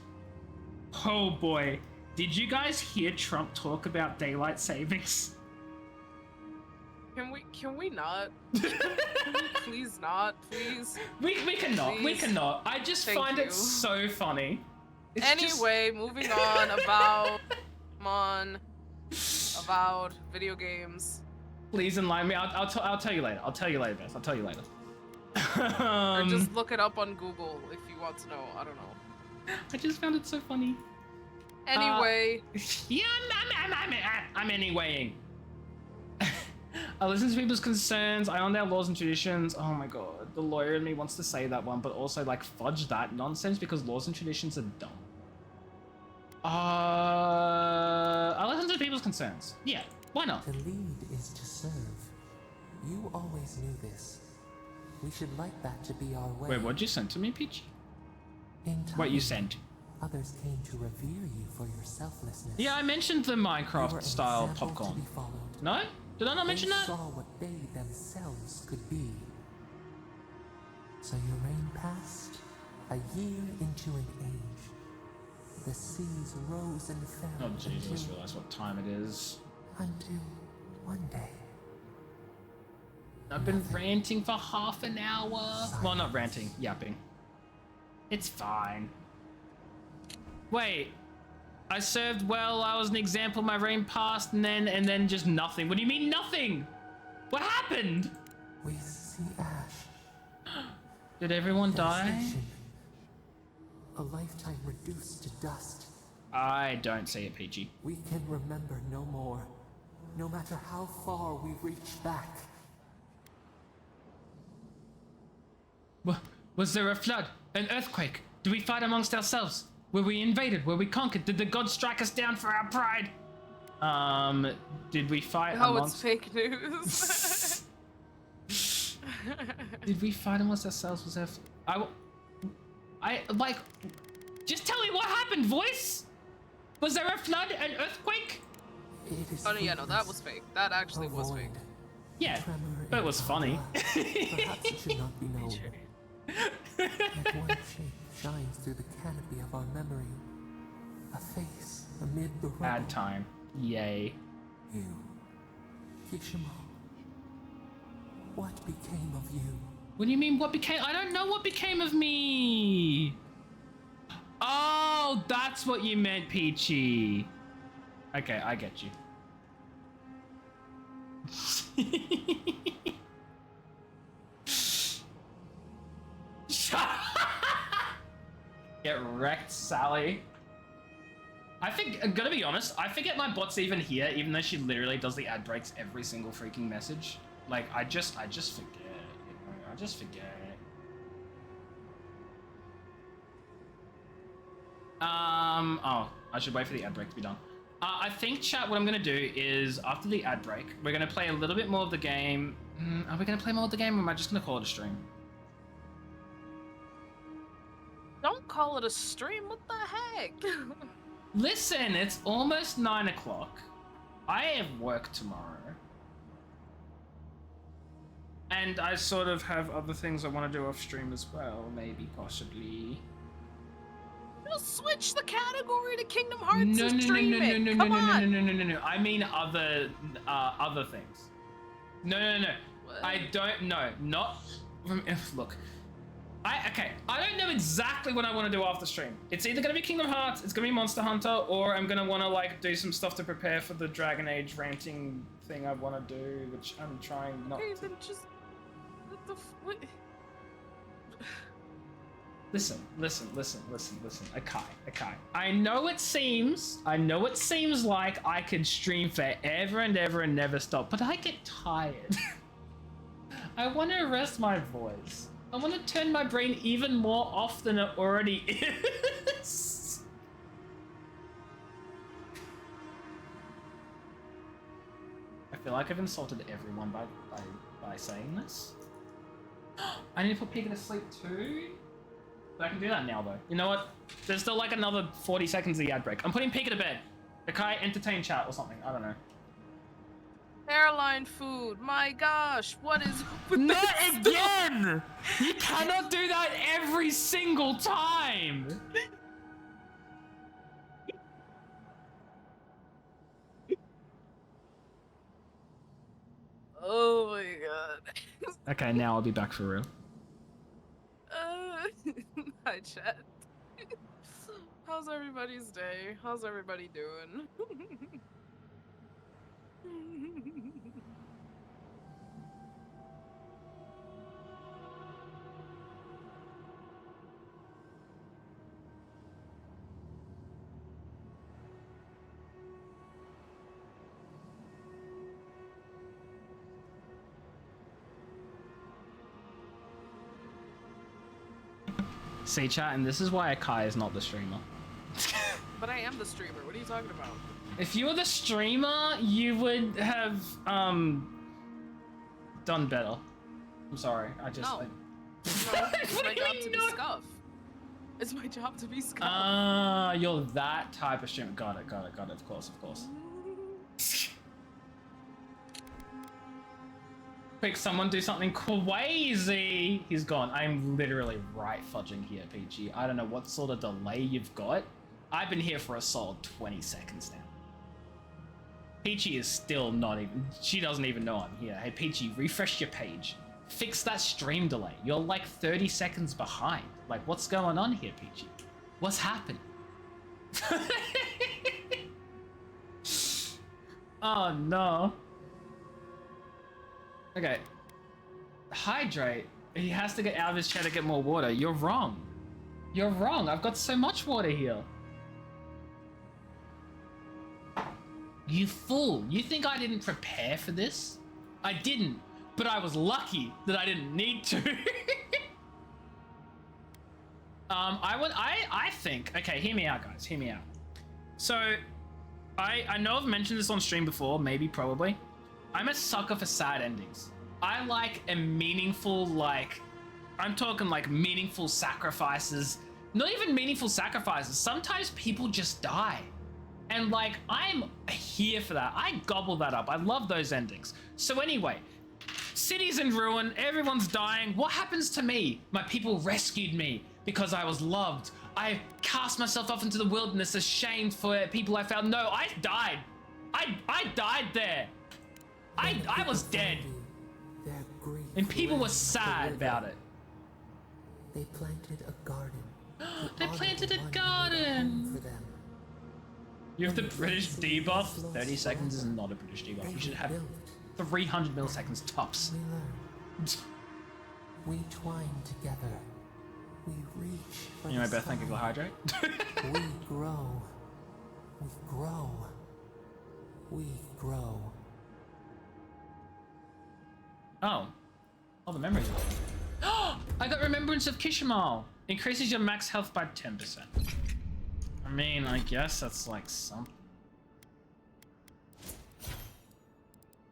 Oh boy. Did you guys hear Trump talk about daylight savings? Can we not? Can we please not, please? We cannot. We Please. cannot. I just Thank find you. it so funny. It's Anyway, moving on. Avowed video games. Please enlighten me. I'll tell you later. I'll tell you later, Beth. I'll tell you later. Or just look it up on Google if you want to know. I don't know. I just found it so funny. Anyway. Yeah, I'm anywaying. I listen to people's concerns. I own their laws and traditions. Oh my god, the lawyer in me wants to say that one, but also like fudge that nonsense because laws and traditions are dumb. I listen to people's concerns. Yeah, why not? To lead is to serve. You always knew this. We should like that to be our way. Wait, what'd you send to me, Peach? In time, What you sent? Others came to revere you for your selflessness. Yeah, I mentioned the You were Minecraft an style example to popcorn. be followed. No? Did I not mention They that? saw what they themselves could be. So your reign passed, a year into an age. The seas rose and fell. Oh jeez, I just realized what time it is. Until one day. I've been ranting for half an hour. Well, not ranting, yapping. It's fine. Wait, I served well, I was an example, my reign passed, and then just nothing. What do you mean nothing? What happened? We see ash. Did everyone die? Devastation. A lifetime reduced to dust. I don't see it, Peachy. We can remember no more, no matter how far we reach back. Was there a flood? An earthquake? Did we fight amongst ourselves? Were we invaded? Were we conquered? Did the gods strike us down for our pride? Did we fight Oh, amongst... it's fake news. Did we fight amongst ourselves? Was there... like... Just tell me what happened, voice? Was there a flood? An earthquake? Oh, no, yeah, no, that was fake. That actually was fake. Yeah, but it was funny. Perhaps it should not be known. Yet one shape shines through the canopy of our memory. A face amid the rubble. Bad time. Yay. You, Kishimo. What became of you? What do you mean, what became? I don't know what became of me. Oh, that's what you meant, Peachy. Okay, I get you. Get wrecked, Sally. I think, I'm gonna be honest, I forget my bot's even here, even though she literally does the ad breaks every single freaking message. Like, I just forget, you know, I just forget. Oh, I should wait for the ad break to be done. I think, chat, what I'm gonna do is, after the ad break, we're gonna play a little bit more of the game. Are we gonna play more of the game, or am I just gonna call it a stream? Don't call it a stream, what the heck? Listen, it's almost 9 o'clock. I have work tomorrow. And I sort of have other things I want to do off stream as well, maybe, possibly. Just switch the category to Kingdom Hearts No, and no, stream no, no, it. no, no, Come no, on. no, no, no, no, no. I mean other things. No, no, no. What? I don't know. Not from. Look. I don't know exactly what I want to do after stream. It's either gonna be Kingdom Hearts, it's gonna be Monster Hunter, or I'm gonna want to like do some stuff to prepare for the Dragon Age ranting thing I want to do, which I'm trying not Okay, to. then just... What? Listen. Akai. I know it seems like I could stream forever and ever and never stop, but I get tired. I want to rest my voice. I want to turn my brain even more off than it already is. I feel like I've insulted everyone by saying this. I need to put Pika to sleep too? But I can do that now though. You know what? There's still like another 40 seconds of the ad break. I'm putting Pika to bed. Akai, entertain chat or something. I don't know. Airline food. My gosh, what is with Not this again! You cannot do that every single time! Oh my god. Okay, now I'll be back for real. Hi, chat. How's everybody's day? How's everybody doing? See, chat, and this is why Kai is not the streamer. But I am the streamer. What are you talking about? If you were the streamer, you would have done better. I'm sorry. I just. No. I... No, it's my job to be scuff. It's my job to be scuff. Ah, you're that type of streamer. Got it. Of course. Quick, someone do something crazy. He's gone. I'm literally right fudging here, Peachy. I don't know what sort of delay you've got. I've been here for a solid 20 seconds now. Peachy is still not even... She doesn't even know I'm here. Hey, Peachy, refresh your page. Fix that stream delay. You're like 30 seconds behind. Like, what's going on here, Peachy? What's happened? Oh, no. Okay. Hydrate. He has to get out of his chair to get more water. You're wrong. You're wrong. I've got so much water here. You fool. You think I didn't prepare for this? I didn't. But I was lucky that I didn't need to. I think, okay, hear me out, guys, hear me out. So, I know I've mentioned this on stream before, maybe, probably. I'm a sucker for sad endings. I like a meaningful, like, I'm talking like meaningful sacrifices. Not even meaningful sacrifices. Sometimes people just die. And like, I'm here for that. I gobble that up. I love those endings. So anyway, city's in ruin, everyone's dying. What happens to me? My people rescued me because I was loved. I cast myself off into the wilderness ashamed for people I found. No, I died. I died there. I was dead. And people were sad about it. They planted a garden. They planted a garden. You have the British debuff. 30 seconds is not a British debuff. You should have 300 milliseconds tops. We learn. We twine together. We reach for Anyway, Beth, thank you for hydrate. We grow. We grow. We grow. Oh, the memories. Oh, I got Remembrance of Kishimal. Increases your max health by 10%. I mean, I guess that's like something.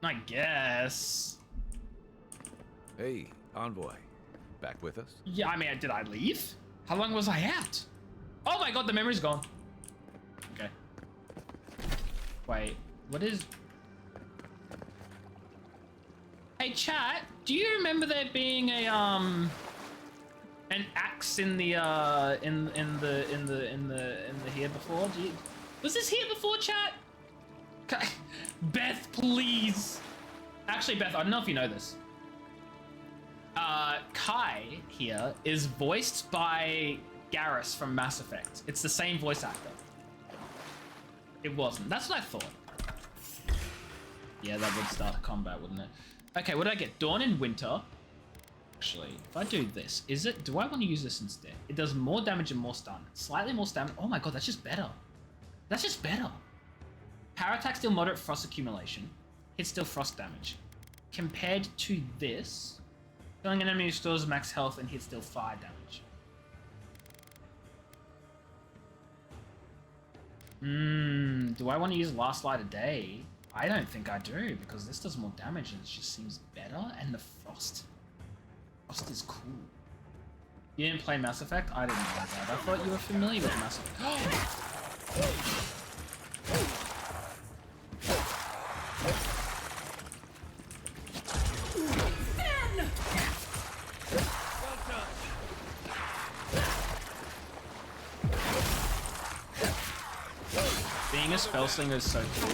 I guess. Hey, Envoy. Back with us? Yeah, I mean, did I leave? How long was I out? Oh my god, the memory's gone. Okay. Wait, what is... Hey chat, do you remember there being a an axe in the here before? Was this here before, chat? Beth, please. Actually, Beth, I don't know if you know this. Kai here is voiced by Garrus from Mass Effect. It's the same voice actor. It wasn't. That's what I thought. Yeah, that would start combat, wouldn't it? Okay, what did I get? Dawn in Winter. Actually, if I do this, do I want to use this instead? It does more damage and more stun. Slightly more stamina. Oh my god, that's just better. That's just better. Power attack deal moderate frost accumulation. Hit still frost damage. Compared to this, killing an enemy restores max health and hit still fire damage. Do I want to use Last Light of Day? I don't think I do, because this does more damage and it just seems better, and the frost. Frost is cool. You didn't play Mass Effect? I didn't know that. I thought you were familiar with Mass Effect. Being a spell slinger is so cool.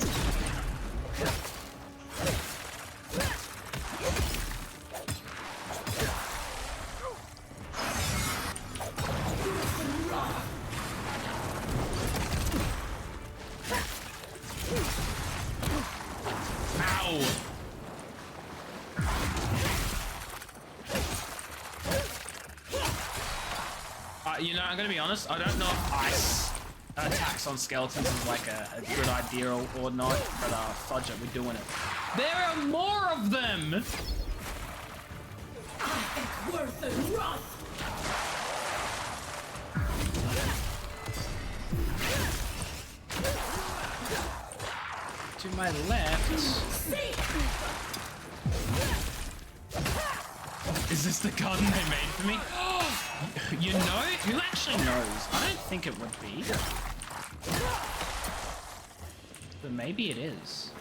You know, I'm gonna be honest, I don't know if ice attacks on skeletons is like a good idea or not, but fudge it, we're doing it. There are more of them! I think worth the wrath! to my left. Is this the garden they made for me? You know? Who actually knows? I don't think it would be. But maybe it is.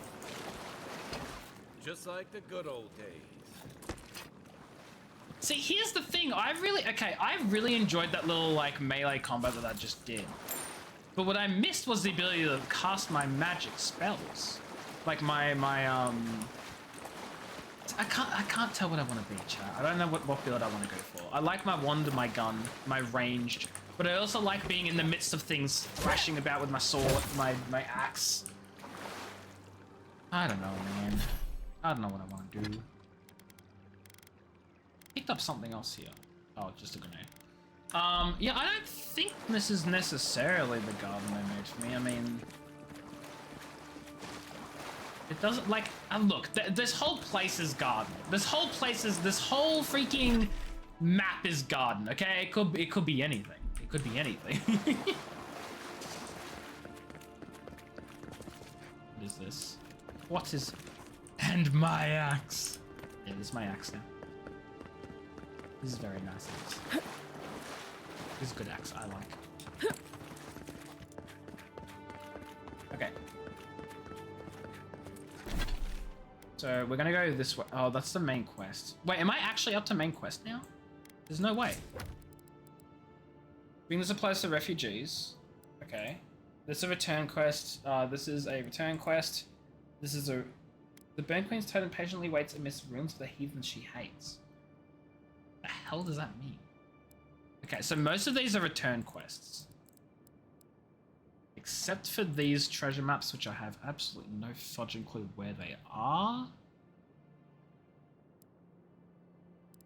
Just like the good old days. See, here's the thing. I really enjoyed that little like melee combo that I just did. But what I missed was the ability to cast my magic spells. Like my I can't tell what I want to be, chat. I don't know what build I want to go for. I like my wand and my gun, my ranged, but I also like being in the midst of things, thrashing about with my sword, my axe. I don't know, man. I don't know what I want to do. Picked up something else here. Oh, just a grenade. Yeah, I don't think this is necessarily the garden they made for me. I mean, it doesn't like. Look, this whole place is garden. This whole freaking map is garden. Okay, it could be anything. It could be anything. What is this? What is? And my axe. Yeah, this is my axe now. This is very nice axe. This is a good axe, I like. Okay. So we're gonna go this way. Oh, that's the main quest. Wait, am I actually up to main quest now? There's no way. Bring the supplies to refugees. Okay. This is a return quest. This is a return quest. This is a... The Burn Queen's totem patiently waits amidst ruins for the heathen she hates. What the hell does that mean? Okay, so most of these are return quests. Except for these treasure maps, which I have absolutely no fudging clue where they are.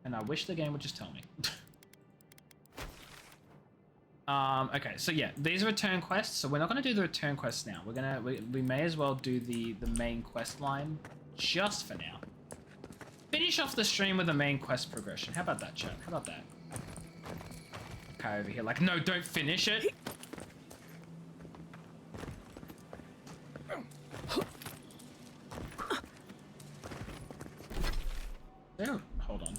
And I wish the game would just tell me. Okay, so yeah, these are return quests, so we're not going to do the return quests now. We may as well do the main quest line just for now. Finish off the stream with the main quest progression. How about that, chat? How about that? Okay, over here, like, no, don't finish it. There, hold on.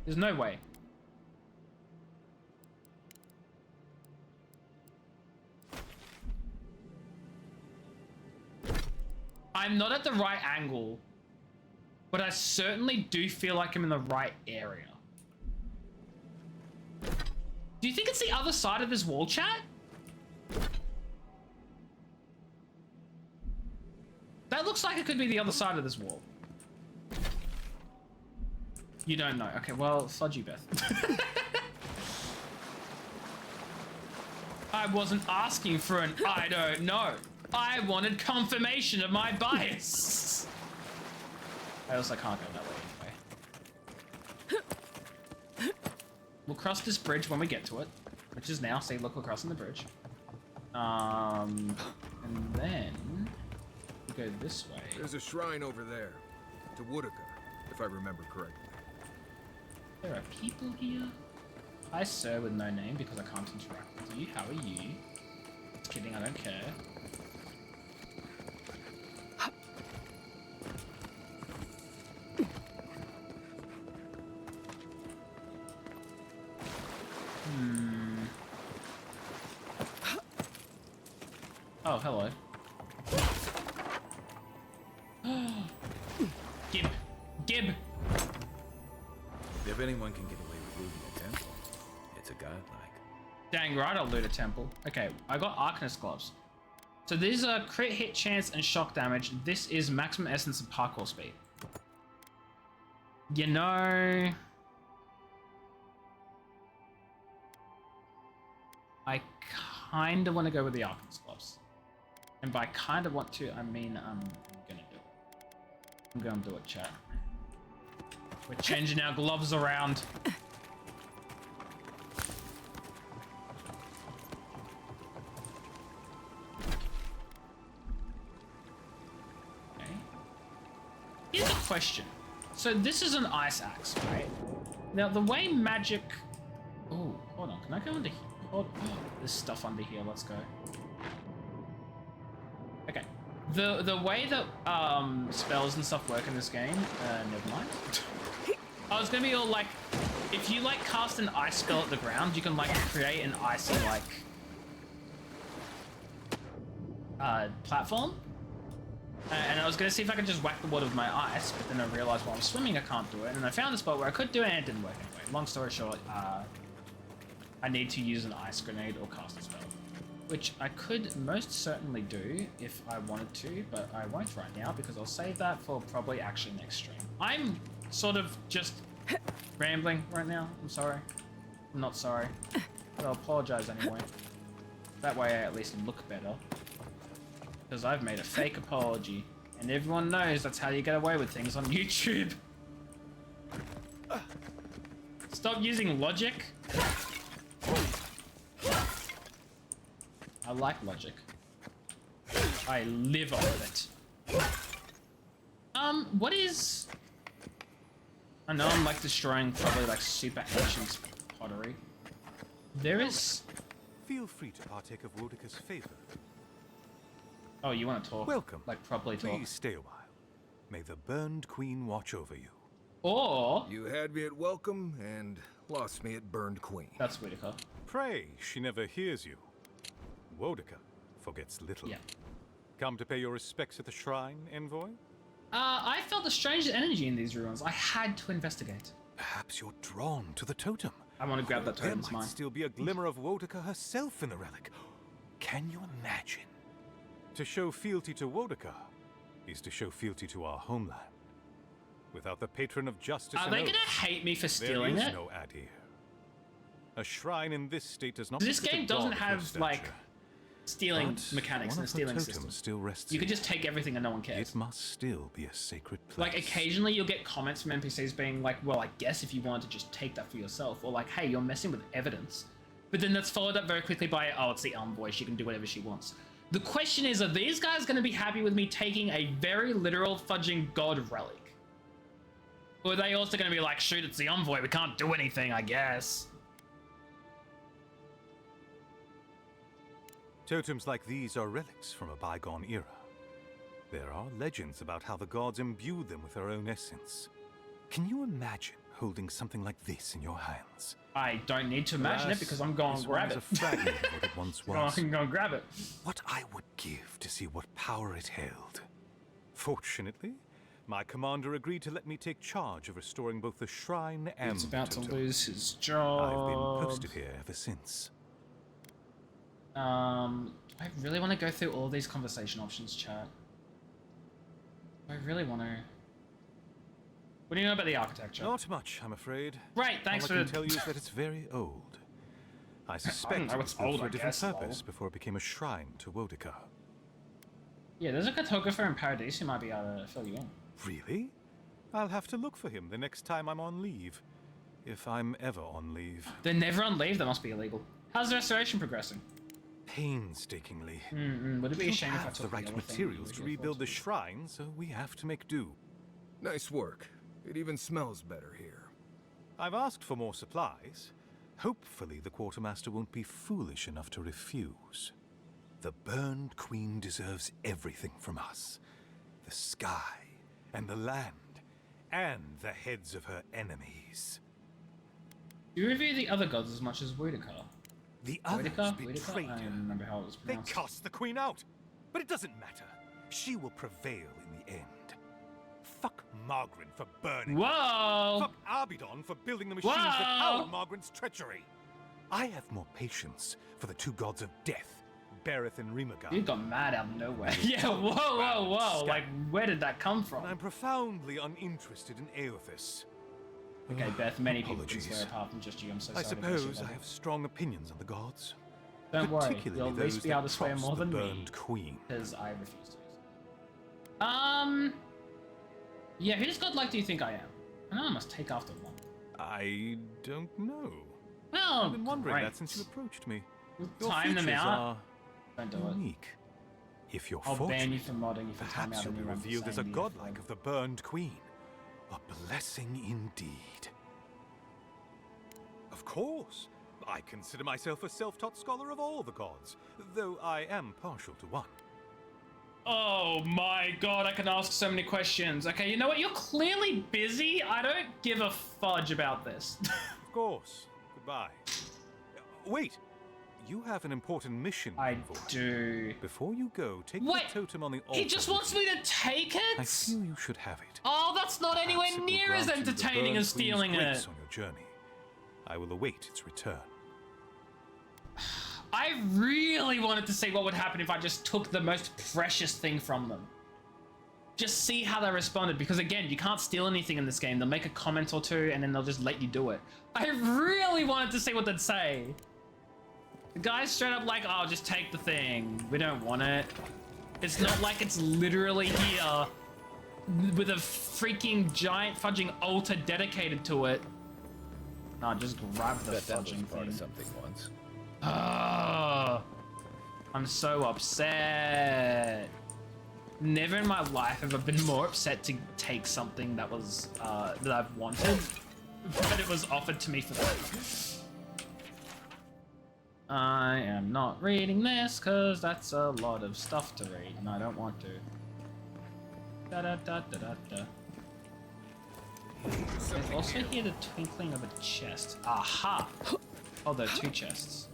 There's no way. I'm not at the right angle, but I certainly do feel like I'm in the right area. Do you think it's the other side of this wall, chat? That looks like it could be the other side of this wall. You don't know. Okay, well, fudge you, Beth. I wasn't asking for an I don't know. I wanted confirmation of my bias. I also can't go that way anyway. We'll cross this bridge when we get to it, which is now. See, look, we're crossing the bridge. And then we go this way. There's a shrine over there to Woodaka, if I remember correctly. There are people here. Hi, sir, with no name because I can't interact with you. How are you? Just kidding, I don't care. Oh, hello. Gib. Gib! If anyone can get away with looting a temple, it's a godlike. Dang right, I'll loot a temple. Okay, I got Arcanist gloves. So these are crit hit chance and shock damage. This is maximum essence and parkour speed. You know... I kinda want to go with the Arcanist gloves. And by kinda want to, I mean I'm gonna do it. I'm gonna do it, chat. We're changing our gloves around. Okay. Here's a question. So this is an ice axe, right? Now the way magic... Oh, hold on. Can I go under here? Oh, there's stuff under here. Let's go. The way that spells and stuff work in this game, never mind. I was gonna be all like, if you like cast an ice spell at the ground, you can like create an icy like platform. And I was gonna see if I could just whack the water with my ice, but then I realized while I'm swimming I can't do it, and I found a spot where I could do it and it didn't work anyway. Long story short, I need to use an ice grenade or cast a spell, which I could most certainly do if I wanted to, but I won't right now because I'll save that for probably actually next stream. I'm sort of just rambling right now. I'm sorry. I'm not sorry. But I'll apologize anyway. That way I at least look better. Because I've made a fake apology. And everyone knows that's how you get away with things on YouTube. Stop using logic. I like logic. I live off it. What is... I know I'm like destroying probably like super ancient pottery. There is... Feel free to partake of Wodika's favor. Oh, you want to talk? Welcome. Like properly talk. Please stay a while. May the Burned Queen watch over you. Or... You had me at welcome and lost me at Burned Queen. That's Whitaker. Pray she never hears you. Wodika forgets little. Yeah. Come to pay your respects at the shrine, envoy? I felt a strange energy in these ruins. I had to investigate. Perhaps you're drawn to the totem. I want to grab that totem. There might still be a glimmer of Wodika herself in the relic. Can you imagine? To show fealty to Wodika is to show fealty to our homeland. Without the patron of justice Are and they oath, gonna hate me for stealing there is it? no Adir. A shrine in this state does not. This befit a game god doesn't of her have stature. like stealing But mechanics one and a of her stealing totems system. still rests You could here. just take everything and no one cares. It must still be a sacred place. Like occasionally you'll get comments from NPCs being like, well, I guess if you wanted to just take that for yourself, or like, hey, you're messing with evidence. But then that's followed up very quickly by, oh, it's the envoy, she can do whatever she wants. The question is, are these guys going to be happy with me taking a very literal fudging god relic? Or are they also going to be like, shoot, it's the envoy, we can't do anything, I guess? Totems like these are relics from a bygone era. There are legends about how the gods imbued them with their own essence. Can you imagine holding something like this in your hands? I don't need to imagine it because I'm going to grab it. A fragment of what it once was. I'm going to grab it. What I would give to see what power it held. Fortunately, my commander agreed to let me take charge of restoring both the shrine and He's about the to totem. lose his job. I've been posted here ever since. Do I really want to go through all these conversation options, chat? I really want to. What do you know about the architecture? Not much, I'm afraid. Right, thanks All I for- can tell you is that it's very old. I suspect know it it's was built old, for I a different guess, purpose lol. before it became a shrine to Wodika. Yeah, there's a cartographer in Paradise who might be able to fill you in. Really? I'll have to look for him the next time I'm on leave. If I'm ever on leave. They're never on leave, that must be illegal. How's the restoration progressing? Painstakingly. Would it be We a shame if I have took the right other thing materials that to you were rebuild the forced shrine, so we have to make do. Nice work. It even smells better here. I've asked for more supplies. Hopefully the quartermaster won't be foolish enough to refuse. The Burned Queen deserves everything from us. The sky, and the land, and the heads of her enemies. Do you review the other gods as much as Whitaker? The others Whitaker? betrayed I her. don't remember how it was They pronounced. cast the queen out. But it doesn't matter. She will prevail in the end. Fuck Margaret for burning. Whoa! Fuck Arbidon for building the machines that powered Margaret's treachery. I have more patience for the two gods of death, Bereth and Rimagar. You got mad out of nowhere. Yeah, whoa. Like, where did that come from? And I'm profoundly uninterested in Aothis. Okay, Beth, many people can Apologies. swear apart from just you. I'm so I sorry. to miss you, suppose I buddy. have strong opinions on the gods. Don't worry, particularly you'll at least those be that able to swear cross more the than me. Burned Queen. Because I refuse to use it. Yeah, whose godlike do you think I am? I know I must take after one. I don't know. Well, I've been wondering great. that since you approached me. We'll Your time them features out. are Don't do it. unique. If you're I'll fortunate, ban you from modding if you time perhaps out you'll a be new one for revealed as a saying the godlike F-word. of the Burned Queen. A blessing indeed. Of course, I consider myself a self-taught scholar of all the gods, though I am partial to one. Oh my god, I can ask so many questions. Okay, you know what? You're clearly busy. I don't give a fudge about this. Of course. Goodbye. Wait! You have an important mission. I do. Before you go, take Wait, the totem on the altar. he just wants me to take it? I feel you should have it. Oh, that's not anywhere Perhaps it will near as grant you the entertaining Burn as stealing Queen's it. grace on your journey. I will await its return. I really wanted to see what would happen if I just took the most precious thing from them. Just see how they responded, because again, you can't steal anything in this game. They'll make a comment or two and then they'll just let you do it. I really wanted to see what they'd say. The guy's straight up like, oh, just take the thing. We don't want it. It's not like it's literally here with a freaking giant fudging altar dedicated to it. No, just grab the fudging thing. Something once. Oh, I'm so upset. Never in my life have I been more upset to take something that was that I've wanted, but it was offered to me for free. I am not reading this because that's a lot of stuff to read, and I don't want to. Da da da da da da. I also hear the twinkling of a chest. Aha! Oh, there are two chests.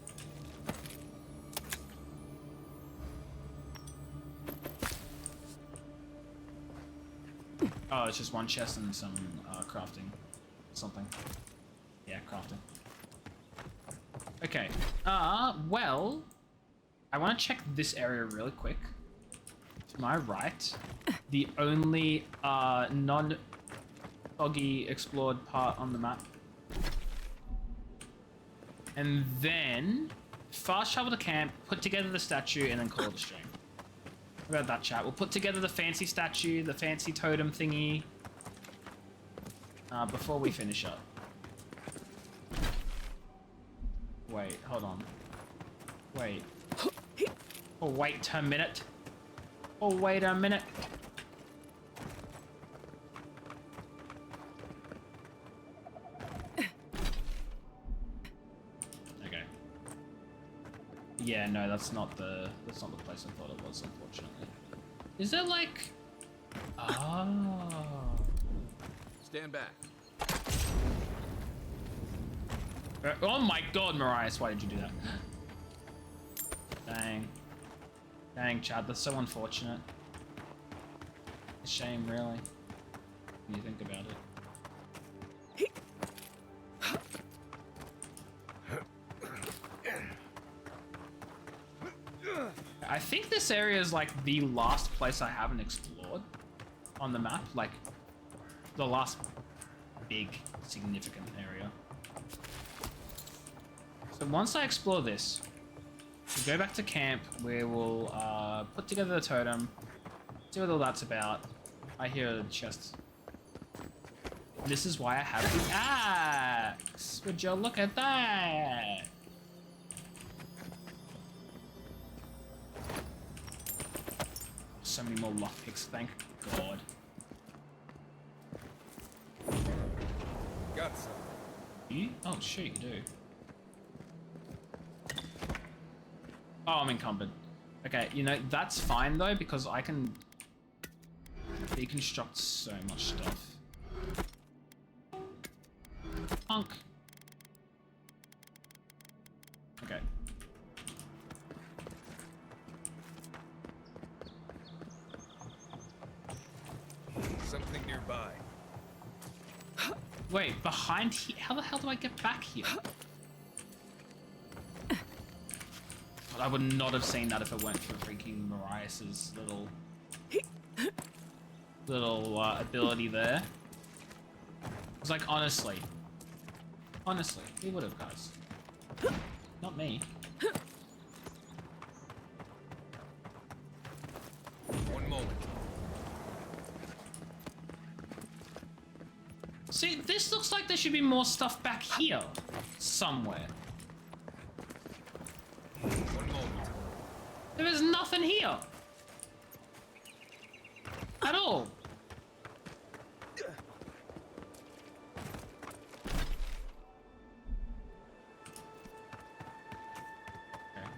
Oh, it's just one chest and some crafting. Something. Yeah, crafting. Okay. Well, I want to check this area really quick. To my right, the only non-foggy explored part on the map. And then fast travel to camp, put together the statue, and then call it a stream. How about that, chat? We'll put together the fancy statue, the fancy totem thingy, before we finish up. Wait, hold on. Wait. Oh, wait a minute. Oh, wait a minute. Okay. Yeah, no, that's not the place I thought it was, unfortunately. Is there like... Oh. Stand back. Oh my god, Marias, why did you do that? Dang. Dang, Chad, that's so unfortunate. A shame, really. When you think about it. I think this area is like the last place I haven't explored on the map. Like, the last big, significant area. So once I explore this, we'll go back to camp where we'll put together the totem, see what all that's about. I hear a chest. This is why I have the axe. Would you look at that? So many more lockpicks, thank God. Got some. You? Oh shoot, you do. Oh, I'm encumbered. Okay, you know, that's fine though, because I can deconstruct so much stuff. Punk. Okay. Something nearby. Wait, behind here? How the hell do I get back here? I would not have seen that if it weren't for freaking Marias's little ability there. It's like, honestly, he would have, guys. Not me. One moment. See, this looks like there should be more stuff back here somewhere. One moment. There is nothing here at all. Okay,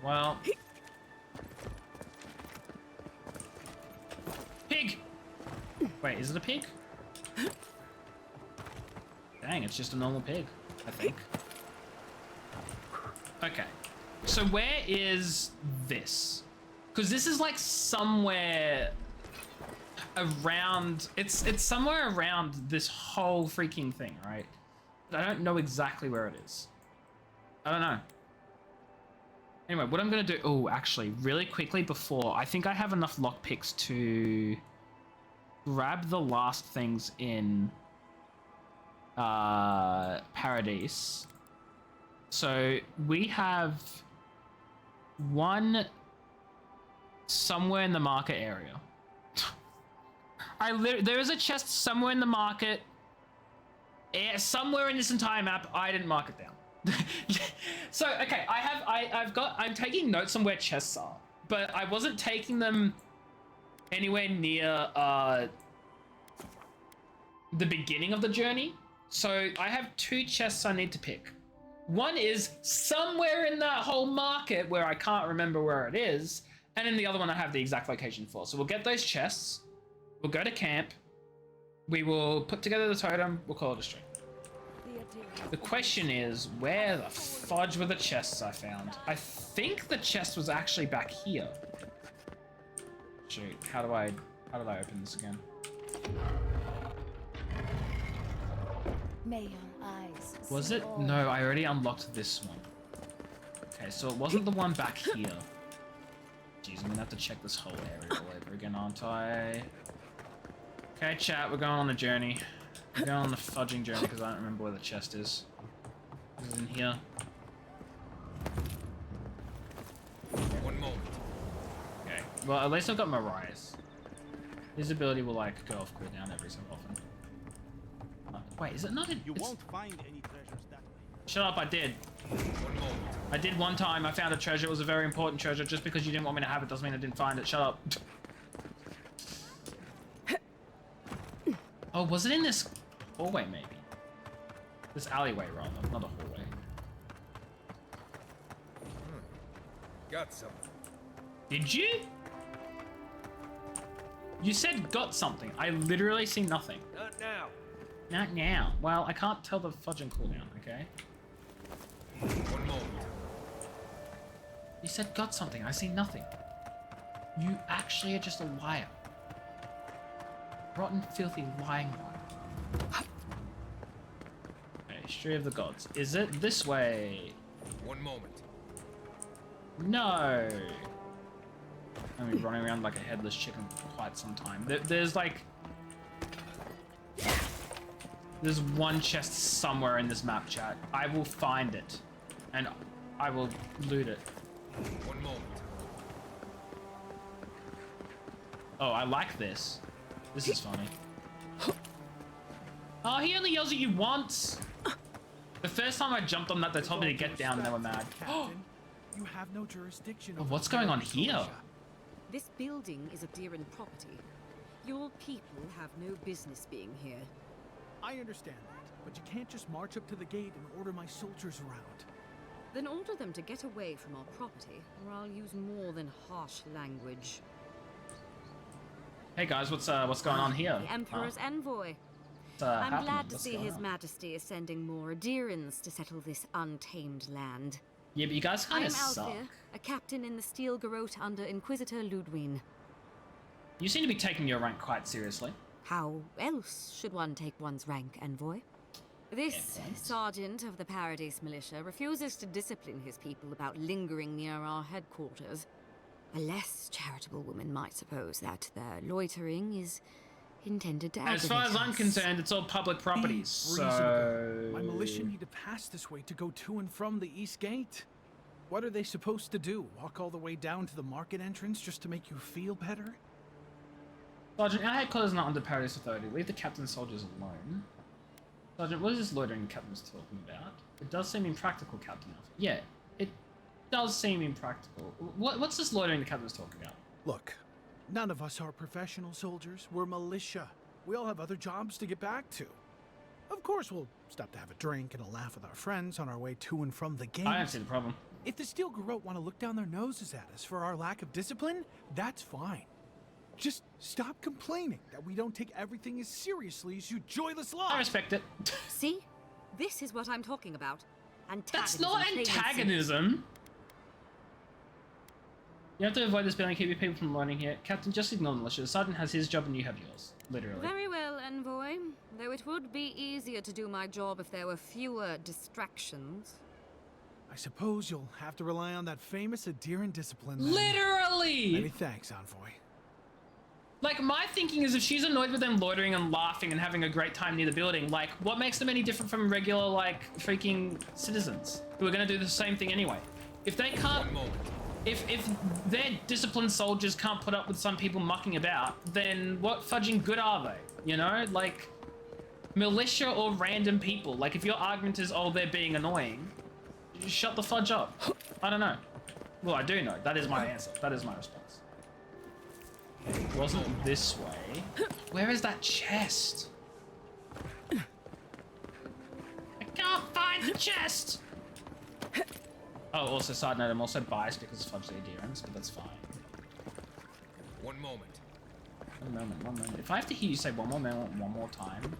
well, Wait, is it a pig? Dang, it's just a normal pig, I think. Okay, so where is this? Because this is like somewhere around, it's somewhere around this whole freaking thing, right? But I don't know exactly where it is. I don't know. Anyway, what I'm gonna do, oh, actually, really quickly before, I think I have enough lockpicks to grab the last things in Paradise. So we have one somewhere in the market area. There is a chest somewhere in the market. Somewhere in this entire map, I didn't mark it down. So okay, I'm taking notes on where chests are, but I wasn't taking them anywhere near the beginning of the journey. So I have 2 chests I need to pick. One is somewhere in that whole market where I can't remember where it is, and then the other one I have the exact location for. So we'll get those chests, we'll go to camp, we will put together the totem, we'll call it a stream. The question is, where the fudge were the chests I found? I think the chest was actually back here. Shoot, how did I open this again? May your eyes. Was it? No, I already unlocked this one. Okay, so it wasn't the one back here. Jeez, I'm gonna have to check this whole area all over again, aren't I? Okay, chat, we're going on a journey. We're going on the fudging journey because I don't remember where the chest is. Is it in here? One moment. Okay, well, at least I've got Mariah's. His ability will, like, go off cooldown every so often. Wait, is it not in... You won't find any treasures that way. Shut up, I did. One moment. I did one time, I found a treasure, it was a very important treasure. Just because you didn't want me to have it doesn't mean I didn't find it. Shut up. Oh, was it in this hallway, maybe? This alleyway, rather, not a hallway. Got something. Did you? You said got something. I literally see nothing. Not now. Not now. Well, I can't tell the fudging cooldown, okay? One moment. You said got something. I see nothing. You actually are just a liar. Rotten, filthy, lying liar. Okay, History of the Gods. Is it this way? One moment. No. I've been running around like a headless chicken for quite some time. There's like... There's one chest somewhere in this map, chat. I will find it. And I will loot it. One moment. Oh, I like this. This is funny. Oh, he only yells at you once. The first time I jumped on that, they told me to get down and they were mad. You have no jurisdiction. Oh, what's going on here? This building is Abderan property. Your people have no business being here. I understand that, but you can't just march up to the gate and order my soldiers around. Then order them to get away from our property, or I'll use more than harsh language. Hey guys, what's going on here? The Emperor's envoy. I'm glad to see His Majesty is sending more Adherans to settle this untamed land. Yeah, but you guys kind of suck. I am Althir, a captain in the Steel Garrote under Inquisitor Ludwin. You seem to be taking your rank quite seriously. How else should one take one's rank, envoy? This sergeant of the Paradise Militia refuses to discipline his people about lingering near our headquarters. A less charitable woman might suppose that their loitering is intended to As far as I'm concerned, it's all public properties, so... My militia need to pass this way to go to and from the East Gate. What are they supposed to do? Walk all the way down to the market entrance just to make you feel better? Sergeant, our headquarters are not under Paradise Authority. Leave the captain's soldiers alone. Sergeant, what is this loitering the captain was talking about? It does seem impractical, Captain Alpha. Yeah, it does seem impractical. What's this loitering the captain was talking about? Look, none of us are professional soldiers. We're militia. We all have other jobs to get back to. Of course, we'll stop to have a drink and a laugh with our friends on our way to and from the game. I don't see the problem. If the Steel Garrote want to look down their noses at us for our lack of discipline, that's fine. Just stop complaining that we don't take everything as seriously as you joyless lot. I respect it. See? This is what I'm talking about. That's not plain and simple. antagonism. You have to avoid this building, keep your people from running here. Captain, just ignore the militia. The sergeant has his job and you have yours. Literally. Very well, envoy. Though it would be easier to do my job if there were fewer distractions. I suppose you'll have to rely on that famous Adiran discipline. Then. Literally! Many thanks, envoy. Like, my thinking is if she's annoyed with them loitering and laughing and having a great time near the building, like, what makes them any different from regular, like, freaking citizens who are gonna do the same thing anyway? If they can't... If their disciplined soldiers can't put up with some people mucking about, then what fudging good are they? You know? Like, militia or random people. Like, if your argument is, oh, they're being annoying, shut the fudge up. I don't know. Well, I do know. That is my answer. That is my response. It wasn't this way. Where is that chest? I can't find the chest! Oh, also, side note, I'm also biased because of fudge the adherence, but that's fine. One moment. One moment. If I have to hear you say one more moment one more time,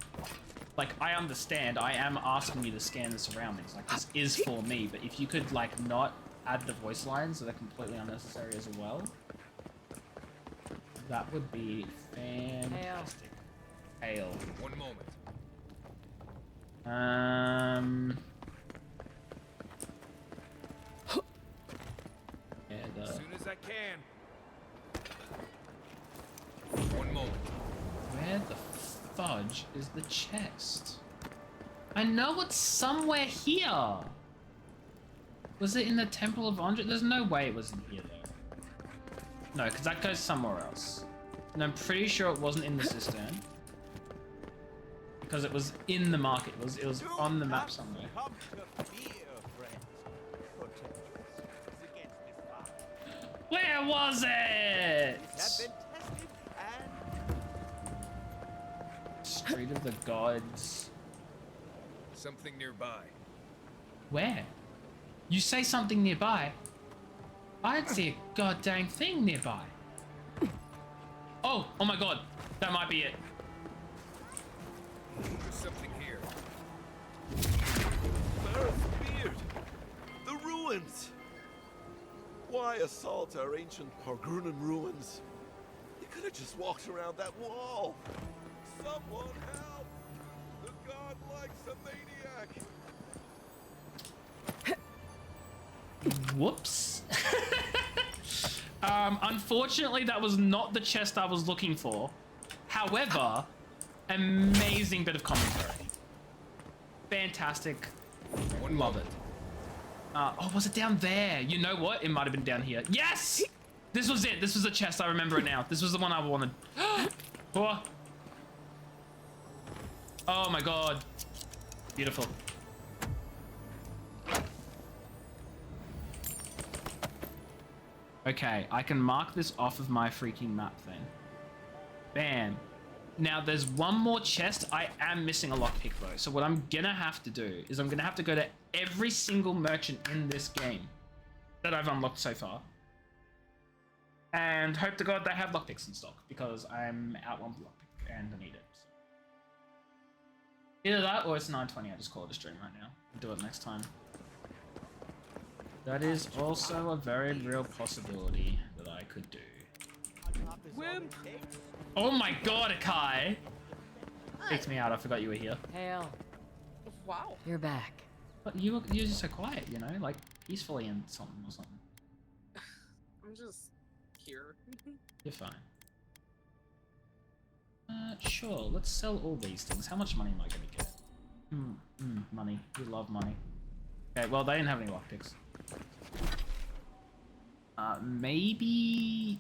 like, I understand, I am asking you to scan the surroundings, like, this is for me, but if you could, like, not add the voice lines that are completely unnecessary as well, that would be fantastic. Hail. One moment. Yeah, as soon as I can. One moment. Where the fudge is the chest? I know it's somewhere here. Was it in the Temple of Andre? There's no way it was in here though. No, because that goes somewhere else. And I'm pretty sure it wasn't in the cistern. Because it was in the market. It was on the map somewhere. Where was it? Street of the Gods. Something nearby. Where? You say something nearby? I'd see a goddamn thing nearby. Oh my god. That might be it. Something here. Beard! The ruins! Why assault our ancient Pargrunan ruins? You could have just walked around that wall. Someone help! The god likes a maniac! Whoops. Unfortunately, that was not the chest I was looking for. However, amazing bit of commentary. Fantastic. Love it. Oh, was it down there? You know what? It might have been down here. Yes! This was it. This was the chest. I remember it now. This was the one I wanted. Oh my god. Beautiful. Okay, I can mark this off of my freaking map then. Bam. Now there's one more chest. I am missing a lockpick though. So what I'm gonna have to do is I'm gonna have to go to every single merchant in this game that I've unlocked so far. And hope to god they have lockpicks in stock because I'm out one lockpick and I need it. So. Either that or it's 9:20. I just call it a stream right now. I'll do it next time. That is also a very real possibility that I could do. Wimp! Oh my god, Akai! Kicked me out, I forgot you were here. Hail. Wow. You're back. But you're just so quiet, you know? Like, peacefully and something or something. I'm just here. You're fine. Sure, let's sell all these things. How much money am I gonna get? Money. You love money. Okay, well, they didn't have any lockpicks. Maybe...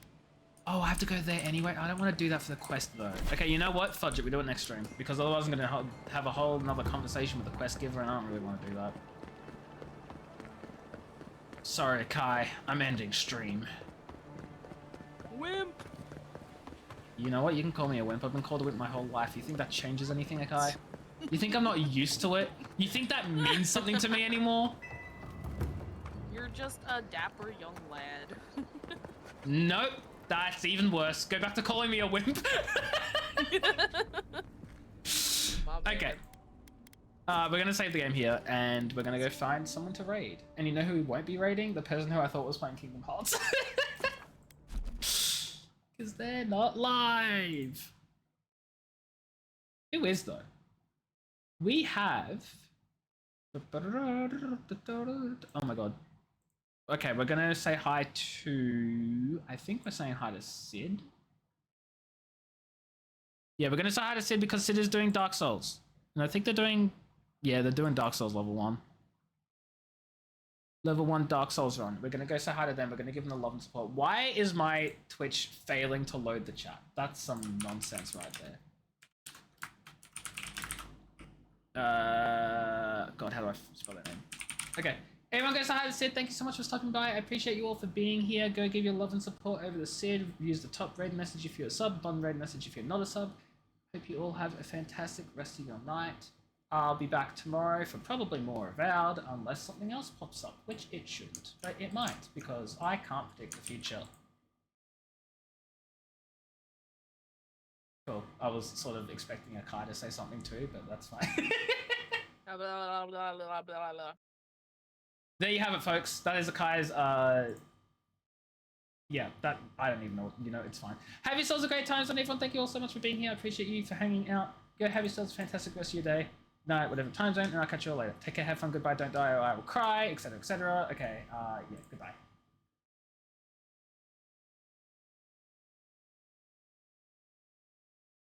Oh, I have to go there anyway. I don't want to do that for the quest, though. Okay, you know what? Fudge it. We do it next stream. Because otherwise I'm going to have a whole another conversation with the quest giver, and I don't really want to do that. Sorry, Kai. I'm ending stream. Wimp! You know what? You can call me a wimp. I've been called a wimp my whole life. You think that changes anything, Akai? You think I'm not used to it? You think that means something to me anymore? You're just a dapper young lad. Nope. That's even worse. Go back to calling me a wimp. Okay. We're gonna save the game here, and we're gonna go find someone to raid. And you know who we won't be raiding? The person who I thought was playing Kingdom Hearts. Because they're not live. Who is, though? We have... Oh my god. Okay, we're gonna say hi to... I think we're saying hi to Sid. Yeah, we're gonna say hi to Sid because Sid is doing Dark Souls. And I think they're doing... Yeah, they're doing Dark Souls level 1. Level 1 Dark Souls run. We're gonna go say hi to them. We're gonna give them the love and support. Why is my Twitch failing to load the chat? That's some nonsense right there. God, how do I spell that name? Okay. Everyone go say hi to Sid. Thank you so much for stopping by. I appreciate you all for being here. Go give your love and support over to Sid. Use the top raid message if you're a sub, bottom raid message if you're not a sub. Hope you all have a fantastic rest of your night. I'll be back tomorrow for probably more Avowed, unless something else pops up, which it shouldn't, but it might, because I can't predict the future. Cool. I was sort of expecting Akai to say something too, but that's fine. There you have it, folks. That is Akai's, yeah, that, I don't even know, you know, it's fine. Have yourselves a great time, and everyone, thank you all so much for being here. I appreciate you for hanging out. Go have yourselves a fantastic rest of your day, night, whatever time zone, and I'll catch you all later. Take care, have fun, goodbye, don't die, or I will cry, etc., etc. Okay, yeah, goodbye.